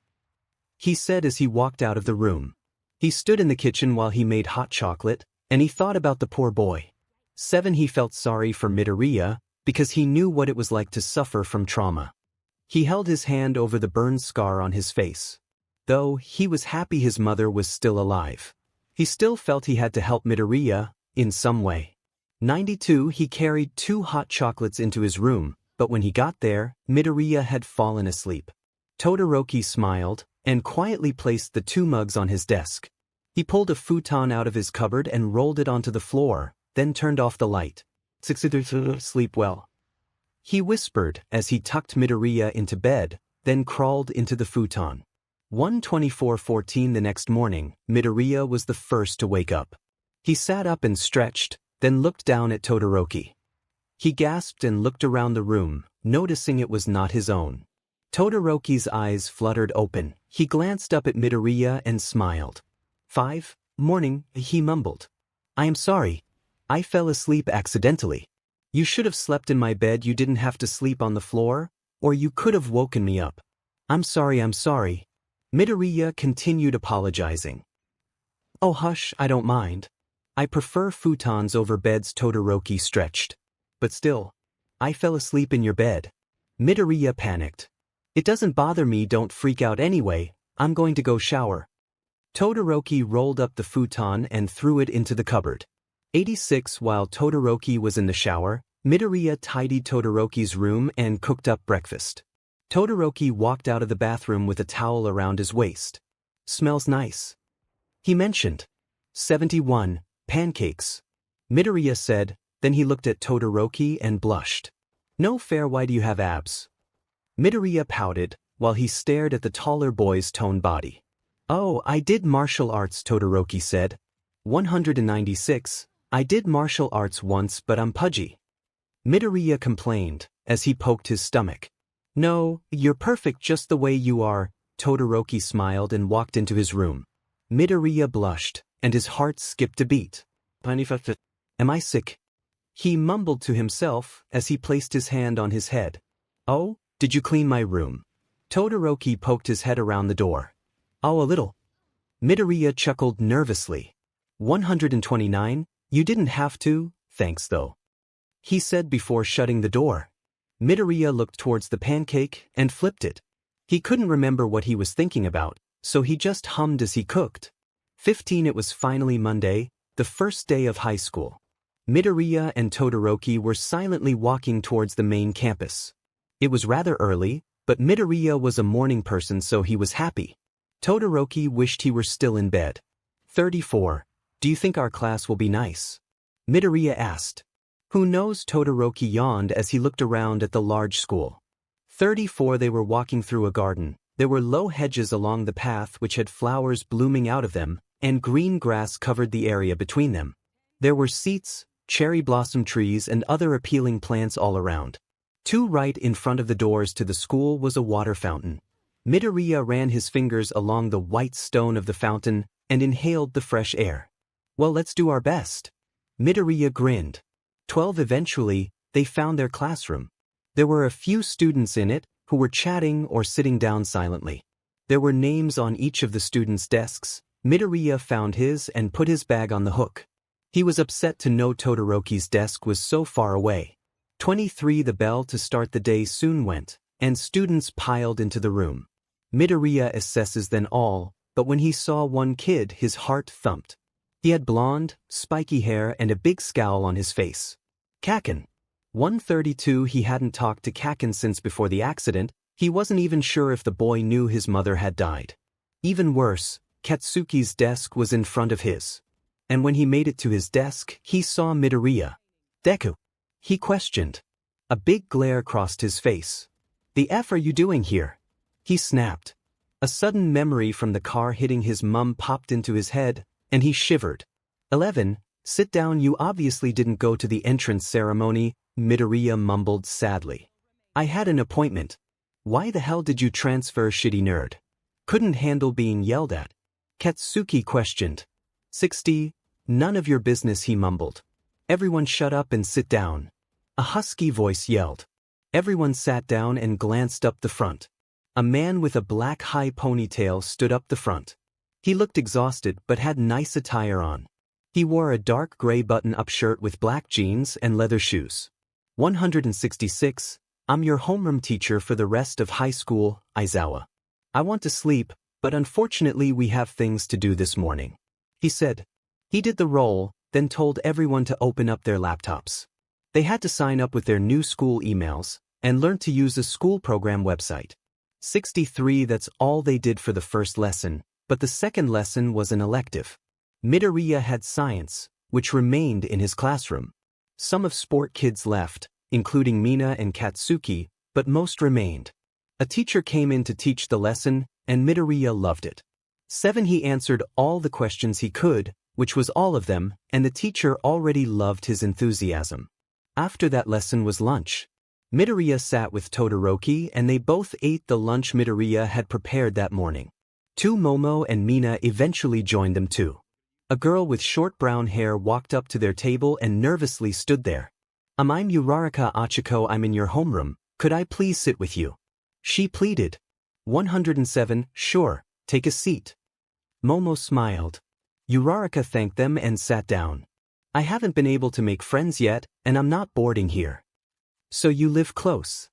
he said as he walked out of the room. He stood in the kitchen while he made hot chocolate, and he thought about the poor boy. 7 He felt sorry for Midoriya, because he knew what it was like to suffer from trauma. He held his hand over the burn scar on his face. Though he was happy his mother was still alive, he still felt he had to help Midoriya, in some way. 92 He carried 2 hot chocolates into his room, but when he got there, Midoriya had fallen asleep. Todoroki smiled, and quietly placed the 2 mugs on his desk. He pulled a futon out of his cupboard and rolled it onto the floor, then turned off the light. Sleep well, he whispered as he tucked Midoriya into bed, then crawled into the futon. 1:24:14 The next morning, Midoriya was the first to wake up. He sat up and stretched, then looked down at Todoroki. He gasped and looked around the room, noticing it was not his own. Todoroki's eyes fluttered open. He glanced up at Midoriya and smiled. 5 Morning, he mumbled. I am sorry. I fell asleep accidentally. You should have slept in my bed, you didn't have to sleep on the floor, or you could have woken me up. I'm sorry. Midoriya continued apologizing. Oh hush, I don't mind. I prefer futons over beds, Todoroki stretched. But still, I fell asleep in your bed. Midoriya panicked. It doesn't bother me, don't freak out anyway, I'm going to go shower. Todoroki rolled up the futon and threw it into the cupboard. 86 While Todoroki was in the shower, Midoriya tidied Todoroki's room and cooked up breakfast. Todoroki walked out of the bathroom with a towel around his waist. Smells nice, he mentioned. 71 Pancakes, Midoriya said, then he looked at Todoroki and blushed. No fair, why do you have abs? Midoriya pouted, while he stared at the taller boy's toned body. Oh, I did martial arts, Todoroki said. 196, I did martial arts once but I'm pudgy. Midoriya complained, as he poked his stomach. No, you're perfect just the way you are, Todoroki smiled and walked into his room. Midoriya blushed, and his heart skipped a beat. Am I sick? He mumbled to himself as he placed his hand on his head. Oh, did you clean my room? Todoroki poked his head around the door. Oh, a little. Midoriya chuckled nervously. 129, you didn't have to, thanks though, he said before shutting the door. Midoriya looked towards the pancake and flipped it. He couldn't remember what he was thinking about, so he just hummed as he cooked. 15 It was finally Monday, the first day of high school. Midoriya and Todoroki were silently walking towards the main campus. It was rather early, but Midoriya was a morning person so he was happy. Todoroki wished he were still in bed. 34. Do you think our class will be nice? Midoriya asked. Who knows? Todoroki yawned as he looked around at the large school. 34 They were walking through a garden. There were low hedges along the path which had flowers blooming out of them, and green grass covered the area between them. There were seats, cherry blossom trees and other appealing plants all around. Right in front of the doors to the school was a water fountain. Midoriya ran his fingers along the white stone of the fountain and inhaled the fresh air. Well, let's do our best. Midoriya grinned. 12 Eventually, they found their classroom. There were a few students in it who were chatting or sitting down silently. There were names on each of the students' desks. Midoriya found his and put his bag on the hook. He was upset to know Todoroki's desk was so far away. 23 The bell to start the day soon went, and students piled into the room. Midoriya assesses them all, but when he saw one kid his heart thumped. He had blonde, spiky hair and a big scowl on his face. Kaken. 132 He hadn't talked to Kaken since before the accident. He wasn't even sure if the boy knew his mother had died. Even worse, Katsuki's desk was in front of his. And when he made it to his desk, he saw Midoriya. Deku? He questioned. A big glare crossed his face. The F are you doing here? He snapped. A sudden memory from the car hitting his mum popped into his head, and he shivered. 11 Sit down, you obviously didn't go to the entrance ceremony, Midoriya mumbled sadly. I had an appointment. Why the hell did you transfer, shitty nerd? Couldn't handle being yelled at. Katsuki questioned. 60 None of your business, he mumbled. Everyone shut up and sit down. A husky voice yelled. Everyone sat down and glanced up the front. A man with a black high ponytail stood up the front. He looked exhausted but had nice attire on. He wore a dark gray button-up shirt with black jeans and leather shoes. 166 I'm your homeroom teacher for the rest of high school, Aizawa. I want to sleep, but unfortunately we have things to do this morning, he said. He did the roll, then told everyone to open up their laptops. They had to sign up with their new school emails and learn to use a school program website. 63 That's all they did for the first lesson, but the second lesson was an elective. Midoriya had science, which remained in his classroom. Some of sport kids left, including Mina and Katsuki, but most remained. A teacher came in to teach the lesson, and Midoriya loved it. 7 He answered all the questions he could, which was all of them, and the teacher already loved his enthusiasm. After that lesson was lunch. Midoriya sat with Todoroki and they both ate the lunch Midoriya had prepared that morning. Momo and Mina eventually joined them too. A girl with short brown hair walked up to their table and nervously stood there. I'm Yuraraka Achiko, I'm in your homeroom, could I please sit with you? She pleaded. 107 Sure, take a seat. Momo smiled. Uraraka thanked them and sat down. I haven't been able to make friends yet, and I'm not boarding here. So you live close?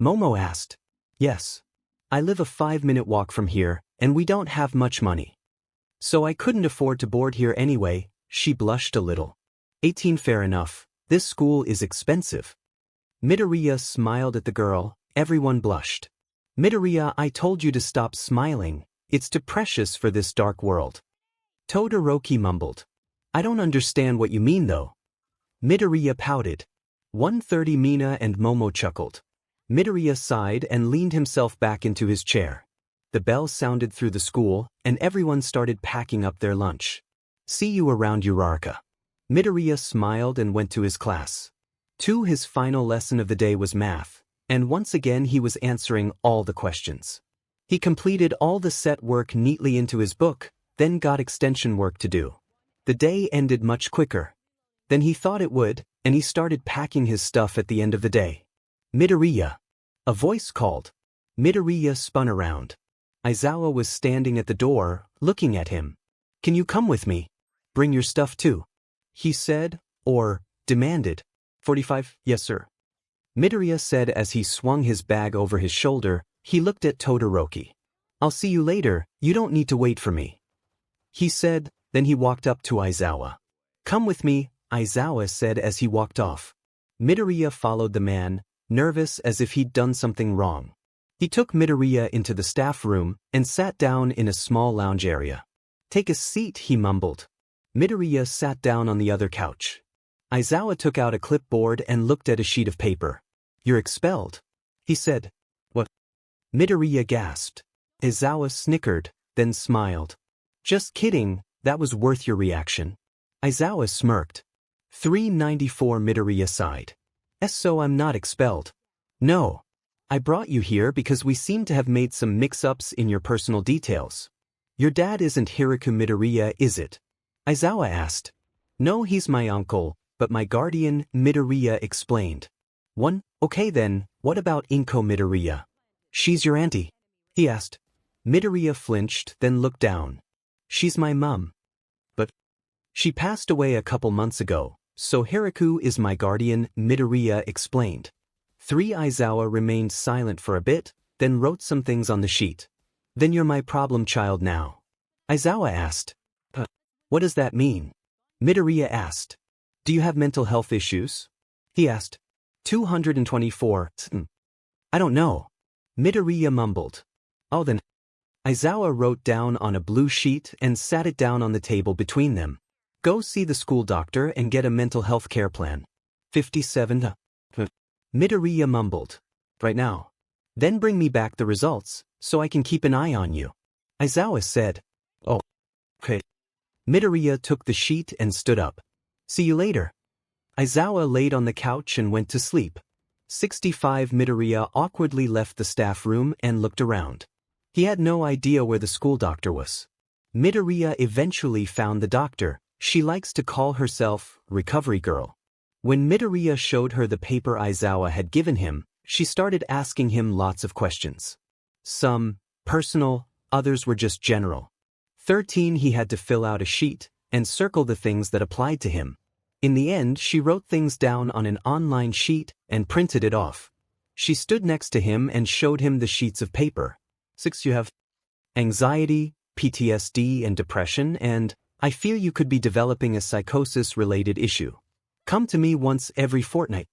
Momo asked. Yes. I live a 5-minute walk from here, and we don't have much money. So I couldn't afford to board here anyway. She blushed a little. 18. Fair enough. This school is expensive. Midoriya smiled at the girl. Everyone blushed. Midoriya, I told you to stop smiling. It's too precious for this dark world. Todoroki mumbled. I don't understand what you mean though. Midoriya pouted. 1:30. Mina and Momo chuckled. Midoriya sighed and leaned himself back into his chair. The bell sounded through the school, and everyone started packing up their lunch. See you around 𝗬𝗎𝗢. Midoriya smiled and went to his class. His final lesson of the day was math, and once again he was answering all the questions. He completed all the set work neatly into his book, then got extension work to do. The day ended much quicker than he thought it would, and he started packing his stuff at the end of the day. Midoriya. A voice called. Midoriya spun around. Aizawa was standing at the door, looking at him. Can you come with me? Bring your stuff too, he said, or demanded. 45. Yes, sir. Midoriya said as he swung his bag over his shoulder. He looked at Todoroki. I'll see you later, you don't need to wait for me, he said, then he walked up to Aizawa. Come with me, Aizawa said as he walked off. Midoriya followed the man, nervous as if he'd done something wrong. He took Midoriya into the staff room and sat down in a small lounge area. Take a seat, he mumbled. Midoriya sat down on the other couch. Aizawa took out a clipboard and looked at a sheet of paper. You're expelled, he said. What? Midoriya gasped. Aizawa snickered, then smiled. Just kidding, that was worth your reaction. Aizawa smirked. 394. Midoriya sighed. So I'm not expelled. No. I brought you here because we seem to have made some mix-ups in your personal details. Your dad isn't Hiku Midoriya, is it? Aizawa asked. No, he's my uncle, but my guardian, Midoriya explained. Okay then, what about Inko Midoriya? She's your auntie? He asked. Midoriya flinched, then looked down. She's my mum. But she passed away a couple months ago, so Hiku is my guardian, Midoriya explained. Aizawa remained silent for a bit, then wrote some things on the sheet. Then you're my problem child now? Aizawa asked. What does that mean? Midoriya asked. Do you have mental health issues? He asked. 224. I don't know. Midoriya mumbled. Oh then. Aizawa wrote down on a blue sheet and sat it down on the table between them. Go see the school doctor and get a mental health care plan. 57. Midoriya mumbled. Right now. Then bring me back the results, so I can keep an eye on you. Aizawa said. Oh. Okay. Midoriya took the sheet and stood up. See you later. Aizawa laid on the couch and went to sleep. 65. Midoriya awkwardly left the staff room and looked around. He had no idea where the school doctor was. Midoriya eventually found the doctor. She likes to call herself Recovery Girl. When Midoriya showed her the paper Aizawa had given him, she started asking him lots of questions. Some personal, others were just general. 13. He had to fill out a sheet and circle the things that applied to him. In the end, she wrote things down on an online sheet and printed it off. She stood next to him and showed him the sheets of paper. 6. You have anxiety, PTSD and depression, and I fear you could be developing a psychosis-related issue. Come to me once every fortnight.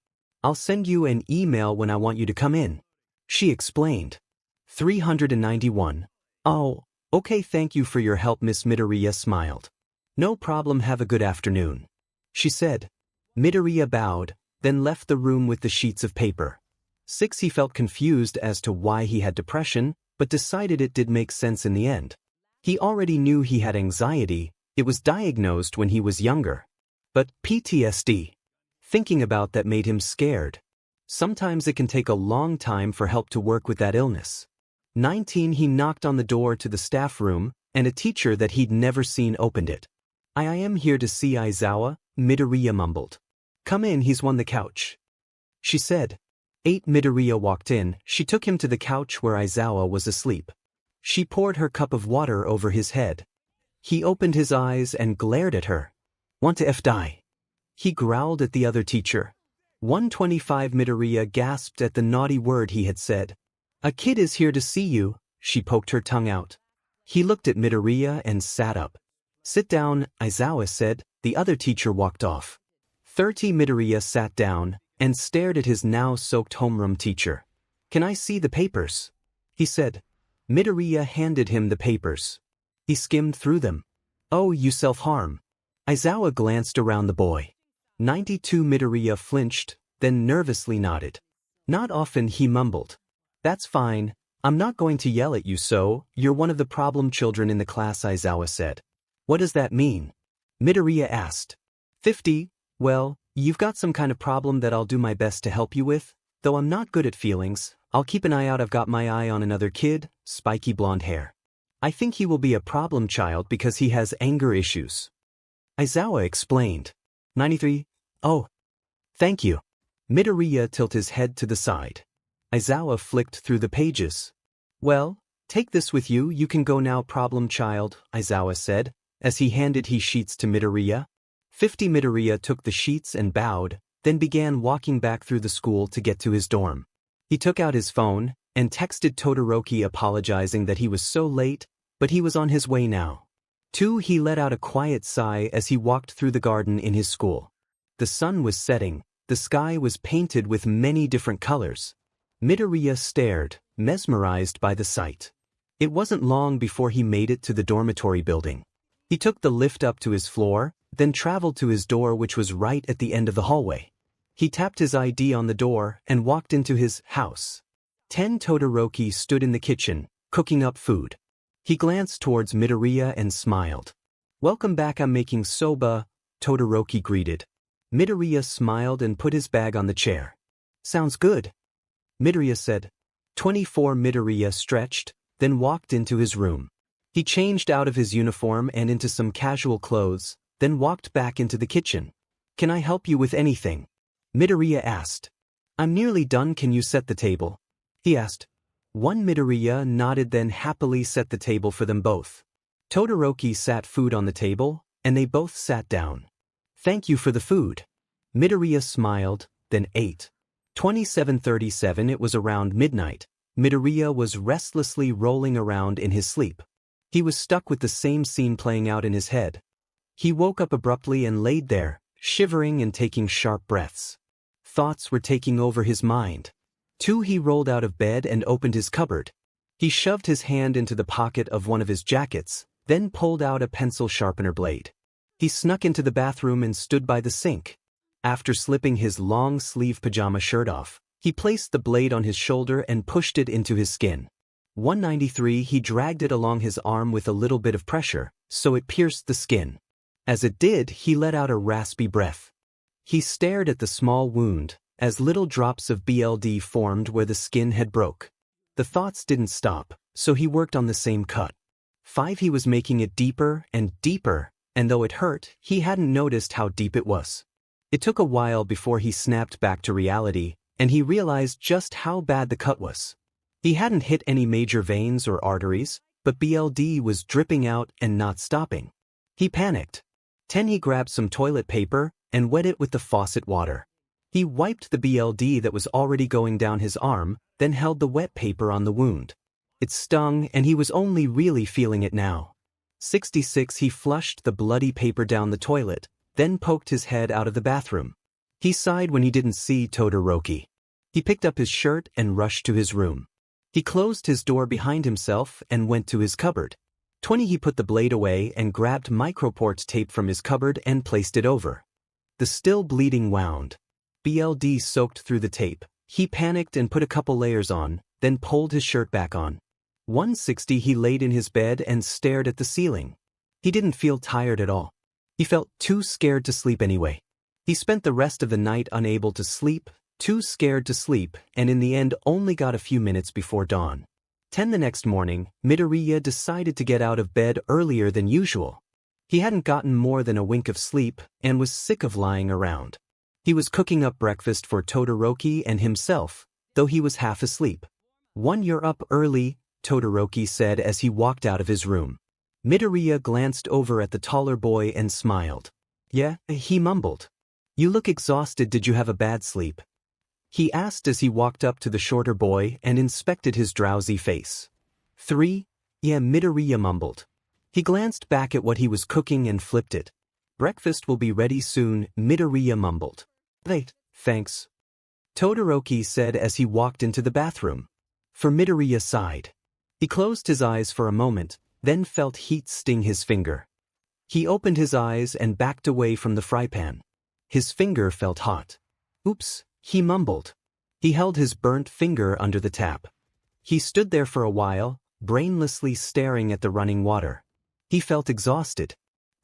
I'll send you an email when I want you to come in, she explained. 391. Oh, okay, thank you for your help, Miss Midoriya smiled. No problem, have a good afternoon, she said. Midoriya bowed, then left the room with the sheets of paper. 6. He felt confused as to why he had depression, but decided it did make sense in the end. He already knew he had anxiety. It was diagnosed when he was younger. But PTSD. Thinking about that made him scared. Sometimes it can take a long time for help to work with that illness. 19. He knocked on the door to the staff room, and a teacher that he'd never seen opened it. I am here to see Aizawa, Midoriya mumbled. Come in, he's on the couch, she said. 8. Midoriya walked in. She took him to the couch where Aizawa was asleep. She poured her cup of water over his head. He opened his eyes and glared at her. Want to die? He growled at the other teacher. 125 Midoriya gasped at the naughty word he had said. A kid is here to see you, she poked her tongue out. He looked at Midoriya and sat up. Sit down, Aizawa said. The other teacher walked off. 30 Midoriya sat down and stared at his now soaked homeroom teacher. Can I see the papers? He said. Midoriya handed him the papers. He skimmed through them. Oh, you self-harm. Aizawa glanced around the boy. 92 Midoriya flinched, then nervously nodded. Not often, he mumbled. That's fine. I'm not going to yell at you, so you're one of the problem children in the class, Aizawa said. What does that mean? Midoriya asked. 50, well, you've got some kind of problem that I'll do my best to help you with. Though I'm not good at feelings, I'll keep an eye out. I've got my eye on another kid, spiky blonde hair. I think he will be a problem child because he has anger issues. Aizawa explained. 93, oh. Thank you. Midoriya tilted his head to the side. Aizawa flicked through the pages. Well, take this with you. You can go now, problem child, Aizawa said, as he handed his sheets to Midoriya. 50 Midoriya took the sheets and bowed, then began walking back through the school to get to his dorm. He took out his phone and texted Todoroki apologizing that he was so late, but he was on his way now. 2. He let out a quiet sigh as he walked through the garden in his school. The sun was setting, the sky was painted with many different colors. Midoriya stared, mesmerized by the sight. It wasn't long before he made it to the dormitory building. He took the lift up to his floor, then traveled to his door, which was right at the end of the hallway. He tapped his ID on the door and walked into his house. 10 Todoroki stood in the kitchen, cooking up food. He glanced towards Midoriya and smiled. Welcome back, I'm making soba, Todoroki greeted. Midoriya smiled and put his bag on the chair. Sounds good. Midoriya said. 24 Midoriya stretched, then walked into his room. He changed out of his uniform and into some casual clothes, then walked back into the kitchen. Can I help you with anything? Midoriya asked. I'm nearly done, can you set the table? He asked. 1 Midoriya nodded, then happily set the table for them both. Todoroki sat food on the table, and they both sat down. Thank you for the food. Midoriya smiled, then ate. 27:37. It was around midnight. Midoriya was restlessly rolling around in his sleep. He was stuck with the same scene playing out in his head. He woke up abruptly and laid there, shivering and taking sharp breaths. Thoughts were taking over his mind. 2. He rolled out of bed and opened his cupboard. He shoved his hand into the pocket of one of his jackets, then pulled out a pencil sharpener blade. He snuck into the bathroom and stood by the sink. After slipping his long-sleeve pajama shirt off, he placed the blade on his shoulder and pushed it into his skin. 193. He dragged it along his arm with a little bit of pressure, so it pierced the skin. As it did, he let out a raspy breath. He stared at the small wound, as little drops of blood formed where the skin had broke. The thoughts didn't stop, so he worked on the same cut. 5. He was making it deeper and deeper, and though it hurt, he hadn't noticed how deep it was. It took a while before he snapped back to reality, and he realized just how bad the cut was. He hadn't hit any major veins or arteries, but blood was dripping out and not stopping. He panicked. 10. He grabbed some toilet paper and wet it with the faucet water. He wiped the blood that was already going down his arm, then held the wet paper on the wound. It stung, and he was only really feeling it now. 66. He flushed the bloody paper down the toilet, then poked his head out of the bathroom. He sighed when he didn't see Todoroki. He picked up his shirt and rushed to his room. He closed his door behind himself and went to his cupboard. 20. He put the blade away and grabbed microport tape from his cupboard and placed it over. The still bleeding wound. Blood soaked through the tape. He panicked and put a couple layers on, then pulled his shirt back on. 160. He laid in his bed and stared at the ceiling. He didn't feel tired at all. He felt too scared to sleep anyway. He spent the rest of the night unable to sleep, too scared to sleep, and in the end only got a few minutes before dawn. 10. The next morning, Midoriya decided to get out of bed earlier than usual. He hadn't gotten more than a wink of sleep and was sick of lying around. He was cooking up breakfast for Todoroki and himself, though he was half asleep. 1. You're up early, Todoroki said as he walked out of his room. Midoriya glanced over at the taller boy and smiled. Yeah, he mumbled. You look exhausted. Did you have a bad sleep? He asked as he walked up to the shorter boy and inspected his drowsy face. 3. Yeah, Midoriya mumbled. He glanced back at what he was cooking and flipped it. Breakfast will be ready soon, Midoriya mumbled. Wait, thanks. Todoroki said as he walked into the bathroom. For Midoriya sighed. He closed his eyes for a moment, then felt heat sting his finger. He opened his eyes and backed away from the fry pan. His finger felt hot. Oops, he mumbled. He held his burnt finger under the tap. He stood there for a while, brainlessly staring at the running water. He felt exhausted.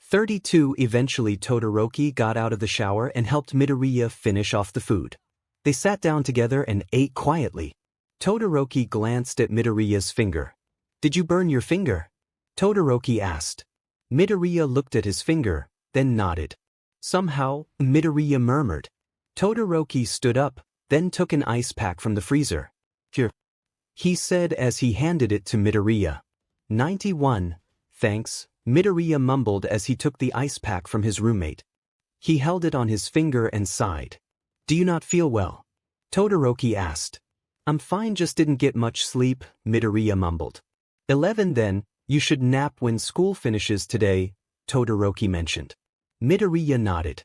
32. Eventually Todoroki got out of the shower and helped Midoriya finish off the food. They sat down together and ate quietly. Todoroki glanced at Midoriya's finger. Did you burn your finger? Todoroki asked. Midoriya looked at his finger, then nodded. Somehow, Midoriya murmured. Todoroki stood up, then took an ice pack from the freezer. Here, he said as he handed it to Midoriya. 91. Thanks, Midoriya mumbled as he took the ice pack from his roommate. He held it on his finger and sighed. Do you not feel well? Todoroki asked. I'm fine, just didn't get much sleep, Midoriya mumbled. 11. Then, you should nap when school finishes today, Todoroki mentioned. Midoriya nodded.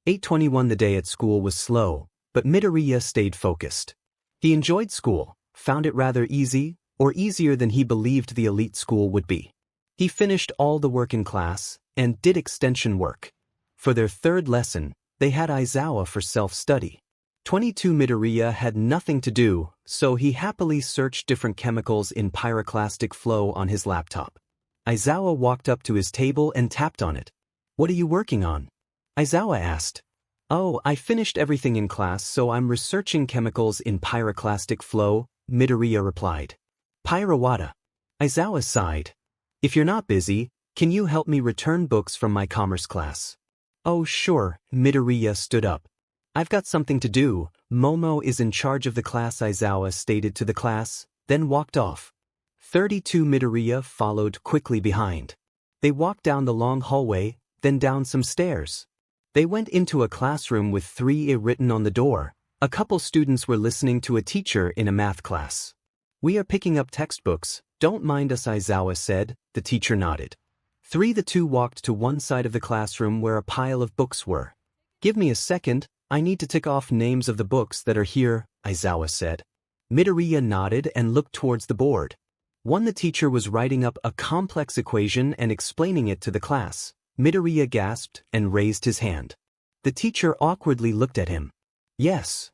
8:21. The day at school was slow, but Midoriya stayed focused. He enjoyed school, found it rather easy, or easier than he believed the elite school would be. He finished all the work in class, and did extension work. For their third lesson, they had Aizawa for self-study. 22. Midoriya had nothing to do, so he happily searched different chemicals in pyroclastic flow on his laptop. Aizawa walked up to his table and tapped on it. What are you working on? Aizawa asked. Oh, I finished everything in class, so I'm researching chemicals in pyroclastic flow, Midoriya replied. Pyro-wada. Aizawa sighed. If you're not busy, can you help me return books from my commerce class? Oh sure, Midoriya stood up. I've got something to do. Momo is in charge of the class, Aizawa stated to the class, then walked off. 32. Midoriya followed quickly behind. They walked down the long hallway, then down some stairs. They went into a classroom with 3 written on the door. A couple students were listening to a teacher in a math class. We are picking up textbooks, don't mind us, Aizawa said. The teacher nodded. 3. The two walked to one side of the classroom where a pile of books were. Give me a second, I need to tick off names of the books that are here, Aizawa said. Midoriya nodded and looked towards the board. 1. The teacher was writing up a complex equation and explaining it to the class. Midoriya gasped and raised his hand. The teacher awkwardly looked at him. Yes.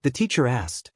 The teacher asked.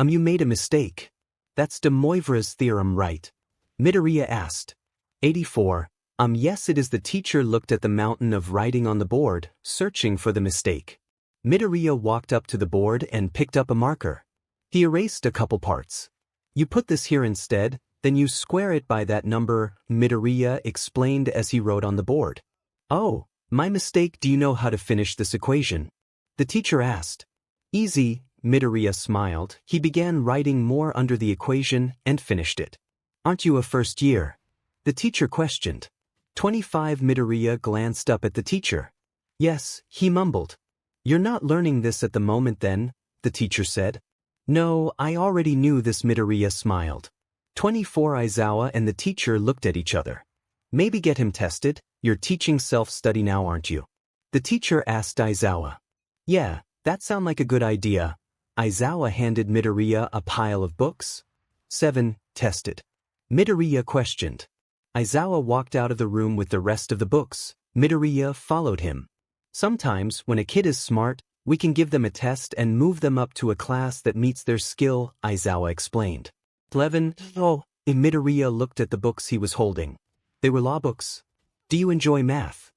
You made a mistake. That's de Moivre's theorem, right? Midoriya asked. 84. Yes, it is. The teacher looked at the mountain of writing on the board, searching for the mistake. Midoriya walked up to the board and picked up a marker. He erased a couple parts. You put this here instead, then you square it by that number, Midoriya explained as he wrote on the board. Oh, my mistake. Do you know how to finish this equation? The teacher asked. Easy, Midoriya smiled. He began writing more under the equation and finished it. Aren't you a first year? The teacher questioned. 25. Midoriya glanced up at the teacher. Yes, he mumbled. You're not learning this at the moment then, the teacher said. No, I already knew this, Midoriya smiled. 24. Aizawa and the teacher looked at each other. Maybe get him tested. You're teaching self-study now, aren't you? The teacher asked Aizawa. Yeah, that sounds like a good idea. Aizawa handed Midoriya a pile of books. 7. Tested. Midoriya questioned. Aizawa walked out of the room with the rest of the books. Midoriya followed him. Sometimes, when a kid is smart, we can give them a test and move them up to a class that meets their skill, Aizawa explained. 11. Oh, Midoriya looked at the books he was holding. They were law books. Do you enjoy math?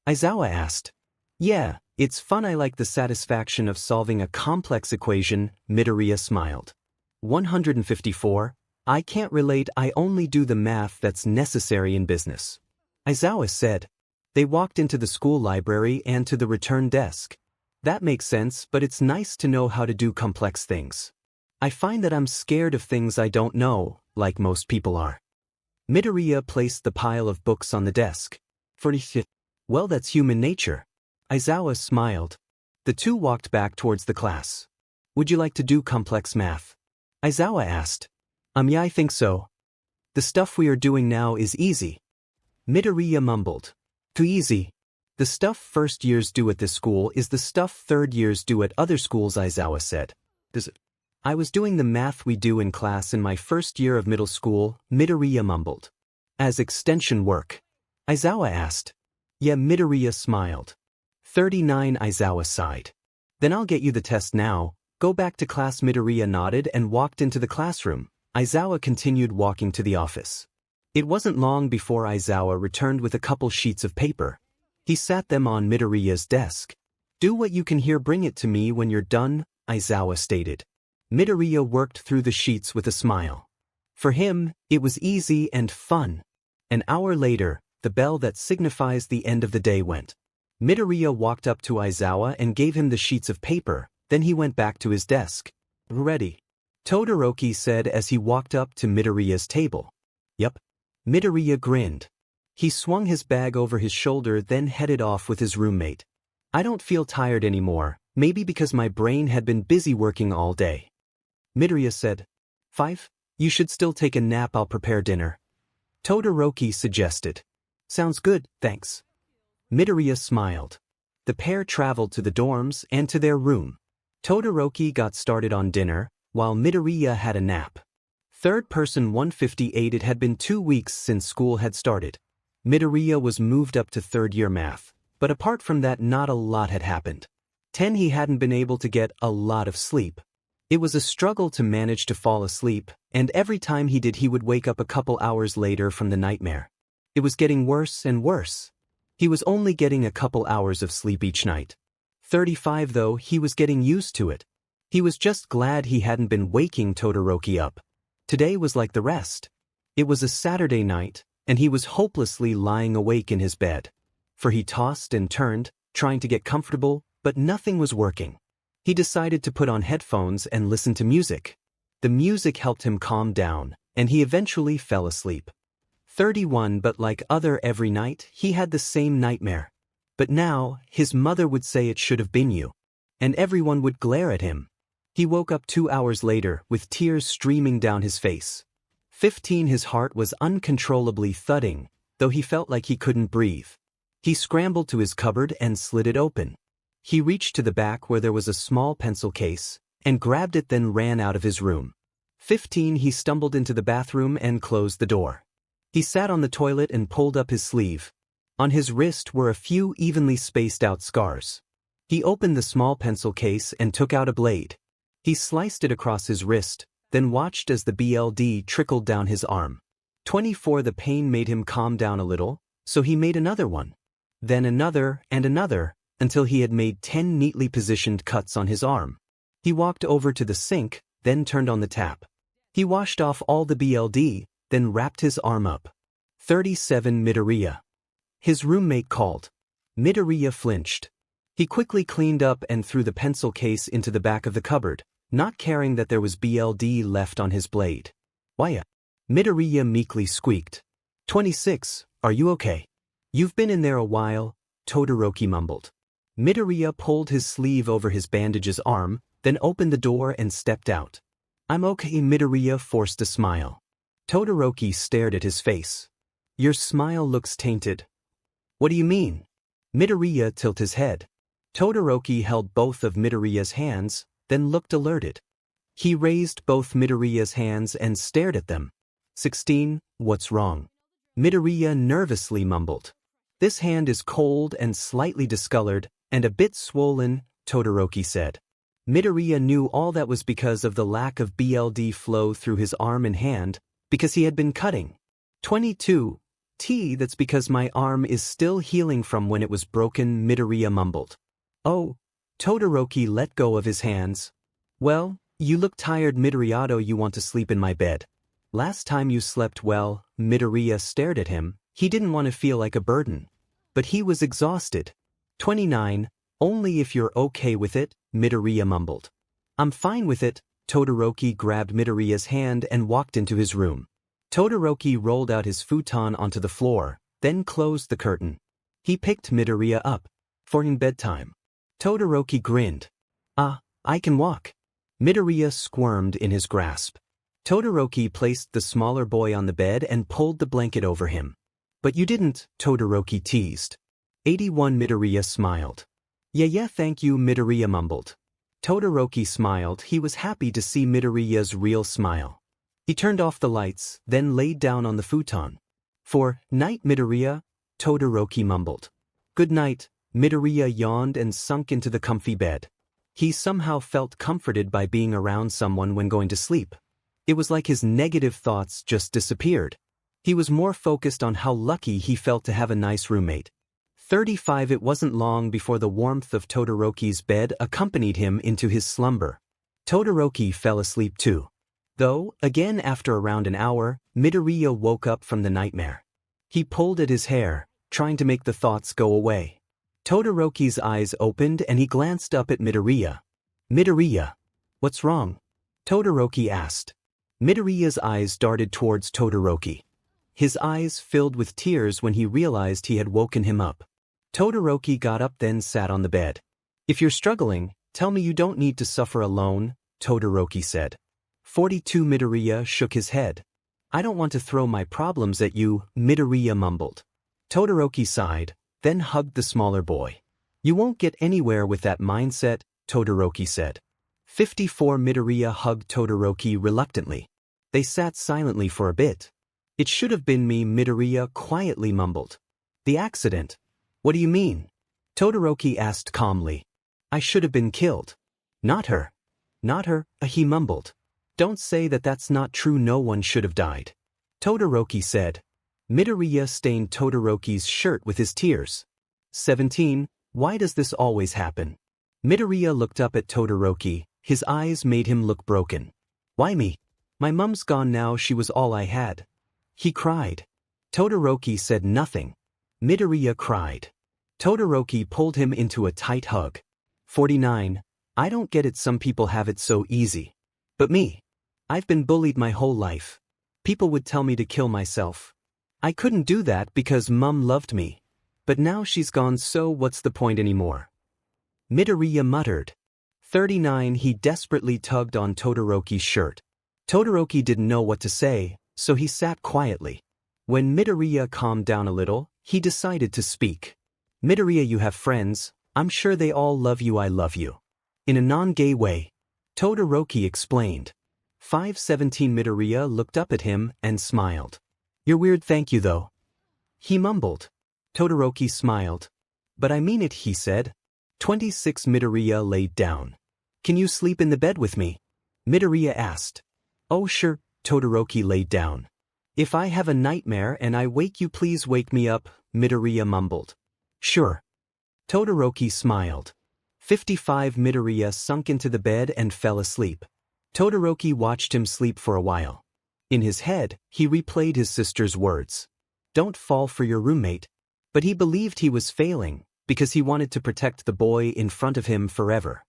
Aizawa asked. Yeah, it's fun. I like the satisfaction of solving a complex equation, Midoriya smiled. 154. I can't relate. I only do the math that's necessary in business. Aizawa said. They walked into the school library and to the return desk. That makes sense, but it's nice to know how to do complex things. I find that I'm scared of things I don't know, like most people are. Midoriya placed the pile of books on the desk. Well, that's human nature. Aizawa smiled. The two walked back towards the class. Would you like to do complex math? Aizawa asked. Yeah, I think so. The stuff we are doing now is easy. Midoriya mumbled. Too easy. The stuff first years do at this school is the stuff third years do at other schools, Aizawa said. Does it? I was doing the math we do in class in my first year of middle school, Midoriya mumbled. As extension work? Aizawa asked. Yeah, Midoriya smiled. 39, Aizawa sighed. Then I'll get you the test now. Go back to class. Midoriya nodded and walked into the classroom. Aizawa continued walking to the office. It wasn't long before Aizawa returned with a couple sheets of paper. He sat them on Midoriya's desk. Do what you can here, bring it to me when you're done, Aizawa stated. Midoriya worked through the sheets with a smile. For him, it was easy and fun. An hour later, the bell that signifies the end of the day went. Midoriya walked up to Aizawa and gave him the sheets of paper, then he went back to his desk. Ready? Todoroki said as he walked up to Midoriya's table. Yup. Midoriya grinned. He swung his bag over his shoulder, then headed off with his roommate. I don't feel tired anymore, maybe because my brain had been busy working all day. Midoriya said. 5? You should still take a nap. I'll prepare dinner. Todoroki suggested. Sounds good, thanks. Midoriya smiled. The pair traveled to the dorms and to their room. Todoroki got started on dinner, while Midoriya had a nap. Third person 158. It had been 2 weeks since school had started. Midoriya was moved up to third year math, but apart from that not a lot had happened. 10. He hadn't been able to get a lot of sleep. It was a struggle to manage to fall asleep, and every time he did he would wake up a couple hours later from the nightmare. It was getting worse and worse. He was only getting a couple hours of sleep each night. 35 though, he was getting used to it. He was just glad he hadn't been waking Todoroki up. Today was like the rest. It was a Saturday night, and he was hopelessly lying awake in his bed. For he tossed and turned, trying to get comfortable, but nothing was working. He decided to put on headphones and listen to music. The music helped him calm down, and he eventually fell asleep. 31. But like every night, he had the same nightmare. But now, his mother would say it should have been you. And everyone would glare at him. He woke up 2 hours later with tears streaming down his face. 15. His heart was uncontrollably thudding, though he felt like he couldn't breathe. He scrambled to his cupboard and slid it open. He reached to the back where there was a small pencil case, and grabbed it, then ran out of his room. 15. He stumbled into the bathroom and closed the door. He sat on the toilet and pulled up his sleeve. On his wrist were a few evenly spaced out scars. He opened the small pencil case and took out a blade. He sliced it across his wrist, then watched as the blood trickled down his arm. 24. The pain made him calm down a little, so he made another one. Then another and another, until he had made 10 neatly positioned cuts on his arm. He walked over to the sink, then turned on the tap. He washed off all the blood, then wrapped his arm up. 37. Midoriya. His roommate called. Midoriya flinched. He quickly cleaned up and threw the pencil case into the back of the cupboard, not caring that there was blood left on his blade. Why? Midoriya meekly squeaked. 26. Are you okay? You've been in there a while, Todoroki mumbled. Midoriya pulled his sleeve over his bandage's arm, then opened the door and stepped out. I'm okay. Midoriya forced a smile. Todoroki stared at his face. Your smile looks tainted. What do you mean? Midoriya tilted his head. Todoroki held both of Midoriya's hands, then looked alerted. He raised both Midoriya's hands and stared at them. 16. What's wrong? Midoriya nervously mumbled. This hand is cold and slightly discolored, and a bit swollen, Todoroki said. Midoriya knew all that was because of the lack of blood flow through his arm and hand, because he had been cutting. 22. That's because my arm is still healing from when it was broken, Midoriya mumbled. Oh. Todoroki let go of his hands. Well, you look tired, Midoriya. You want to sleep in my bed. Last time you slept well, Midoriya stared at him. He didn't want to feel like a burden. But he was exhausted. 29. Only if you're okay with it, Midoriya mumbled. I'm fine with it. Todoroki grabbed Midoriya's hand and walked into his room. Todoroki rolled out his futon onto the floor, then closed the curtain. He picked Midoriya up. For bedtime. Todoroki grinned. "Ah, I can walk." Midoriya squirmed in his grasp. Todoroki placed the smaller boy on the bed and pulled the blanket over him. "But you didn't," Todoroki teased. 81 Midoriya smiled. Yeah, thank you," Midoriya mumbled. Todoroki smiled. He was happy to see Midoriya's real smile. He turned off the lights, then laid down on the futon. "For night, Midoriya," Todoroki mumbled. "Good night." Midoriya yawned and sunk into the comfy bed. He somehow felt comforted by being around someone when going to sleep. It was like his negative thoughts just disappeared. He was more focused on how lucky he felt to have a nice roommate. 35 It wasn't long before the warmth of Todoroki's bed accompanied him into his slumber. Todoroki fell asleep too. Though, again after around an hour, Midoriya woke up from the nightmare. He pulled at his hair, trying to make the thoughts go away. Todoroki's eyes opened and he glanced up at Midoriya. "Midoriya, what's wrong?" Todoroki asked. Midoriya's eyes darted towards Todoroki. His eyes filled with tears when he realized he had woken him up. Todoroki got up then sat on the bed. "If you're struggling, tell me you don't need to suffer alone," Todoroki said. 42 Midoriya shook his head. "I don't want to throw my problems at you," Midoriya mumbled. Todoroki sighed, then hugged the smaller boy. "You won't get anywhere with that mindset," Todoroki said. 54 Midoriya hugged Todoroki reluctantly. They sat silently for a bit. "It should have been me," Midoriya quietly mumbled. "The accident? What do you mean?" Todoroki asked calmly. "I should have been killed." "Not her." "Not her," he mumbled. "Don't say that that's not true. No one should have died." Todoroki said. Midoriya stained Todoroki's shirt with his tears. 17 Why does this always happen? Midoriya looked up at Todoroki. His eyes made him look broken. "Why me? My mum's gone now. She was all I had." He cried. Todoroki said nothing. Midoriya cried. Todoroki pulled him into a tight hug. 49 I don't get it. Some people have it so easy. But me? I've been bullied my whole life. People would tell me to kill myself. I couldn't do that because Mum loved me. But now she's gone, so what's the point anymore? Midoriya muttered. 39 He desperately tugged on Todoroki's shirt. Todoroki didn't know what to say, so he sat quietly. When Midoriya calmed down a little, he decided to speak. "Midoriya, you have friends. I'm sure they all love you. I love you. In a non-gay way." Todoroki explained. 517 Midoriya looked up at him and smiled. "You're weird, thank you though." He mumbled. Todoroki smiled. "But I mean it," he said. 26 Midoriya laid down. "Can you sleep in the bed with me?" Midoriya asked. "Oh sure." Todoroki laid down. "If I have a nightmare and I wake you, please wake me up," Midoriya mumbled. "Sure." Todoroki smiled. 55 Midoriya sunk into the bed and fell asleep. Todoroki watched him sleep for a while. In his head, he replayed his sister's words. "Don't fall for your roommate." But he believed he was failing, because he wanted to protect the boy in front of him forever.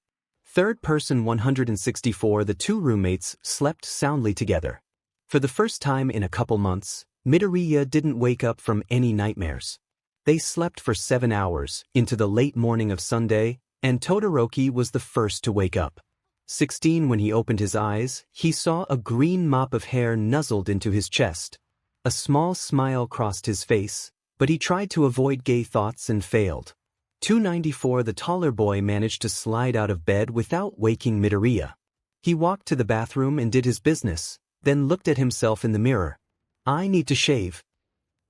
Third person 164 The two roommates slept soundly together. For the first time in a couple months, Midoriya didn't wake up from any nightmares. They slept for 7 hours, into the late morning of Sunday, and Todoroki was the first to wake up. 16 When he opened his eyes, he saw a green mop of hair nuzzled into his chest. A small smile crossed his face, but he tried to avoid gay thoughts and failed. 294 The taller boy managed to slide out of bed without waking Midoriya. He walked to the bathroom and did his business, then looked at himself in the mirror. "I need to shave,"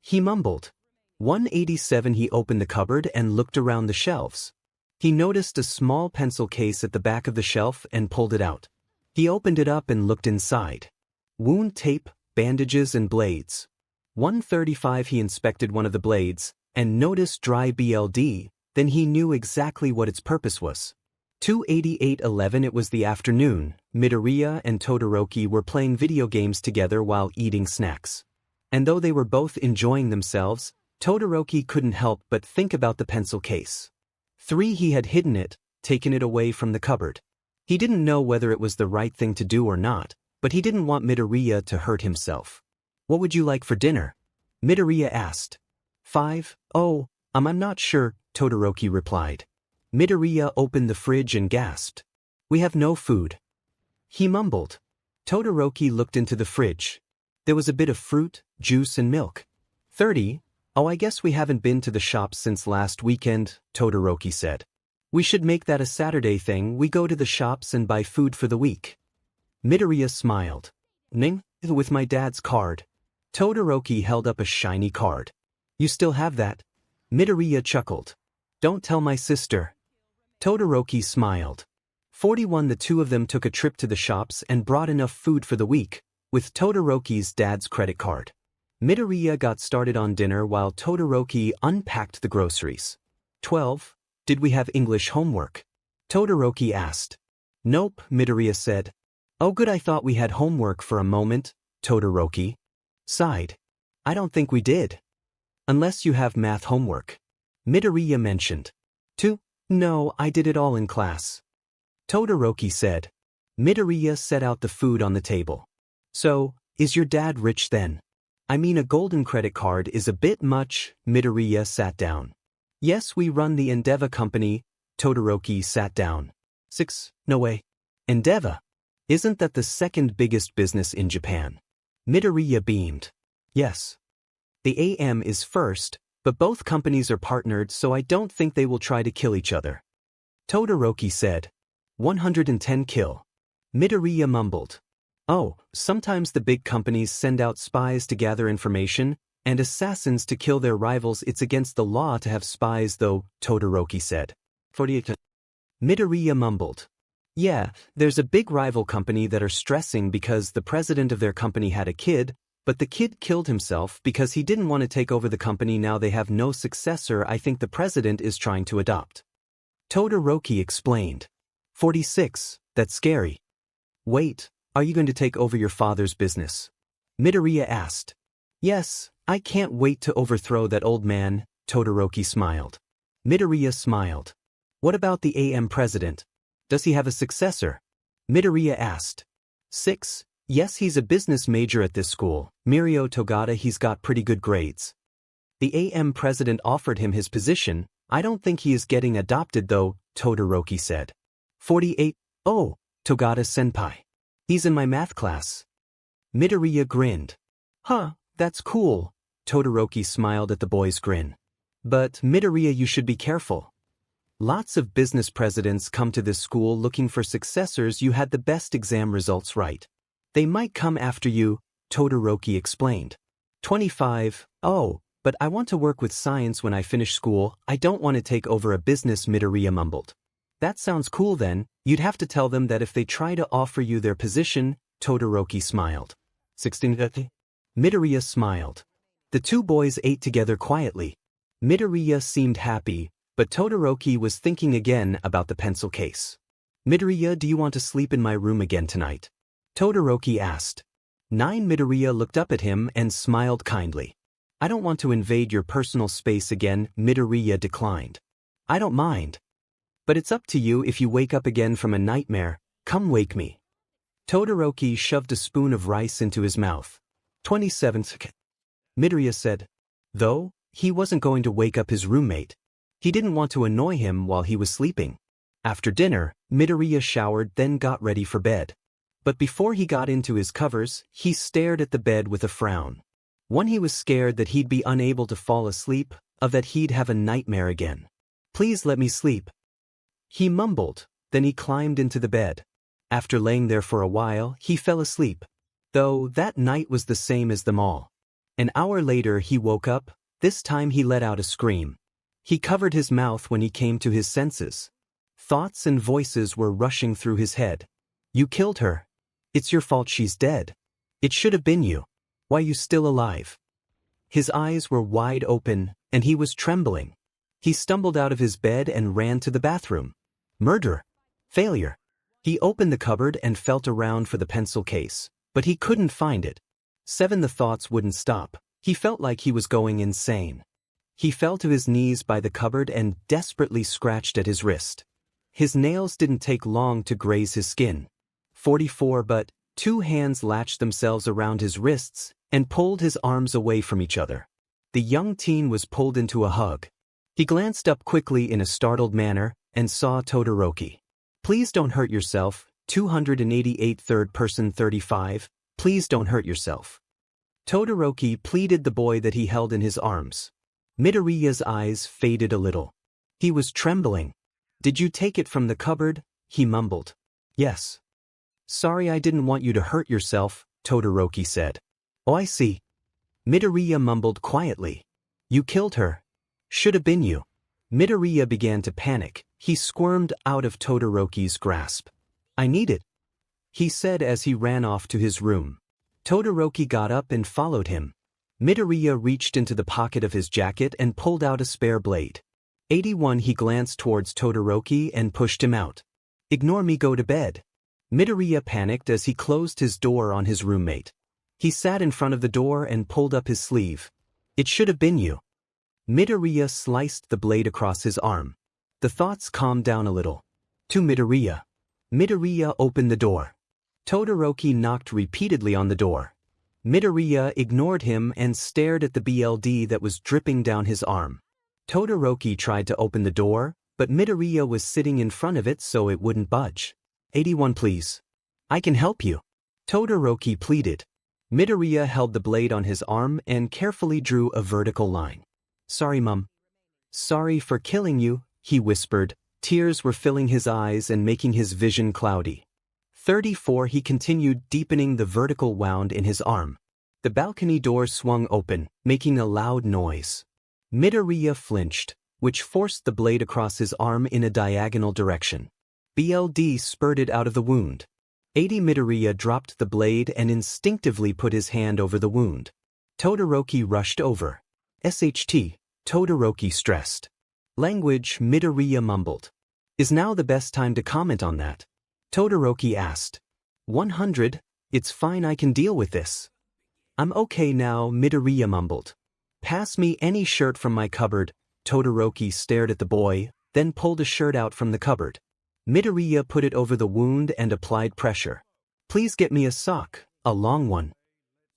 he mumbled. 187 He opened the cupboard and looked around the shelves. He noticed a small pencil case at the back of the shelf and pulled it out. He opened it up and looked inside. Wound tape, bandages and blades. 135 He inspected one of the blades, and noticed dry BLD, then he knew exactly what its purpose was. 288-11 It was the afternoon. Midoriya and Todoroki were playing video games together while eating snacks. And though they were both enjoying themselves, Todoroki couldn't help but think about the pencil case. 3 He had hidden it, taken it away from the cupboard. He didn't know whether it was the right thing to do or not, but he didn't want Midoriya to hurt himself. "What would you like for dinner?" Midoriya asked. 5 Oh, I'm not sure, Todoroki replied. Midoriya opened the fridge and gasped. We have no food. He mumbled. Todoroki looked into the fridge. There was a bit of fruit, juice and milk. 30. Oh, I guess we haven't been to the shops since last weekend, Todoroki said. We should make that a Saturday thing, we go to the shops and buy food for the week. Midoriya smiled. Ning, with my dad's card. Todoroki held up a shiny card. You still have that? Midoriya chuckled. Don't tell my sister. Todoroki smiled. 41. The two of them took a trip to the shops and brought enough food for the week, with Todoroki's dad's credit card. Midoriya got started on dinner while Todoroki unpacked the groceries. 12. Did we have English homework? Todoroki asked. Nope, Midoriya said. Oh good, I thought we had homework for a moment, Todoroki sighed. I don't think we did. Unless you have math homework. Midoriya mentioned. 2. No, I did it all in class. Todoroki said. Midoriya set out the food on the table. So, is your dad rich then? I mean, a golden credit card is a bit much. Midoriya sat down. Yes, we run the 𝗕𝗏𝗃 company. Todoroki sat down. 6. No way. 𝗕𝗏𝗃. Isn't that the second biggest business in Japan? Midoriya beamed. Yes. The AM is first, but both companies are partnered, so I don't think they will try to kill each other. Todoroki said. 110 kill. Midoriya mumbled. Oh, sometimes the big companies send out spies to gather information, and assassins to kill their rivals. It's against the law to have spies though, Todoroki said. 48. Midoriya mumbled. Yeah, there's a big rival company that are stressing because the president of their company had a kid, but the kid killed himself because he didn't want to take over the company. Now they have no successor. I think the president is trying to adopt. Todoroki explained. 46. That's scary. Wait, are you going to take over your father's business? Midoriya asked. Yes, I can't wait to overthrow that old man, Todoroki smiled. Midoriya smiled. What about the AM president? Does he have a successor? Midoriya asked. 6. Yes, he's a business major at this school, Mirio Togata. He's got pretty good grades. The AM president offered him his position. I don't think he is getting adopted though, Todoroki said. 48. Oh, Togata-senpai. He's in my math class. Midoriya grinned. Huh, that's cool. Todoroki smiled at the boy's grin. But Midoriya, you should be careful. Lots of business presidents come to this school looking for successors. You had the best exam results right. They might come after you, Todoroki explained. 25. Oh, but I want to work with science when I finish school. I don't want to take over a business, Midoriya mumbled. That sounds cool then. You'd have to tell them that if they try to offer you their position, Todoroki smiled. 16. Midoriya smiled. The two boys ate together quietly. Midoriya seemed happy, but Todoroki was thinking again about the pencil case. Midoriya, do you want to sleep in my room again tonight? Todoroki asked. 9. Midoriya looked up at him and smiled kindly. I don't want to invade your personal space again, Midoriya declined. I don't mind. But it's up to you. If you wake up again from a nightmare, come wake me. Todoroki shoved a spoon of rice into his mouth. 27. Midoriya said. Though, he wasn't going to wake up his roommate. He didn't want to annoy him while he was sleeping. After dinner, Midoriya showered, then got ready for bed. But before he got into his covers, he stared at the bed with a frown. One, he was scared that he'd be unable to fall asleep, of that he'd have a nightmare again. Please let me sleep. He mumbled, then he climbed into the bed. After laying there for a while, he fell asleep. Though that night was the same as them all. An hour later he woke up. This time he let out a scream. He covered his mouth when he came to his senses. Thoughts and voices were rushing through his head. You killed her. It's your fault she's dead. It should have been you. Why you still alive? His eyes were wide open, and he was trembling. He stumbled out of his bed and ran to the bathroom. Murder. Failure. He opened the cupboard and felt around for the pencil case, but he couldn't find it. 7. The thoughts wouldn't stop. He felt like he was going insane. He fell to his knees by the cupboard and desperately scratched at his wrist. His nails didn't take long to graze his skin. 44. But 2 hands latched themselves around his wrists and pulled his arms away from each other. The young teen was pulled into a hug. He glanced up quickly in a startled manner and saw Todoroki. Please don't hurt yourself, 288 third person 35, please don't hurt yourself. Todoroki pleaded the boy that he held in his arms. Midoriya's eyes faded a little. He was trembling. Did you take it from the cupboard? He mumbled. Yes. Sorry, I didn't want you to hurt yourself, Todoroki said. Oh, I see. Midoriya mumbled quietly. You killed her. Should have been you. Midoriya began to panic. He squirmed out of Todoroki's grasp. I need it, he said as he ran off to his room. Todoroki got up and followed him. Midoriya reached into the pocket of his jacket and pulled out a spare blade. 81. He glanced towards Todoroki and pushed him out. Ignore me, go to bed. Midoriya panicked as he closed his door on his roommate. He sat in front of the door and pulled up his sleeve. It should have been you. Midoriya sliced the blade across his arm. The thoughts calmed down a little. To Midoriya. Midoriya opened the door. Todoroki knocked repeatedly on the door. Midoriya ignored him and stared at the BLD that was dripping down his arm. Todoroki tried to open the door, but Midoriya was sitting in front of it so it wouldn't budge. 81 please. I can help you. Todoroki pleaded. Midoriya held the blade on his arm and carefully drew a vertical line. Sorry, Mum. Sorry for killing you, he whispered. Tears were filling his eyes and making his vision cloudy. 34. He continued deepening the vertical wound in his arm. The balcony door swung open, making a loud noise. Midoriya flinched, which forced the blade across his arm in a diagonal direction. BLD spurted out of the wound. 80. Midoriya dropped the blade and instinctively put his hand over the wound. Todoroki rushed over. SHT, Todoroki stressed. Language, Midoriya mumbled. Is now the best time to comment on that? Todoroki asked. 100, it's fine, I can deal with this. I'm okay now, Midoriya mumbled. Pass me any shirt from my cupboard. Todoroki stared at the boy, then pulled a shirt out from the cupboard. Midoriya put it over the wound and applied pressure. Please get me a sock, a long one.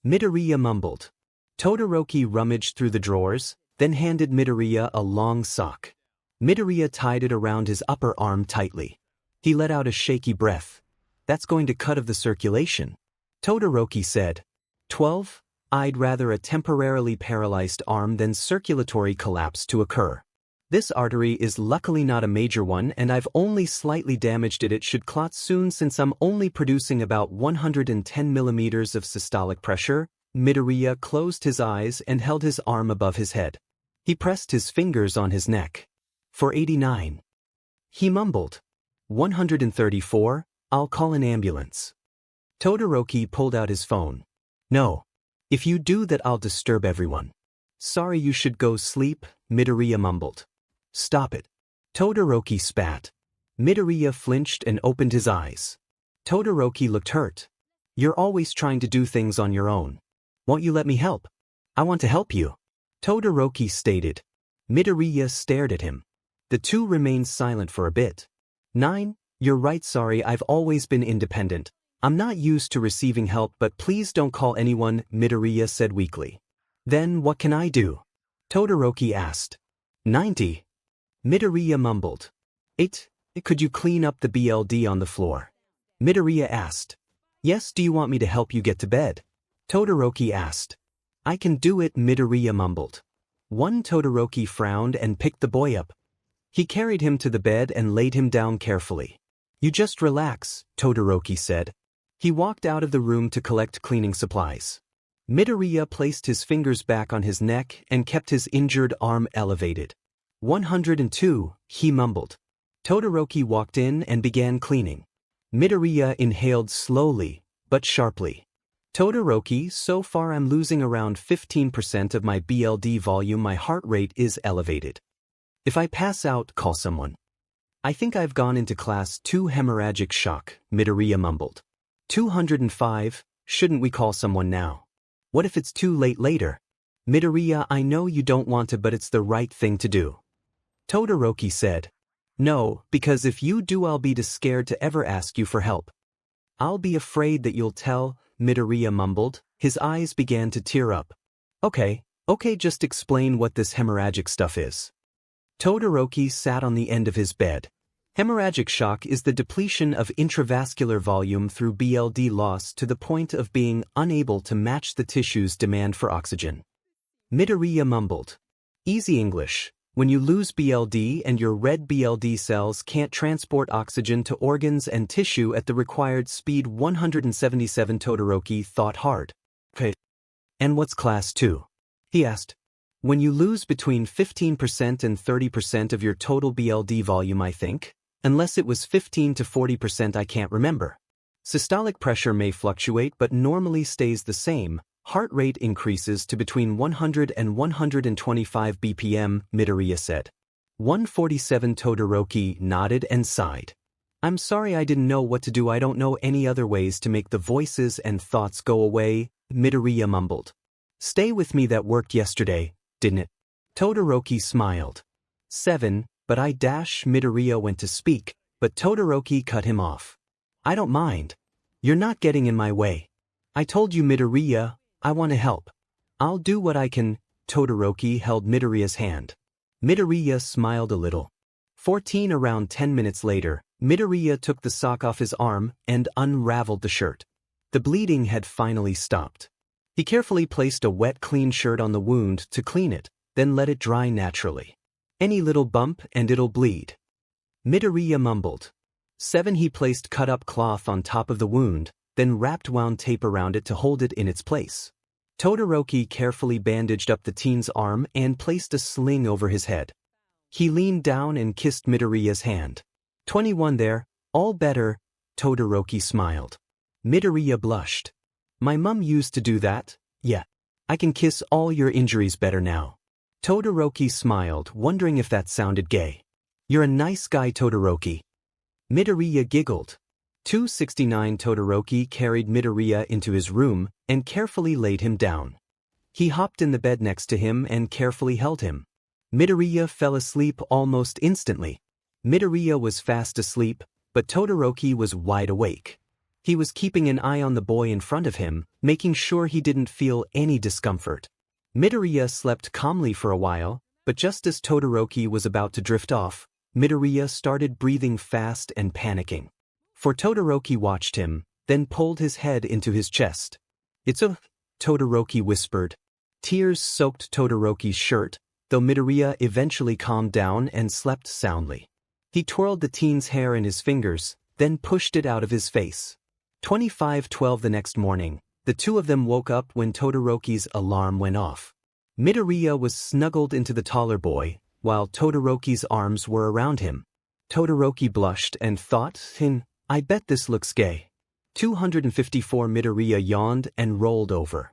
Midoriya mumbled. Todoroki rummaged through the drawers, then handed Midoriya a long sock. Midoriya tied it around his upper arm tightly. He let out a shaky breath. That's going to cut off the circulation. Todoroki said. 12. I'd rather a temporarily paralyzed arm than circulatory collapse to occur. This artery is luckily not a major one and I've only slightly damaged it. It should clot soon since I'm only producing about 110 millimeters of systolic pressure. Midoriya closed his eyes and held his arm above his head. He pressed his fingers on his neck. For 89. He mumbled. 134, I'll call an ambulance. Todoroki pulled out his phone. No. If you do that, I'll disturb everyone. Sorry, you should go sleep, Midoriya mumbled. Stop it. Todoroki spat. Midoriya flinched and opened his eyes. Todoroki looked hurt. You're always trying to do things on your own. Won't you let me help? I want to help you. Todoroki stated. Midoriya stared at him. The two remained silent for a bit. 9. You're right, sorry, I've always been independent. I'm not used to receiving help, but please don't call anyone, Midoriya said weakly. Then what can I do? Todoroki asked. 90. Midoriya mumbled. 8. Could you clean up the BLD on the floor? Midoriya asked. Yes, do you want me to help you get to bed? Todoroki asked. I can do it, Midoriya mumbled. 1. Todoroki frowned and picked the boy up. He carried him to the bed and laid him down carefully. You just relax, Todoroki said. He walked out of the room to collect cleaning supplies. Midoriya placed his fingers back on his neck and kept his injured arm elevated. 102, he mumbled. Todoroki walked in and began cleaning. Midoriya inhaled slowly, but sharply. Todoroki, so far I'm losing around 15% of my BLD volume. My heart rate is elevated. If I pass out, call someone. I think I've gone into class 2 hemorrhagic shock, Midoriya mumbled. 205, shouldn't we call someone now? What if it's too late later? Midoriya, I know you don't want to, but it's the right thing to do. Todoroki said. No, because if you do, I'll be too scared to ever ask you for help. I'll be afraid that you'll tell, Midoriya mumbled. His eyes began to tear up. Okay, just explain what this hemorrhagic stuff is. Todoroki sat on the end of his bed. Hemorrhagic shock is the depletion of intravascular volume through BLD loss to the point of being unable to match the tissue's demand for oxygen. Midoriya mumbled. Easy English. When you lose BLD and your red BLD cells can't transport oxygen to organs and tissue at the required speed 177. Todoroki thought hard. Okay. And what's class 2? He asked. When you lose between 15% and 30% of your total BLD volume, I think. Unless it was 15 to 40%, I can't remember. Systolic pressure may fluctuate but normally stays the same. Heart rate increases to between 100 and 125 BPM, Midoriya said. 147. Todoroki nodded and sighed. I'm sorry, I didn't know what to do. I don't know any other ways to make the voices and thoughts go away, Midoriya mumbled. Stay with me, that worked yesterday, didn't it? Todoroki smiled. 7, but Midoriya went to speak, but Todoroki cut him off. I don't mind. You're not getting in my way. I told you, Midoriya, I want to help. I'll do what I can. Todoroki held Midoriya's hand. Midoriya smiled a little. 14. Around 10 minutes later, Midoriya took the sock off his arm and unraveled the shirt. The bleeding had finally stopped. He carefully placed a wet, clean shirt on the wound to clean it, then let it dry naturally. Any little bump and it'll bleed. Midoriya mumbled. 7. He placed cut-up cloth on top of the wound, then wrapped wound tape around it to hold it in its place. Todoroki carefully bandaged up the teen's arm and placed a sling over his head. He leaned down and kissed Midoriya's hand. 21. There, all better, Todoroki smiled. Midoriya blushed. My mum used to do that, yeah. I can kiss all your injuries better now. Todoroki smiled, wondering if that sounded gay. You're a nice guy, Todoroki. Midoriya giggled. 269. Todoroki carried Midoriya into his room and carefully laid him down. He hopped in the bed next to him and carefully held him. Midoriya fell asleep almost instantly. Midoriya was fast asleep, but Todoroki was wide awake. He was keeping an eye on the boy in front of him, making sure he didn't feel any discomfort. Midoriya slept calmly for a while, but just as Todoroki was about to drift off, Midoriya started breathing fast and panicking. For Todoroki watched him, then pulled his head into his chest. It's Todoroki whispered. Tears soaked Todoroki's shirt, though Midoriya eventually calmed down and slept soundly. He twirled the teen's hair in his fingers, then pushed it out of his face. 25:12. The next morning, the two of them woke up when Todoroki's alarm went off. Midoriya was snuggled into the taller boy, while Todoroki's arms were around him. Todoroki blushed and thought, I bet this looks gay. 254. Midoriya yawned and rolled over.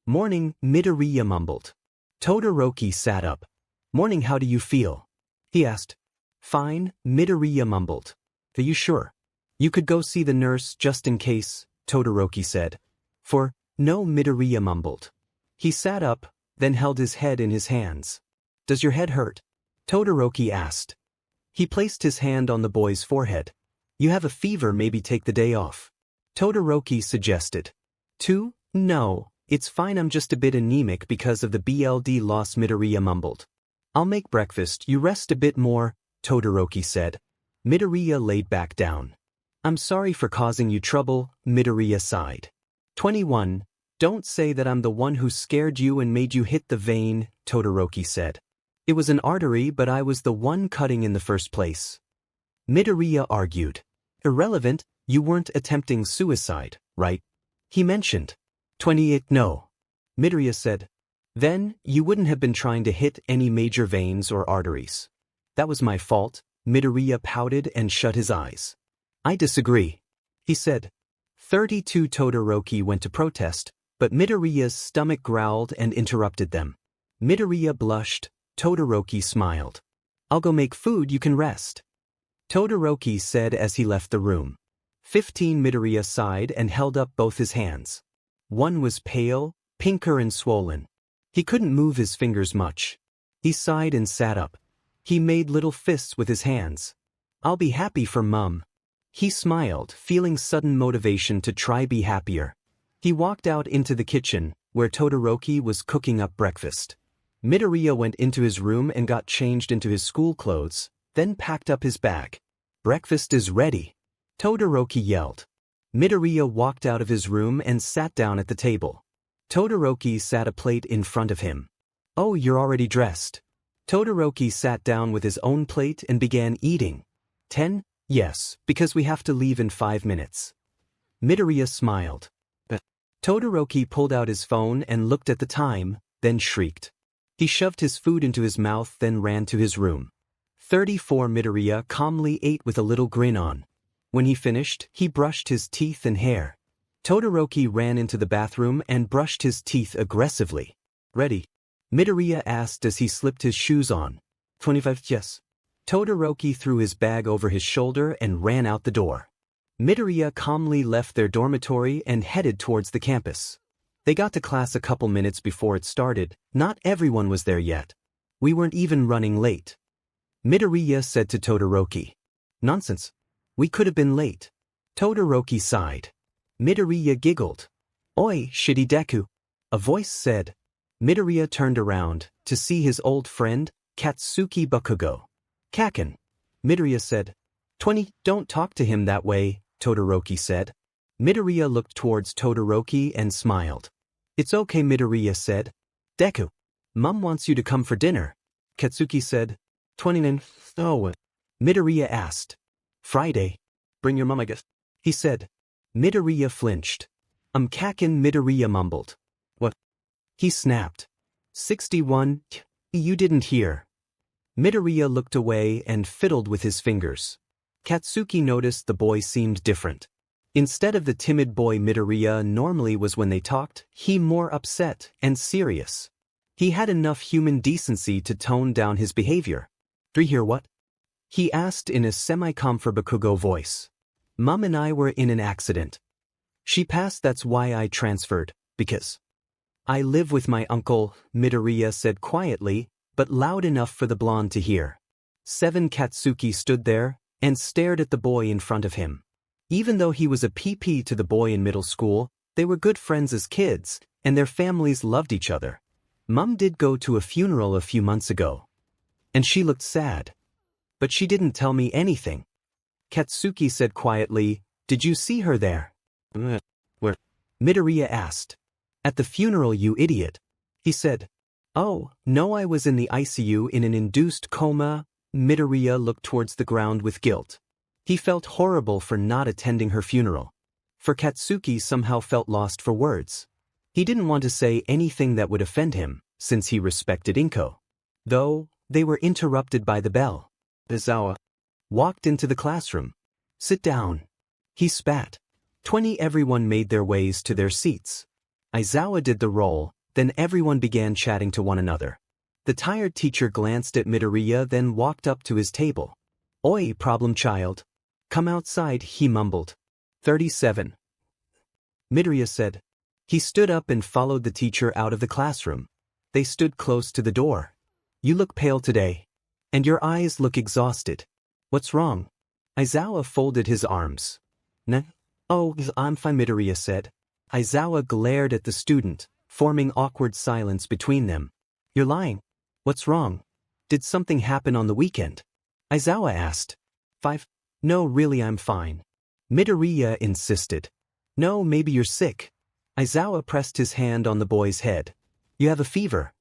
Morning, Midoriya mumbled. Todoroki sat up. Morning, how do you feel? He asked. Fine, Midoriya mumbled. Are you sure? You could go see the nurse just in case, Todoroki said. No, Midoriya mumbled. He sat up, then held his head in his hands. Does your head hurt? Todoroki asked. He placed his hand on the boy's forehead. You have a fever, maybe take the day off. Todoroki suggested. 2. No, it's fine, I'm just a bit anemic because of the BLD loss, Midoriya mumbled. I'll make breakfast, you rest a bit more, Todoroki said. Midoriya laid back down. I'm sorry for causing you trouble, Midoriya sighed. 21. Don't say that I'm the one who scared you and made you hit the vein, Todoroki said. It was an artery, but I was the one cutting in the first place. Midoriya argued. Irrelevant, you weren't attempting suicide, right? He mentioned. 28. No. Midoriya said. Then, you wouldn't have been trying to hit any major veins or arteries. That was my fault, Midoriya pouted and shut his eyes. I disagree. He said. 32. Todoroki went to protest, but Midoriya's stomach growled and interrupted them. Midoriya blushed, Todoroki smiled. I'll go make food, you can rest. Todoroki said as he left the room. 15. Midoriya sighed and held up both his hands. One was pale, pinker and swollen. He couldn't move his fingers much. He sighed and sat up. He made little fists with his hands. I'll be happy for Mum. He smiled, feeling sudden motivation to try be happier. He walked out into the kitchen, where Todoroki was cooking up breakfast. Midoriya went into his room and got changed into his school clothes, then packed up his bag. "Breakfast is ready," Todoroki yelled. Midoriya walked out of his room and sat down at the table. Todoroki sat a plate in front of him. "Oh, you're already dressed." Todoroki sat down with his own plate and began eating. 10? Yes, because we have to leave in 5 minutes. Midoriya smiled. Todoroki pulled out his phone and looked at the time, then shrieked. He shoved his food into his mouth, then ran to his room. 34 Midoriya calmly ate with a little grin on. When he finished, he brushed his teeth and hair. Todoroki ran into the bathroom and brushed his teeth aggressively. "Ready?" Midoriya asked as he slipped his shoes on. 25 Yes. Todoroki threw his bag over his shoulder and ran out the door. Midoriya calmly left their dormitory and headed towards the campus. They got to class a couple minutes before it started. Not everyone was there yet. "We weren't even running late," Midoriya said to Todoroki. "Nonsense. We could have been late." Todoroki sighed. Midoriya giggled. "Oi, shitty Deku," a voice said. Midoriya turned around to see his old friend, Katsuki Bakugo. "Kaken," Midoriya said. 20, "Don't talk to him that way," Todoroki said. Midoriya looked towards Todoroki and smiled. "It's okay," Midoriya said. "Deku, Mom wants you to come for dinner," Katsuki said. 29, "Oh," Midoriya asked. "Friday? Bring your mom, I guess," he said. Midoriya flinched. Kaken," Midoriya mumbled. "What?" he snapped. 61, "You didn't hear." Midoriya looked away and fiddled with his fingers. Katsuki noticed the boy seemed different. Instead of the timid boy Midoriya normally was when they talked, he more upset and serious. He had enough human decency to tone down his behavior. "Do you hear what?" he asked in a semi-comfort Bakugo voice. "Mom and I were in an accident. She passed, that's why I transferred, because I live with my uncle," Midoriya said quietly, but loud enough for the blonde to hear. 7 Katsuki stood there and stared at the boy in front of him. Even though he was a PP to the boy in middle school, they were good friends as kids, and their families loved each other. Mom did go to a funeral a few months ago, and she looked sad. But she didn't tell me anything. Katsuki said quietly, "Did you see her there?" "Where?" Midoriya asked. "At the funeral, you idiot," he said. "Oh, no, I was in the ICU in an induced coma." Midoriya looked towards the ground with guilt. He felt horrible for not attending her funeral. For Katsuki somehow felt lost for words. He didn't want to say anything that would offend him, since he respected Inko. Though, they were interrupted by the bell. Aizawa walked into the classroom. "Sit down," he spat. 20 Everyone made their ways to their seats. Aizawa did the roll, then everyone began chatting to one another. The tired teacher glanced at Midoriya, then walked up to his table. "Oi, problem child. Come outside," he mumbled. 37. Midoriya said. He stood up and followed the teacher out of the classroom. They stood close to the door. "You look pale today. And your eyes look exhausted. What's wrong?" Aizawa folded his arms. "Oh, I'm fine," Midoriya said. Aizawa glared at the student, forming awkward silence between them. "You're lying. What's wrong? Did something happen on the weekend?" Aizawa asked. 5. "No, really, I'm fine." Midoriya insisted. "No, maybe you're sick." Aizawa pressed his hand on the boy's head. "You have a fever."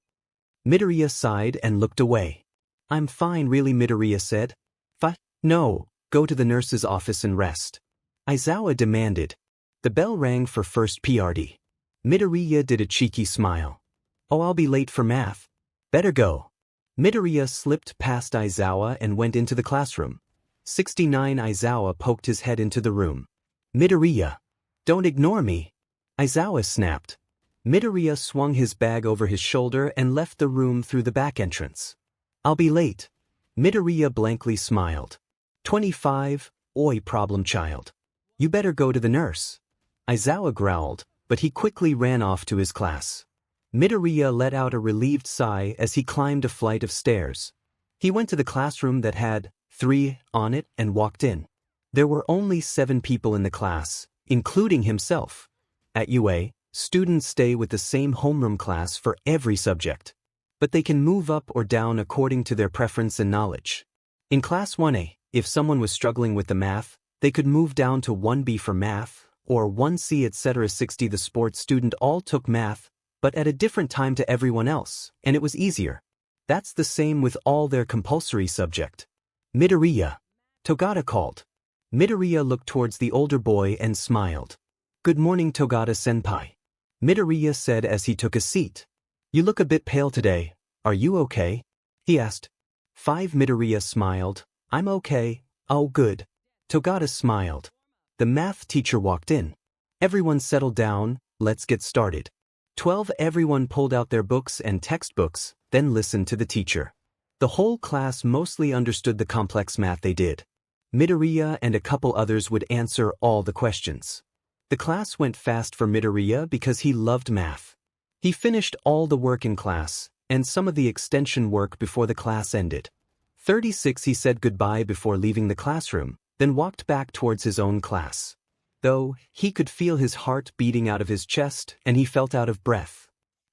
Midoriya sighed and looked away. "I'm fine, really," Midoriya said. 5. "No, go to the nurse's office and rest," Aizawa demanded. The bell rang for first period. Midoriya did a cheeky smile. "Oh, I'll be late for math. Better go." Midoriya slipped past Aizawa and went into the classroom. 69 Aizawa poked his head into the room. "Midoriya, don't ignore me," Aizawa snapped. Midoriya swung his bag over his shoulder and left the room through the back entrance. "I'll be late." Midoriya blankly smiled. 25 Oi, problem child. You better go to the nurse. Aizawa growled, but he quickly ran off to his class. Midoriya let out a relieved sigh as he climbed a flight of stairs. He went to the classroom that had 3 on it and walked in. There were only 7 people in the class, including himself. At UA, students stay with the same homeroom class for every subject. but they can move up or down according to their preference and knowledge. In Class 1A, if someone was struggling with the math, they could move down to 1B for math, or 1C etc. 60. The sports student all took math, but at a different time to everyone else, and it was easier. That's the same with all their compulsory subject. Midoriya. Togata called. Midoriya looked towards the older boy and smiled. Good morning, Togata-senpai. Midoriya said as he took a seat. You look a bit pale today. Are you okay? He asked. 5. Midoriya smiled. I'm okay. Oh good. Togata smiled. The math teacher walked in. Everyone settled down, let's get started. 12. Everyone pulled out their books and textbooks, then listened to the teacher. The whole class mostly understood the complex math they did. Midoriya and a couple others would answer all the questions. The class went fast for Midoriya because he loved math. He finished all the work in class, and some of the extension work before the class ended. 36. He said goodbye before leaving the classroom, then walked back towards his own class. Though, he could feel his heart beating out of his chest and he felt out of breath.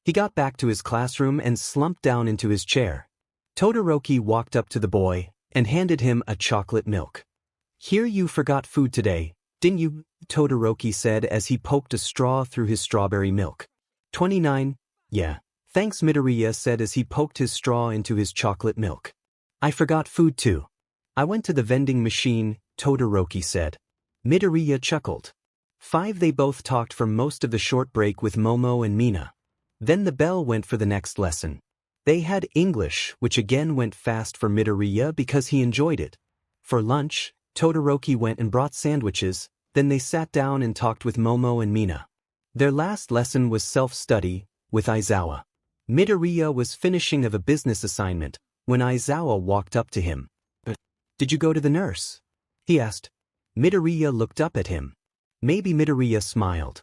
He got back to his classroom and slumped down into his chair. Todoroki walked up to the boy and handed him a chocolate milk. Here, you forgot food today, didn't you? Todoroki said as he poked a straw through his strawberry milk. 29. Yeah. Thanks, Midoriya said as he poked his straw into his chocolate milk. I forgot food too. I went to the vending machine, Todoroki said. Midoriya chuckled. 5. They both talked for most of the short break with Momo and Mina. Then the bell went for the next lesson. They had English, which again went fast for Midoriya because he enjoyed it. For lunch, Todoroki went and brought sandwiches, then they sat down and talked with Momo and Mina. Their last lesson was self-study, with Aizawa. Midoriya was finishing of a business assignment when Aizawa walked up to him. Did you go to the nurse? He asked. Midoriya looked up at him. Maybe. Midoriya smiled.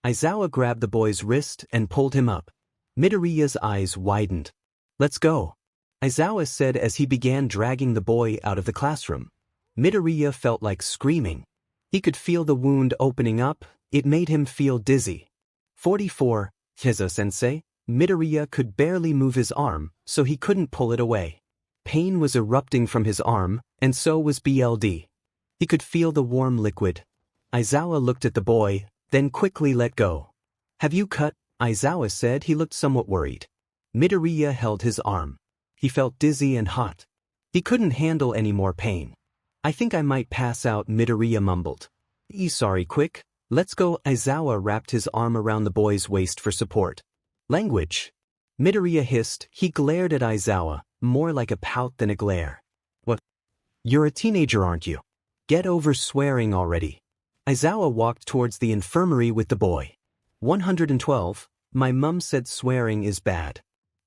Aizawa grabbed the boy's wrist and pulled him up. Midoriya's eyes widened. Let's go, Aizawa said as he began dragging the boy out of the classroom. Midoriya felt like screaming. He could feel the wound opening up, it made him feel dizzy. 44. 𝗧𝗪-sensei. Midoriya could barely move his arm, so he couldn't pull it away. Pain was erupting from his arm, and so was BLD. He could feel the warm liquid. Aizawa looked at the boy, then quickly let go. Have you cut? Aizawa said. He looked somewhat worried. Midoriya held his arm. He felt dizzy and hot. He couldn't handle any more pain. I think I might pass out, Midoriya mumbled. Sorry, quick. Let's go. Aizawa wrapped his arm around the boy's waist for support. Language. Midoriya hissed. He glared at Aizawa, more like a pout than a glare. What? You're a teenager, aren't you? Get over swearing already. Aizawa walked towards the infirmary with the boy. 112. My mum said swearing is bad.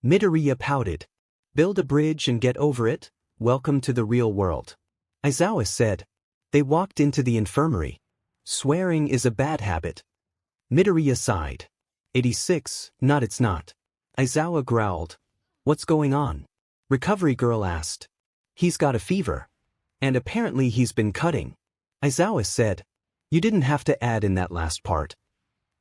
Midoriya pouted. Build a bridge and get over it. Welcome to the real world. Aizawa said. They walked into the infirmary. Swearing is a bad habit. Midoriya sighed. 86. Not, it's not. Aizawa growled. What's going on? Recovery girl asked. He's got a fever. And apparently he's been cutting. Aizawa said. You didn't have to add in that last part.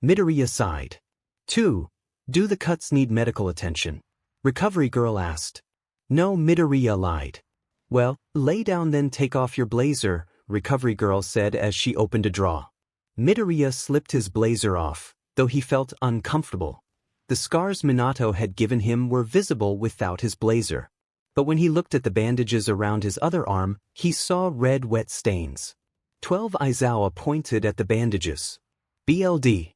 Midoriya sighed. 2. Do the cuts need medical attention? Recovery girl asked. No, Midoriya lied. Well, lay down then take off your blazer, Recovery girl said as she opened a drawer. Midoriya slipped his blazer off, though he felt uncomfortable. The scars Minato had given him were visible without his blazer. But when he looked at the bandages around his other arm, he saw red wet stains. 12. Aizawa pointed at the bandages. BLD.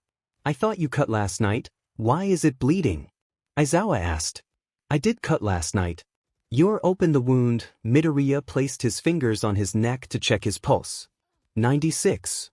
I thought you cut last night. Why is it bleeding? Aizawa asked. I did cut last night. You're open the wound. Midoriya placed his fingers on his neck to check his pulse. 96.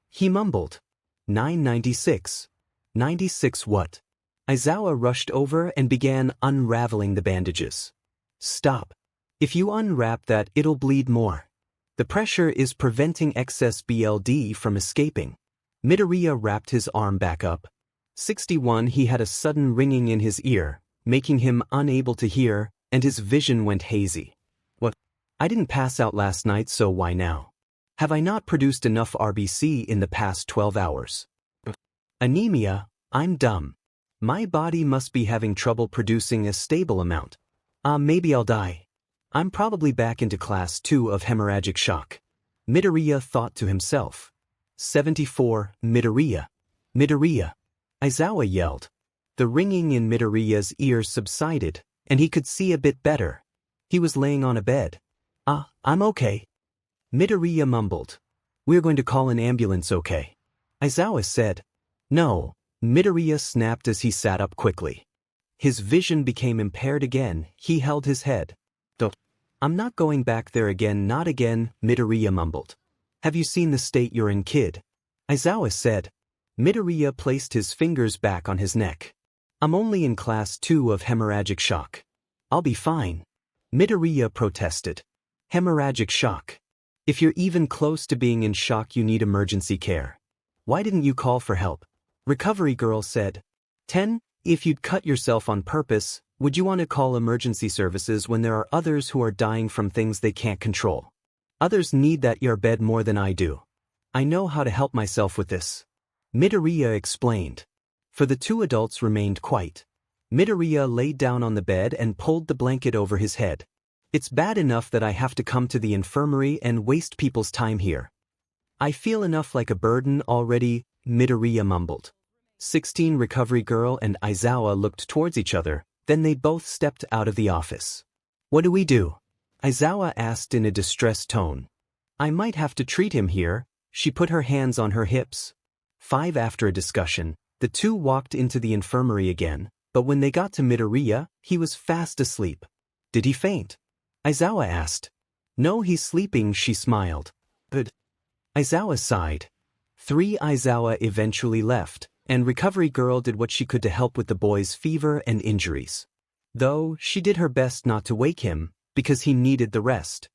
He mumbled. 996. 96 what? Aizawa rushed over and began unraveling the bandages. Stop. If you unwrap that, it'll bleed more. The pressure is preventing excess BLD from escaping. Midoriya wrapped his arm back up. 61. He had a sudden ringing in his ear, making him unable to hear, and his vision went hazy. What? I didn't pass out last night, so why now? Have I not produced enough RBC in the past 12 hours? Anemia, I'm dumb. My body must be having trouble producing a stable amount. Maybe I'll die. I'm probably back into class 2 of hemorrhagic shock. Midoriya thought to himself. 74, Midoriya. Midoriya. Aizawa yelled. The ringing in Midoriya's ears subsided, and he could see a bit better. He was laying on a bed. I'm okay. Midoriya mumbled. We're going to call an ambulance, okay? Aizawa said. No. Midoriya snapped as he sat up quickly. His vision became impaired again. He held his head. I'm not going back there again, not again, Midoriya mumbled. Have you seen the state you're in, kid? Aizawa said. Midoriya placed his fingers back on his neck. I'm only in class 2 of hemorrhagic shock. I'll be fine. Midoriya protested. Hemorrhagic shock. If you're even close to being in shock, you need emergency care. Why didn't you call for help? Recovery girl said. 10. If you'd cut yourself on purpose, would you want to call emergency services when there are others who are dying from things they can't control? Others need that your bed more than I do. I know how to help myself with this. Midoriya explained. For the two adults remained quiet. Midoriya laid down on the bed and pulled the blanket over his head. It's bad enough that I have to come to the infirmary and waste people's time here. I feel enough like a burden already, Midoriya mumbled. 16 Recovery girl and Aizawa looked towards each other, then they both stepped out of the office. What do we do? Aizawa asked in a distressed tone. I might have to treat him here. She put her hands on her hips. 5 After a discussion, the two walked into the infirmary again, but when they got to Midoriya, he was fast asleep. Did he faint? Aizawa asked. No, he's sleeping, she smiled. But Aizawa sighed. 3 Aizawa eventually left, and Recovery girl did what she could to help with the boy's fever and injuries. Though, she did her best not to wake him, because he needed the rest.